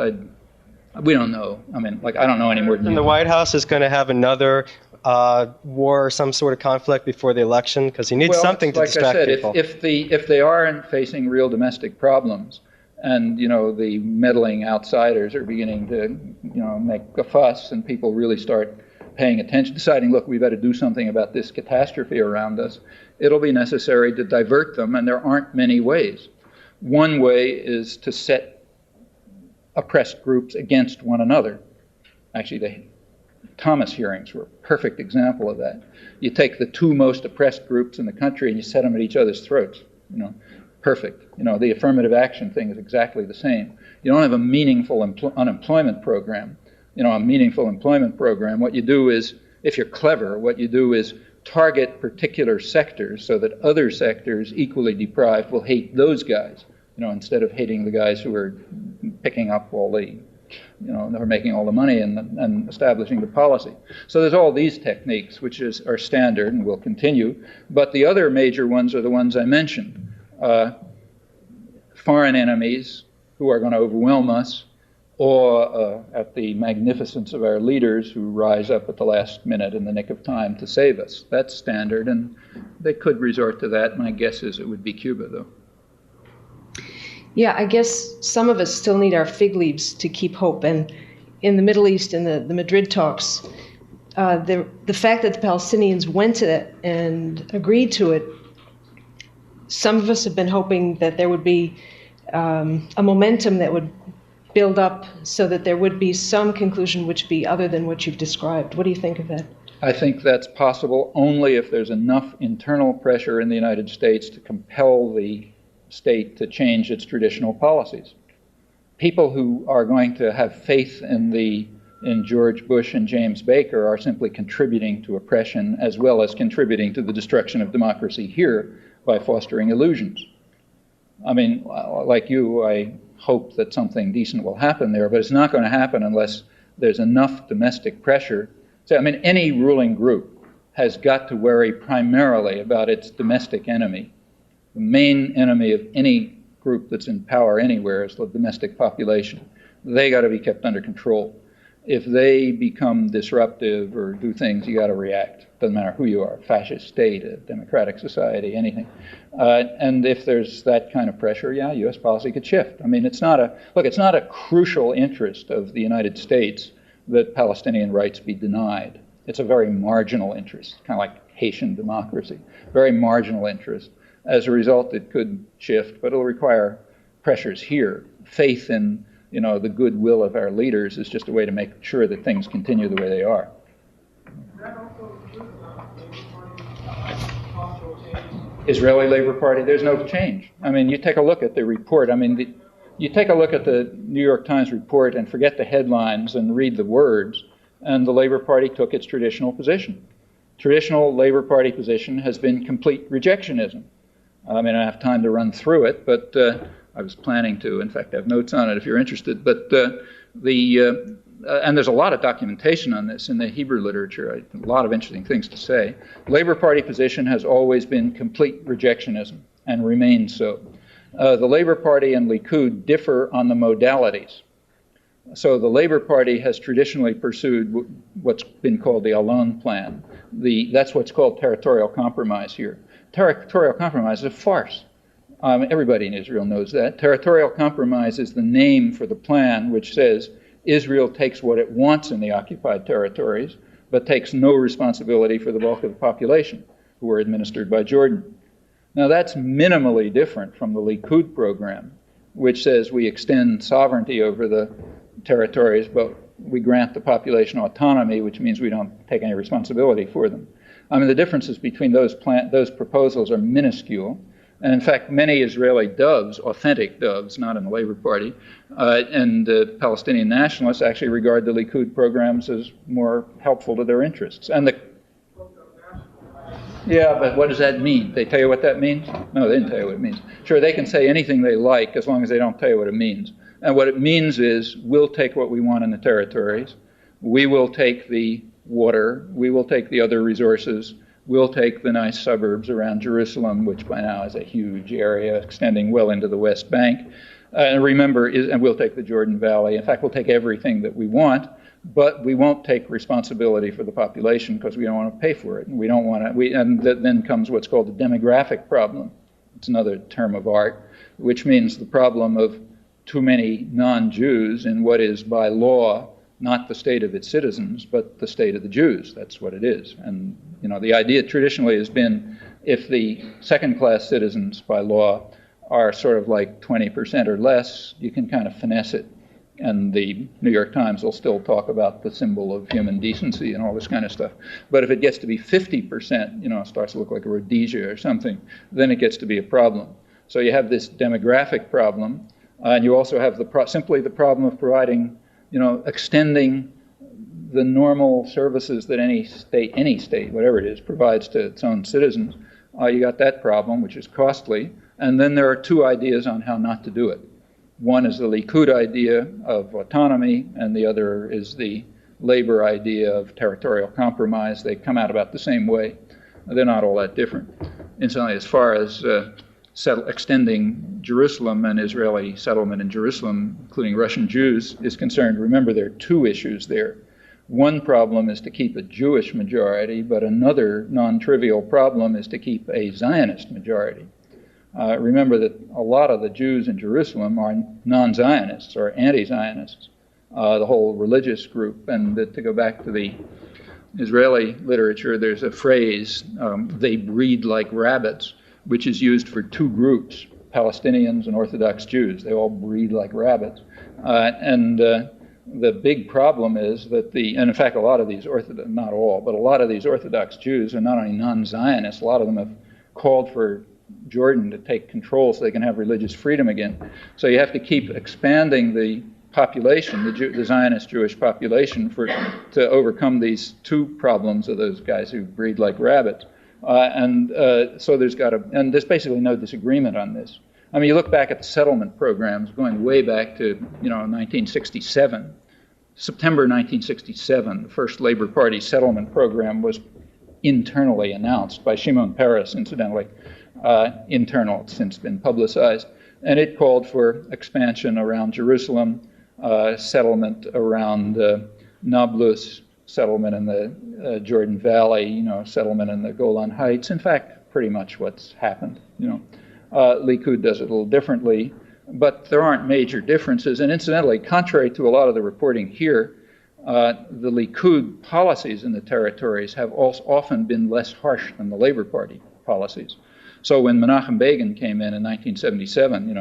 we don't know. I mean, I don't know any more than you. And the White House is going to have another war or some sort of conflict before the election, because he needs something to distract people. If they are facing real domestic problems, and the meddling outsiders are beginning to make a fuss, and people really start paying attention, deciding, look, we better do something about this catastrophe around us, it'll be necessary to divert them, and there aren't many ways. One way is to set oppressed groups against one another. Actually, the Thomas hearings were a perfect example of that. You take the two most oppressed groups in the country and you set them at each other's throats. Perfect. The affirmative action thing is exactly the same. You don't have a meaningful unemployment program. A meaningful employment program, what you do is, if you're clever, what you do is target particular sectors so that other sectors equally deprived will hate those guys, instead of hating the guys who are picking up all the they're making all the money and establishing the policy. So there's all these techniques, which are standard and will continue. But the other major ones are the ones I mentioned. Foreign enemies who are going to overwhelm us, or at the magnificence of our leaders who rise up at the last minute in the nick of time to save us. That's standard, and they could resort to that. My guess is it would be Cuba, though. Yeah, I guess some of us still need our fig leaves to keep hope. And in the Middle East, in the Madrid talks, the fact that the Palestinians went to that and agreed to it, some of us have been hoping that there would be a momentum that would build up so that there would be some conclusion which be other than what you've described. What do you think of that? I think that's possible only if there's enough internal pressure in the United States to compel the state to change its traditional policies. People who are going to have faith in George Bush and James Baker are simply contributing to oppression as well as contributing to the destruction of democracy here by fostering illusions. I mean, like you, I hope that something decent will happen there, but it's not going to happen unless there's enough domestic pressure. So, I mean, any ruling group has got to worry primarily about its domestic enemy. The main enemy of any group that's in power anywhere is the domestic population. They got to be kept under control. If they become disruptive or do things, you got to react. Doesn't matter who you are, fascist state, a democratic society, anything. And if there's that kind of pressure, yeah, U.S. policy could shift. I mean, it's not a crucial interest of the United States that Palestinian rights be denied. It's a very marginal interest, kind of like Haitian democracy, very marginal interest. As a result, it could shift, but it'll require pressures here. Faith in the goodwill of our leaders is just a way to make sure that things continue the way they are. Israeli Labor Party, there's no change. I mean, you take a look at the report. I mean, you take a look at the New York Times report and forget the headlines and read the words, and the Labor Party took its traditional position. Traditional Labor Party position has been complete rejectionism. I mean, I don't have time to run through it, but I was planning to. In fact, I have notes on it if you're interested. But and there's a lot of documentation on this in the Hebrew literature, a lot of interesting things to say. Labor Party position has always been complete rejectionism and remains so. The Labor Party and Likud differ on the modalities. So the Labor Party has traditionally pursued what's been called the Allon plan. That's what's called territorial compromise here. Territorial compromise is a farce. Everybody in Israel knows that. Territorial compromise is the name for the plan which says Israel takes what it wants in the occupied territories, but takes no responsibility for the bulk of the population, who are administered by Jordan. Now that's minimally different from the Likud program, which says we extend sovereignty over the territories, but we grant the population autonomy, which means we don't take any responsibility for them. I mean, the differences between those proposals are minuscule. And in fact, many Israeli doves, authentic doves, not in the Labor Party, and Palestinian nationalists actually regard the Likud programs as more helpful to their interests. And yeah, but what does that mean? They tell you what that means? No, they didn't tell you what it means. Sure, they can say anything they like as long as they don't tell you what it means. And what it means is we'll take what we want in the territories, we will take the water, we will take the other resources, we'll take the nice suburbs around Jerusalem, which by now is a huge area extending well into the West Bank. And remember, and we'll take the Jordan Valley. In fact, we'll take everything that we want, but we won't take responsibility for the population because we don't want to pay for it. And we don't want to, and then comes what's called the demographic problem. It's another term of art, which means the problem of too many non-Jews in what is by law not the state of its citizens, but the state of the Jews. That's what it is. And the idea traditionally has been if the second-class citizens by law are sort of like 20% or less, you can kind of finesse it. And the New York Times will still talk about the symbol of human decency and all this kind of stuff. But if it gets to be 50%, it starts to look like a Rhodesia or something, then it gets to be a problem. So you have this demographic problem, and you also have simply the problem of providing, extending the normal services that any state, whatever it is, provides to its own citizens. You got that problem, which is costly. And then there are two ideas on how not to do it. One is the Likud idea of autonomy, and the other is the Labor idea of territorial compromise. They come out about the same way. They're not all that different. Incidentally, as far as extending Jerusalem and Israeli settlement in Jerusalem, including Russian Jews, is concerned, remember there are two issues there. One problem is to keep a Jewish majority, but another non-trivial problem is to keep a Zionist majority. Remember that a lot of the Jews in Jerusalem are non-Zionists or anti-Zionists, the whole religious group. And to go back to the Israeli literature, there's a phrase, they breed like rabbits, which is used for two groups, Palestinians and Orthodox Jews. They all breed like rabbits. The big problem is that and in fact a lot of these not all, but a lot of these Orthodox Jews are not only non-Zionists, a lot of them have called for Jordan to take control so they can have religious freedom again. So you have to keep expanding the population, the Zionist Jewish population, to overcome these two problems of those guys who breed like rabbits. So there's basically no disagreement on this. I mean, you look back at the settlement programs going way back to 1967. September 1967, the first Labor Party settlement program was internally announced by Shimon Peres, incidentally. Internal, it's since been publicized. And it called for expansion around Jerusalem, settlement around Nablus, settlement in the Jordan Valley, settlement in the Golan Heights. In fact, pretty much what's happened. Likud does it a little differently, but there aren't major differences. And incidentally, contrary to a lot of the reporting here, the Likud policies in the territories have also often been less harsh than the Labor Party policies. So when Menachem Begin came in 1977,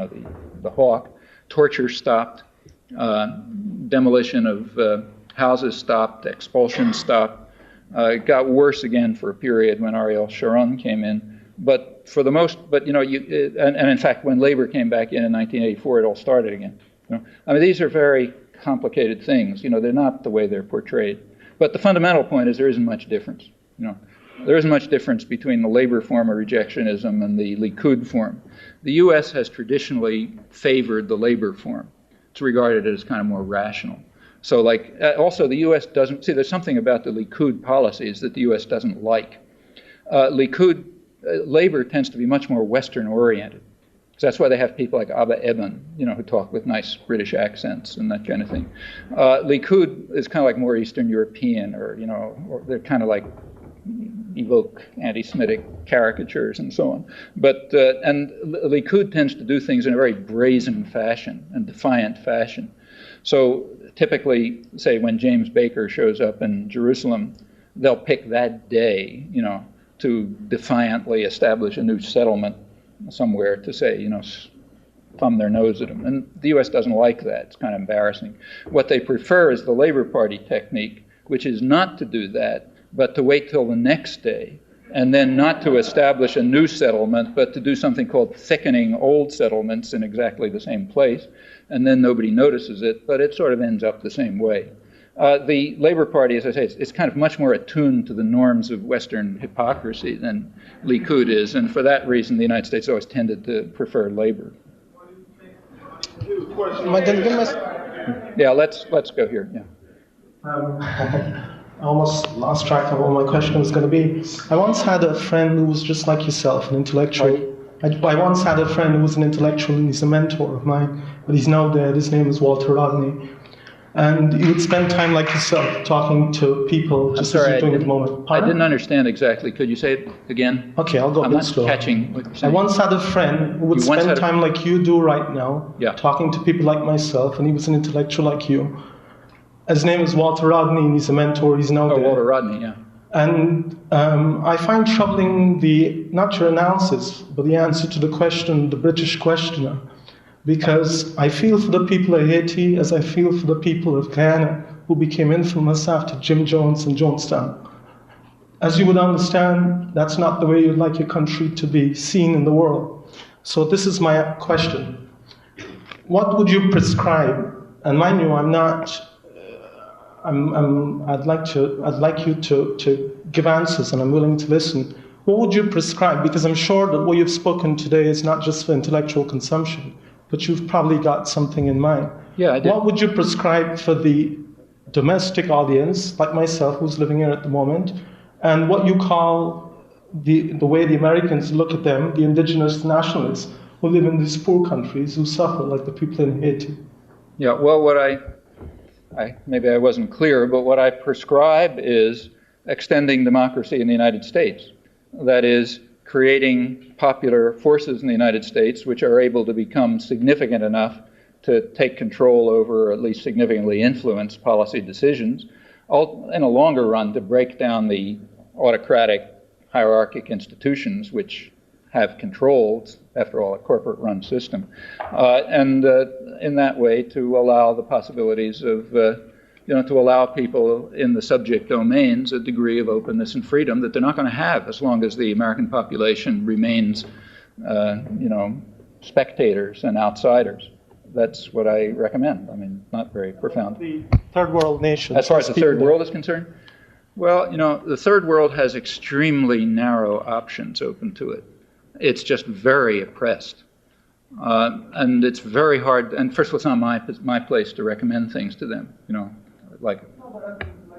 the hawk, torture stopped, demolition of houses stopped, expulsion stopped. It got worse again for a period when Ariel Sharon came in. But for the most, but and in fact, when labor came back in 1984, it all started again. I mean, these are very complicated things. They're not the way they're portrayed. But the fundamental point is there isn't much difference. There isn't much difference between the labor form of rejectionism and the Likud form. The U.S. has traditionally favored the labor form. It's regarded as kind of more rational. So, also the U.S. doesn't see. There's something about the Likud policies that the U.S. doesn't like. Likud labor tends to be much more Western-oriented. So that's why they have people like Abba Eban, who talk with nice British accents and that kind of thing. Likud is kind of like more Eastern European, or they're kind of like evoke anti-Semitic caricatures and so on. But and Likud tends to do things in a very brazen fashion and defiant fashion. So typically, say when James Baker shows up in Jerusalem, they'll pick that day, to defiantly establish a new settlement somewhere to say, thumb their nose at them. And the U.S. doesn't like that. It's kind of embarrassing. What they prefer is the Labor Party technique, which is not to do that, but to wait till the next day, and then not to establish a new settlement, but to do something called thickening old settlements in exactly the same place, and then nobody notices it, but it sort of ends up the same way. The Labor Party, as I say, it's kind of much more attuned to the norms of Western hypocrisy than Likud is, and for that reason, the United States always tended to prefer labor. Yeah, let's go here. Yeah. I almost lost track of what my question was going to be. I once had a friend who was just like yourself, an intellectual. I once had a friend who was an intellectual, and he's a mentor of mine, but he's now dead. His name is Walter Rodney. And he would spend time like yourself, talking to people, just as you're doing at the moment. I didn't understand exactly. Could you say it again? Okay, I'll go a bit slow. I'm not catching what you're saying. I once had a friend who would spend time like you do right now, talking to people like myself, and he was an intellectual like you. His name is Walter Rodney, and he's a mentor. He's now dead. Walter Rodney, yeah. And I find troubling not your analysis, but the answer to the question, the British questioner. Because I feel for the people of Haiti as I feel for the people of Guyana, who became infamous after Jim Jones and Jonestown. As you would understand, that's not the way you'd like your country to be seen in the world. So this is my question. What would you prescribe? And mind you, I'd like you to give answers, and I'm willing to listen. What would you prescribe? Because I'm sure that what you've spoken today is not just for intellectual consumption, but you've probably got something in mind. Yeah, I did. What would you prescribe for the domestic audience, like myself, who's living here at the moment, and what you call the way the Americans look at them, the indigenous nationalists who live in these poor countries, who suffer like the people in Haiti? Yeah, well, maybe I wasn't clear, but what I prescribe is extending democracy in the United States. That is, creating popular forces in the United States which are able to become significant enough to take control over, or at least significantly influence policy decisions, in a longer run to break down the autocratic, hierarchic institutions which have control. It's, after all, a corporate-run system. And in that way to allow the possibilities of to allow people in the subject domains a degree of openness and freedom that they're not going to have as long as the American population remains, spectators and outsiders. That's what I recommend. I mean, not very profound. The third world nations. As far as the third world is concerned? Well, the third world has extremely narrow options open to it. It's just very oppressed. And it's very hard, and first of all, it's not my place to recommend things to them,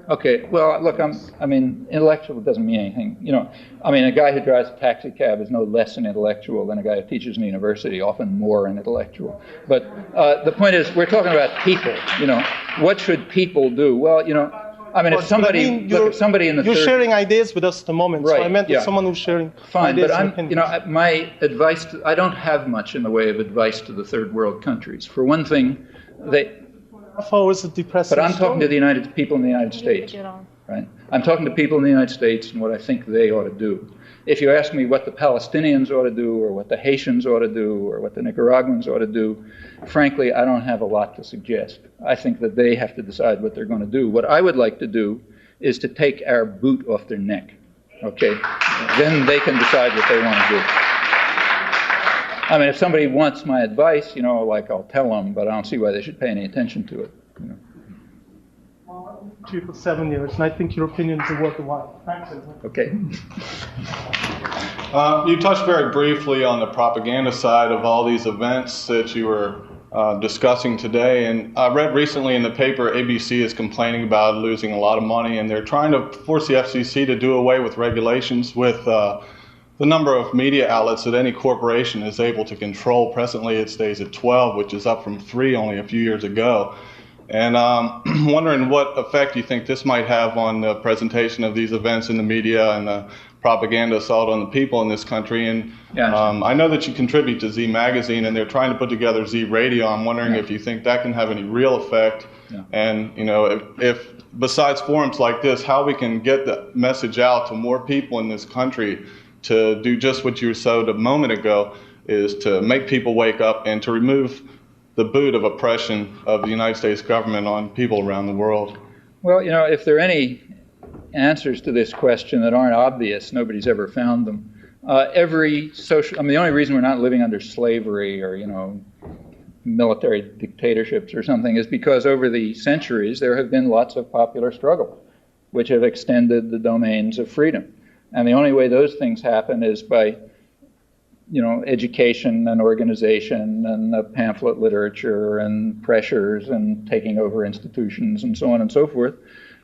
okay, well, look, intellectual doesn't mean anything, a guy who drives a taxi cab is no less an intellectual than a guy who teaches in a university, often more an intellectual. But the point is, we're talking about people, what should people do? Well, if somebody in the you're sharing ideas with us at the moment, right, so I meant someone who's sharing fine, ideas. But my advice, I don't have much in the way of advice to the third world countries. For one thing, is it depressing? But I'm talking to the people in the United States, right? I'm talking to people in the United States and what I think they ought to do. If you ask me what the Palestinians ought to do, or what the Haitians ought to do, or what the Nicaraguans ought to do, frankly, I don't have a lot to suggest. I think that they have to decide what they're going to do. What I would like to do is to take our boot off their neck, okay? Then they can decide what they want to do. I mean, if somebody wants my advice, you know, like I'll tell them, but I don't see why they should pay any attention to it. You know. Well, I've known you for 7 years, and I think your opinions are worth a while. Thanks. Okay. You touched very briefly on the propaganda side of all these events that you were discussing today. And I read recently in the paper ABC is complaining about losing a lot of money, and they're trying to force the FCC to do away with regulations with the number of media outlets that any corporation is able to control. Presently it stays at 12, which is up from 3 only a few years ago. And wondering what effect you think this might have on the presentation of these events in the media and the propaganda assault on the people in this country. And I know that you contribute to Z Magazine, and they're trying to put together Z Radio. I'm wondering if you think that can have any real effect. And you know, if besides forums like this, how we can get the message out to more people in this country to do just what you said a moment ago, is to make people wake up and to remove the boot of oppression of the United States government on people around the world. Well, you know, if there are any answers to this question that aren't obvious, nobody's ever found them. Every social, I mean, the only reason we're not living under slavery or, you know, military dictatorships or something is because over the centuries there have been lots of popular struggle which have extended the domains of freedom. And the only way those things happen is by, you know, education and organization and pamphlet literature and pressures and taking over institutions and so on and so forth.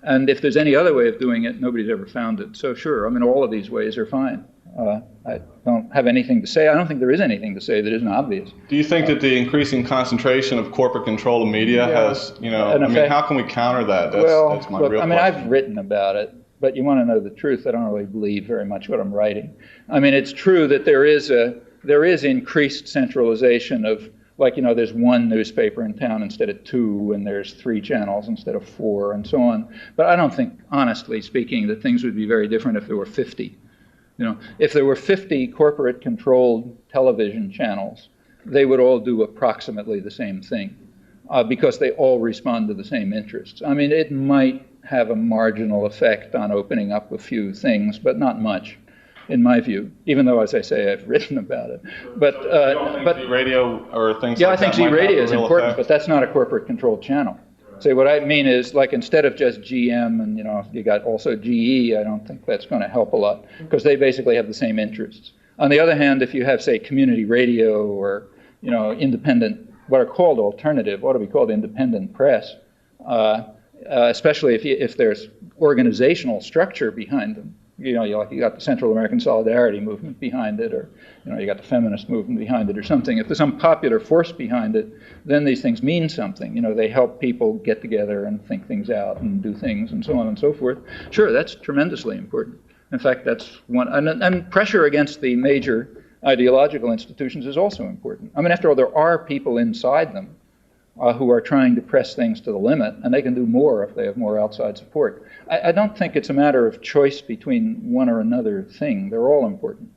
And if there's any other way of doing it, nobody's ever found it. So sure, I mean, all of these ways are fine. I don't have anything to say. I don't think there is anything to say that isn't obvious. Do you think that the increasing concentration of corporate control of media has, you know, I mean, how can we counter that? That's my real question. I've written about it, but you want to know the truth, I don't really believe very much what I'm writing. I mean, it's true that there is increased centralization of, like, you know, there's one newspaper in town instead of 2, and there's 3 channels instead of 4, and so on. But I don't think, honestly speaking, that things would be very different if there were 50. You know, if there were 50 corporate-controlled television channels, they would all do approximately the same thing because they all respond to the same interests. I mean, it might have a marginal effect on opening up a few things, but not much, in my view, even though, as I say, I've written about it. But, you don't think Z Radio or things like that? Yeah, I think Z Radio is important, but that's not a corporate-controlled channel. So what I mean is, like, instead of just GM and, you know, you got also GE, I don't think that's going to help a lot because they basically have the same interests. On the other hand, if you have, say, community radio or, you know, independent, what are called alternative, ought to be called independent press, especially if there's organizational structure behind them. You know, you got the Central American Solidarity movement behind it, or, you know, you got the feminist movement behind it or something. If there's some popular force behind it, then these things mean something. You know, they help people get together and think things out and do things and so on and so forth. Sure, that's tremendously important. In fact, that's one, and pressure against the major ideological institutions is also important. I mean, after all, there are people inside them who are trying to press things to the limit, and they can do more if they have more outside support. I don't think it's a matter of choice between one or another thing. They're all important.